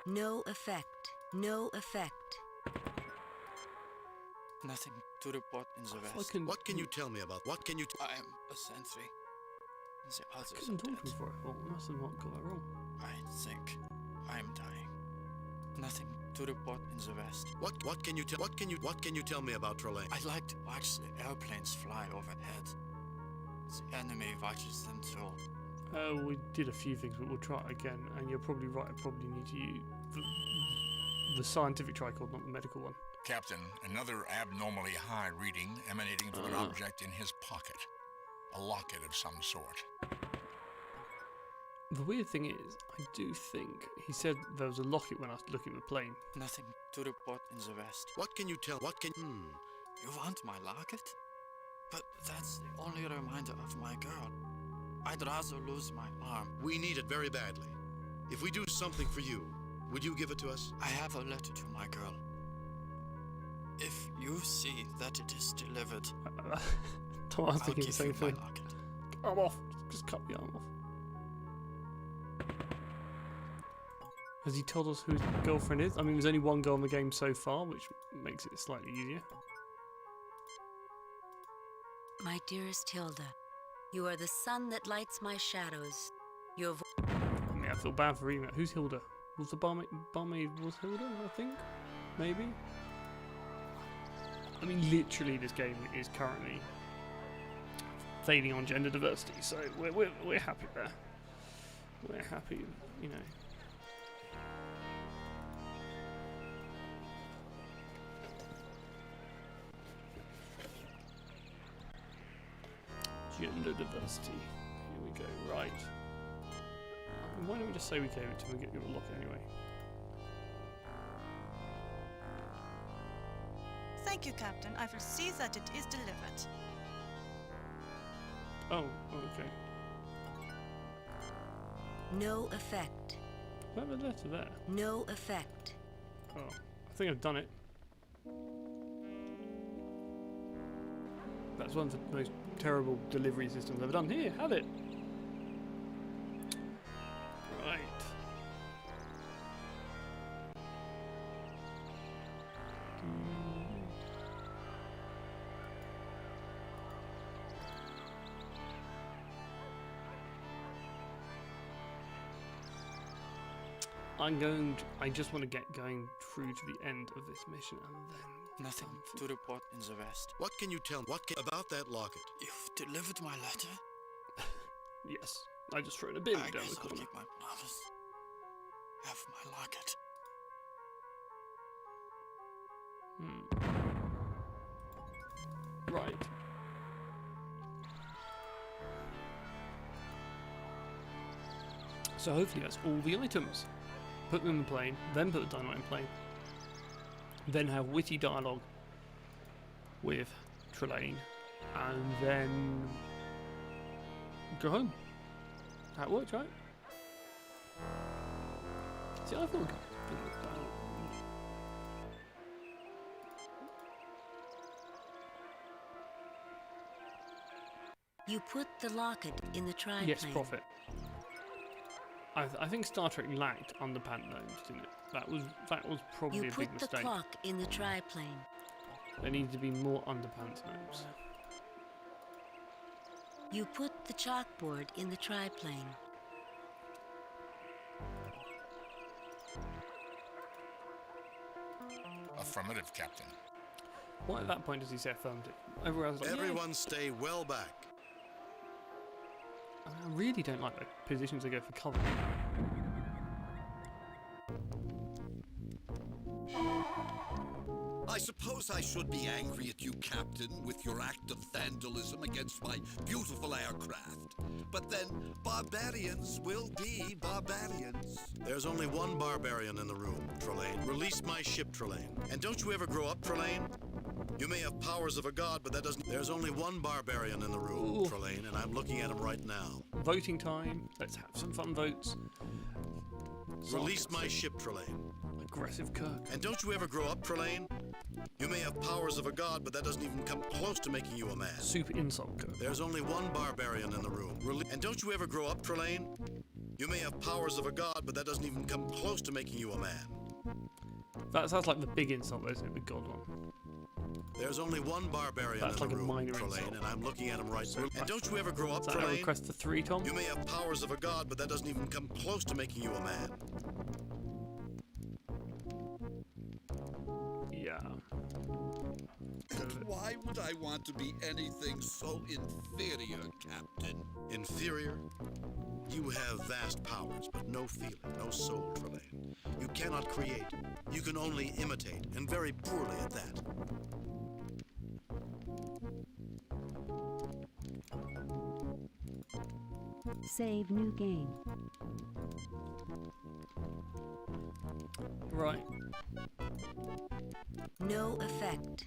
No effect. No effect. Nothing to report in the west. What can you tell me about? What can you? I am a sentry. The I others couldn't are talk to him dead. before I thought. I must have not got that wrong. I think I'm dying. Nothing to report in the west. What can you tell? What can you tell me about Trelane? I like to watch the airplanes fly overhead. The enemy watches them too. We did a few things, but we'll try it again. And you're probably right. I probably need to use the scientific tricord, not the medical one. Captain, another abnormally high reading emanating from an object in his pocket. A locket of some sort. The weird thing is, I do think he said there was a locket when I was looking at the plane. Nothing to report in the west. What can you tell? What can? You want my locket? But that's the only reminder of my girl. I'd rather lose my arm. We need it very badly. If we do something for you, would you give it to us? I have a letter to my girl. If you see that it is delivered, I was thinking the same thing. Locket. Arm off. Just cut the arm off. Has he told us who his girlfriend is? I mean, there's only one girl in the game so far, which makes it slightly easier. My dearest Hilda, you are the sun that lights my shadows. Your I mean, I feel bad for Rima. Who's Hilda? Was the barmaid was Hilda, I think? Maybe? I mean, literally, this game is currently fading on gender diversity, so we're happy there. We're happy, you know. Gender diversity. Here we go. Right. Why don't we just say we gave it to him and get you a lock anyway? Thank you, Captain. I will see that it is delivered. Oh, okay. no effect. I have a letter there. No effect. Oh, I think I've done it. That's one of the most terrible delivery systems I've ever done. Here, have it. Right. I just want to get going through to the end of this mission and then Nothing to report in the west. What can you tell about that locket? You've delivered my letter? Yes, I just threw it a bin I down guess the I'll corner. keep my promise. Have my locket. Right. So hopefully that's all the items. Put them in the plane, then put the dynamite in the plane. Then have witty dialogue with Trelane, and then go home. That worked, right? See, I thought You put the locket in the triplane. yes, Prophet. I think Star Trek lacked underpant gnomes, didn't it? That was probably You a big put the mistake. clock in the triplane. There needed to be more underpants gnomes. You put the chalkboard in the triplane. Affirmative, Captain. Why at that point does he say affirmative? Everyone else is like, Everyone stay well back. I really don't like the positions they go for cover. I suppose I should be angry at you, Captain, with your act of vandalism against my beautiful aircraft. But then, barbarians will be barbarians. There's only one barbarian in the room, Trelane. Release my ship, Trelane. And don't you ever grow up, Trelane? You may have powers of a god, but that doesn't... There's only one barbarian in the room, Trelane, and I'm looking at him right now. Voting time. Let's have some fun votes. Release my ship, Trelane. Aggressive Kirk. And don't you ever grow up, Trelane? You may have powers of a god, but that doesn't even come close to making you a man. Super insult, Kirk. There's only one barbarian in the room. And don't you ever grow up, Trelane? You may have powers of a god, but that doesn't even come close to making you a man. That sounds like the big insult, isn't it? The god one. There's only one barbarian That's in like the a room, minor Trelane, insult. and I'm looking at him right now. And don't you ever grow up, Is that a Trelane? request for 3, Tom? You may have powers of a god, but that doesn't even come close to making you a man. Yeah. And why would I want to be anything so inferior, Captain? Inferior? You have vast powers, but no feeling, no soul, Trelane. You cannot create. You can only imitate, and very poorly at that. Save new game. Right. No effect.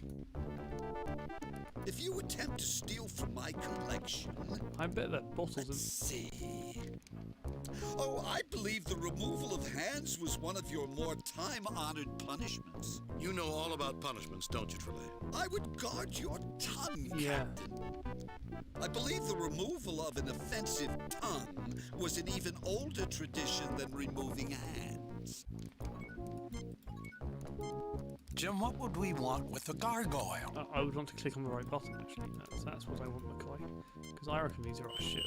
If you attempt to steal from my collection... I bet that bottles Let's see. Oh, I believe the removal of hands was one of your more time-honored punishments. You know all about punishments, don't you, Trelane? I would guard your tongue, Yeah. Captain. I believe the removal of an offensive tongue was an even older tradition than removing hands. Jim, what would we want with the gargoyle? I would want to click on the right button, actually. That's what I want, McCoy. Because I reckon these are our ship.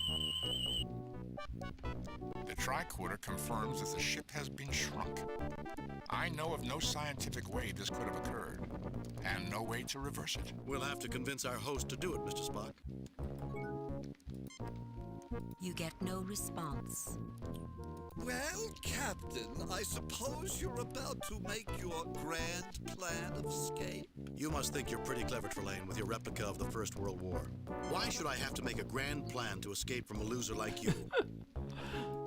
The tricorder confirms that the ship has been shrunk. I know of no scientific way this could have occurred, and no way to reverse it. We'll have to convince our host to do it, Mr. Spock. You get no response. Well, Captain, I suppose you're about to make your grand plan of escape. You must think you're pretty clever, Trelane, with your replica of the First World War. Why should I have to make a grand plan to escape from a loser like you?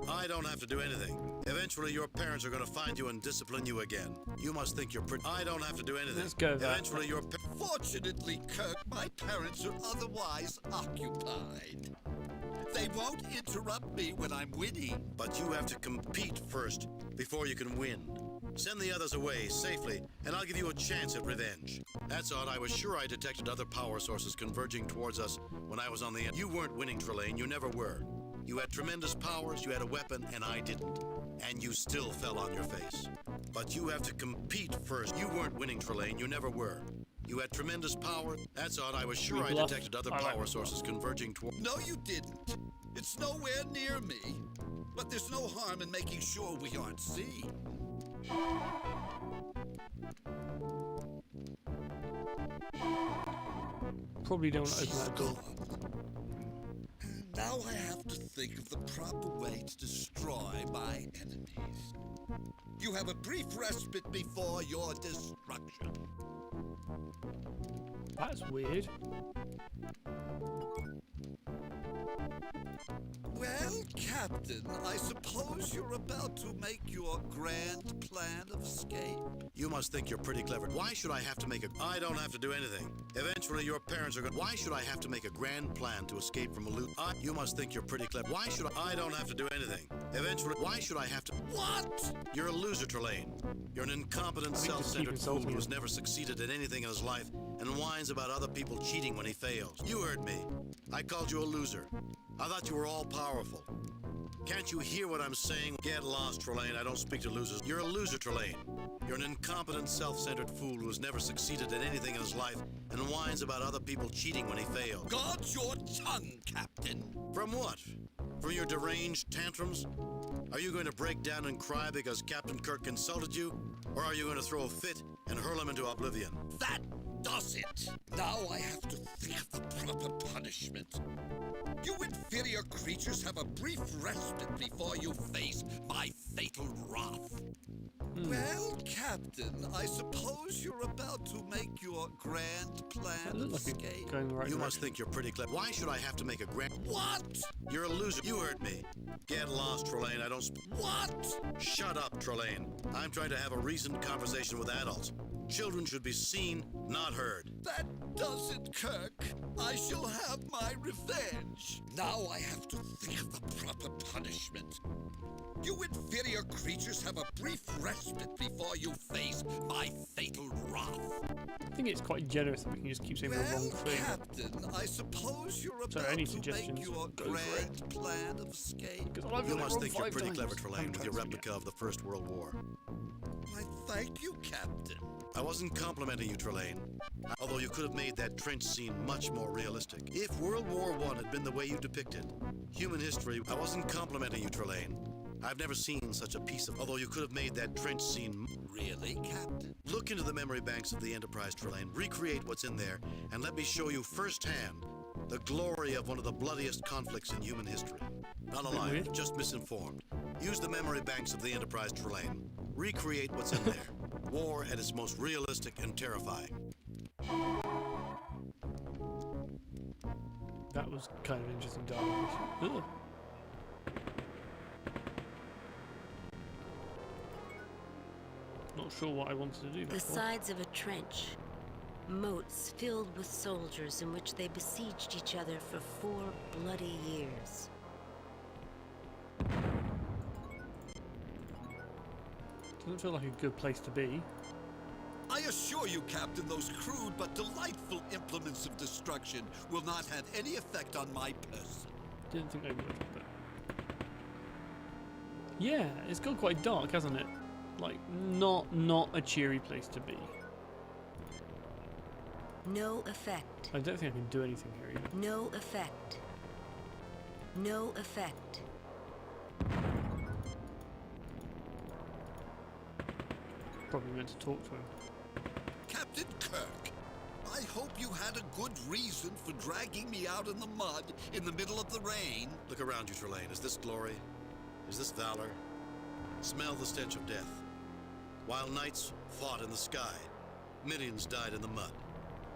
I don't have to do anything. Eventually, your parents are going to find you and discipline you again. You must think you're pretty... I don't have to do anything. Let's go, Val. Eventually, your... Fortunately, Kirk, my parents are otherwise occupied. They won't interrupt me when I'm winning. But you have to compete first, before you can win. Send the others away safely, and I'll give you a chance at revenge. That's odd. I was sure I detected other power sources converging towards us when I was on the end. You weren't winning, Trelane. You never were. You had tremendous powers, you had a weapon, and I didn't. And you still fell on your face. But you have to compete first. You weren't winning, Trelane. You never were. You had tremendous power. That's odd. I was sure I detected other power sources converging toward... No, you didn't. It's nowhere near me. But there's no harm in making sure we aren't seen. Probably don't open that door. Now I have to think of the proper way to destroy my enemies. You have a brief respite before your destruction. That's weird. Well, Captain, I suppose you're about to make your grand plan of escape. You must think you're pretty clever. Why should I have to make a... I don't have to do anything. Eventually, your parents are going... Why should I have to make a grand plan to escape from a loot? You must think you're pretty clever. Why should I don't have to do anything. Eventually, why should I have to... What? You're a loser, Trelane. You're an incompetent, self-centered fool who's never succeeded at anything in his life and whines about other people cheating when he fails. You heard me. I called you a loser. I thought you were all-powerful. Can't you hear what I'm saying? Get lost, Trelane. I don't speak to losers. You're a loser, Trelane. You're an incompetent, self-centered fool who has never succeeded at anything in his life and whines about other people cheating when he fails. Guard your tongue, Captain. From what? From your deranged tantrums? Are you going to break down and cry because Captain Kirk insulted you? Or are you going to throw a fit and hurl him into oblivion? That does it. Now I have to think of the proper punishment. You inferior creatures have a brief respite before you face my fatal wrath. Well, Captain, I suppose you're about to make your grand plan of escape. You must think you're pretty clever. Why should I have to make a grand... What? You're a loser. You heard me. Get lost, Trelane. I don't... What? Shut up, Trelane. I'm trying to have a reasoned conversation with adults. Children should be seen, not heard. That does it, Kirk. I shall have my revenge. Now I have to think of the proper punishment. You inferior creatures have a brief respite before you face my fatal wrath. I think it's quite generous that we can just keep saying the wrong thing. Captain, I suppose you're So about any to suggestions? make your grand plan of escape. You must think you're pretty clever, Trelane, with your replica of the First World War. I thank you, Captain. I wasn't complimenting you, Trelane. Although you could have made that trench scene much more realistic. If World War I had been the way you depicted human history, I wasn't complimenting you, Trelane. I've never seen such a piece of... Although you could have made that trench scene... Really, Captain? Look into the memory banks of the Enterprise, Trelane. Recreate what's in there, and let me show you firsthand the glory of one of the bloodiest conflicts in human history. Not alive, just misinformed. Use the memory banks of the Enterprise, Trelane. Recreate what's in there. War at its most realistic and terrifying. That was kind of interesting dialogue. Ugh. Not sure what I wanted to do The before. sides of a trench. Moats filled with soldiers in which they besieged each other for 4 bloody years. Doesn't feel like a good place to be. I assure you, Captain, those crude but delightful implements of destruction will not have any effect on my person. Didn't think they would, but... Yeah, it's got quite dark, hasn't it? Like, not a cheery place to be. No effect. I don't think I can do anything here either. No effect. No effect. Probably meant to talk to him. Captain Kirk, I hope you had a good reason for dragging me out in the mud in the middle of the rain. Look around you, Trelane. Is this glory? Is this valor? Smell the stench of death. While knights fought in the sky, millions died in the mud.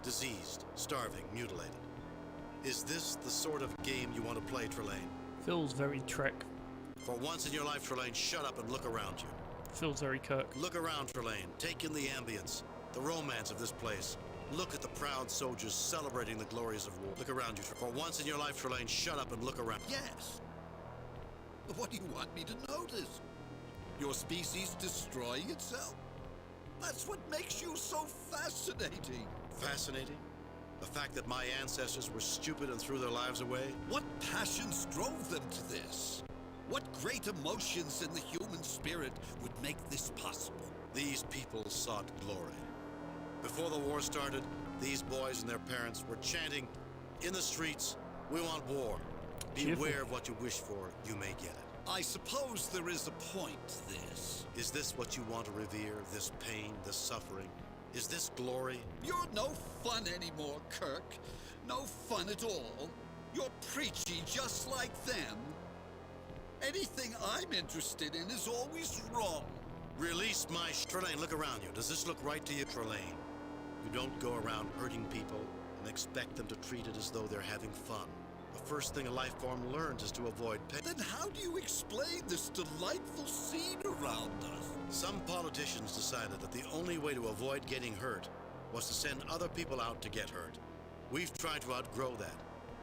Diseased, starving, mutilated. Is this the sort of game you want to play, Trelane? Feels very Trek. For once in your life, Trelane, shut up and look around you. Feels very Kirk. Look around, Trelane. Take in the ambience, the romance of this place. Look at the proud soldiers celebrating the glories of war. Look around you. For once in your life, Trelane, shut up and look around. Yes. But what do you want me to notice? Your species destroying itself? That's what makes you so fascinating. Fascinating? The fact that my ancestors were stupid and threw their lives away? What passions drove them to this? What great emotions in the human spirit would make this possible? These people sought glory. Before the war started, these boys and their parents were chanting in the streets, "We want war. Beware of what you wish for, you may get it." I suppose there is a point to this. Is this what you want to revere? This pain, this suffering? Is this glory? You're no fun anymore, Kirk. No fun at all. You're preachy just like them. Anything I'm interested in is always wrong. Release my... Trelane, look around you. Does this look right to you, Trelane? You don't go around hurting people and expect them to treat it as though they're having fun. The first thing a life form learns is to avoid pain. Then how do you explain this delightful scene around us? Some politicians decided that the only way to avoid getting hurt was to send other people out to get hurt. We've tried to outgrow that.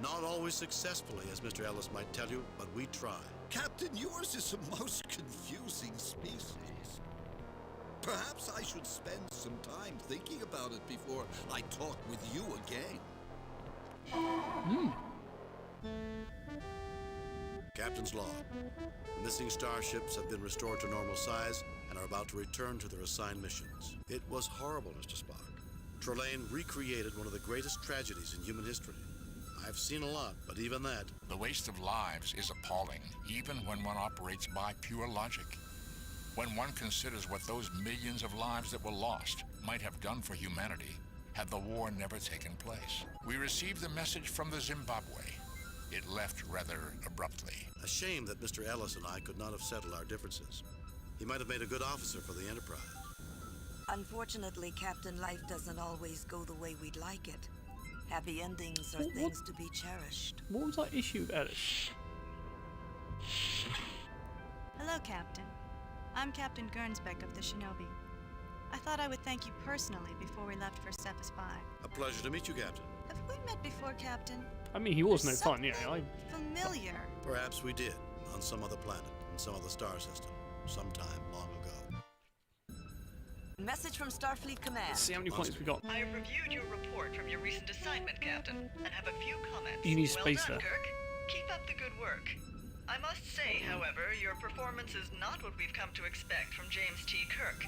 Not always successfully, as Mr. Ellis might tell you, but we try. Captain, yours is a most confusing species. Perhaps I should spend some time thinking about it before I talk with you again. Captain's log. Missing starships have been restored to normal size and are about to return to their assigned missions. It was horrible, Mr. Spock. Trelane recreated one of the greatest tragedies in human history. I've seen a lot, but even that... The waste of lives is appalling, even when one operates by pure logic. When one considers what those millions of lives that were lost might have done for humanity had the war never taken place. We received the message from the Zimbabwe. It left rather abruptly. A shame that Mr. Ellis and I could not have settled our differences. He might have made a good officer for the Enterprise. Unfortunately, Captain, life doesn't always go the way we'd like it. Happy endings are things to be cherished. What was that issue with Ellis? Hello, Captain. I'm Captain Gernsbeck of the Shinobi. I thought I would thank you personally before we left for Cephas 5. A pleasure to meet you, Captain. Have we met before, Captain? I mean, he was no fun, yeah. Familiar. Perhaps we did, on some other planet, in some other star system, sometime long ago. Message from Starfleet Command. Let's see how many points we got. I have reviewed your report from your recent assignment, Captain, and have a few comments. You need well space done, there. Kirk. Keep up the good work. I must say, however, your performance is not what we've come to expect from James T. Kirk.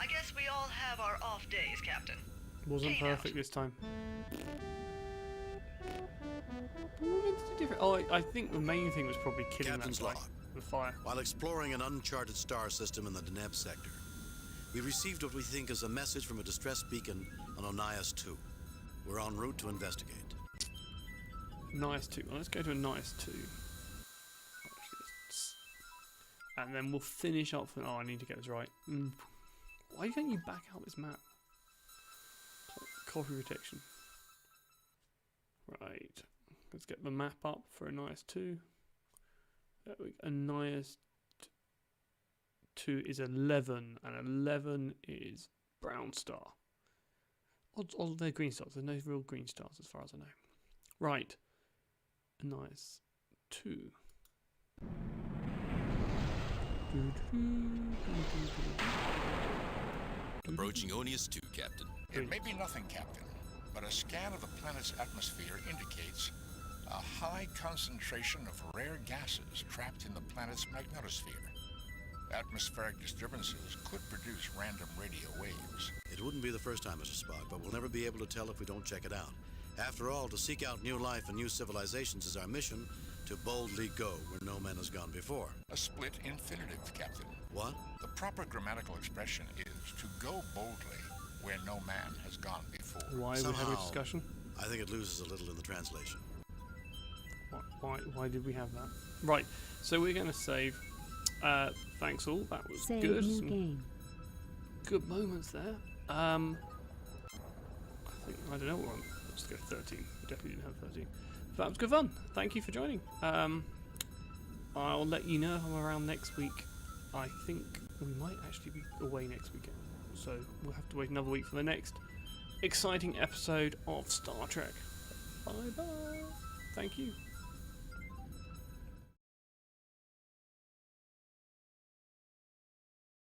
I guess we all have our off days, Captain. Wasn't perfect this time. Different. Oh, I think the main thing was probably killing Captain's that guy. log. The fire. While exploring an uncharted star system in the Deneb sector, we received what we think is a message from a distress beacon on Onias 2. We're en route to investigate. Nice 2. Well, let's go to a nice 2. And then we'll finish up for... Oh, I need to get this right. Why don't you back out this map? Copy protection. Right. Let's get the map up for a nice 2. A nice 2 is 11, and 11 is brown star. Oh, they're green stars. There's no real green stars as far as I know. Right. A nice 2. Approaching Onias 2, Captain. It may be nothing, Captain, but a scan of the planet's atmosphere indicates a high concentration of rare gases trapped in the planet's magnetosphere. Atmospheric disturbances could produce random radio waves. It wouldn't be the first time, Mr. Spock, but we'll never be able to tell if we don't check it out. After all, to seek out new life and new civilizations is our mission, to boldly go where no man has gone before. A split infinitive, Captain. What? The proper grammatical expression is to go boldly where no man has gone before. Why we have a discussion? I think it loses a little in the translation. Why did we have that? Right, so we're going to save. Thanks all, that was Save good. new Some game. good moments there. I think, I don't know what one. Let's go 13. We definitely didn't have 13. That was good fun. Thank you for joining. I'll let you know if I'm around next week. I think we might actually be away next weekend. So we'll have to wait another week for the next exciting episode of Star Trek. Bye bye. Thank you.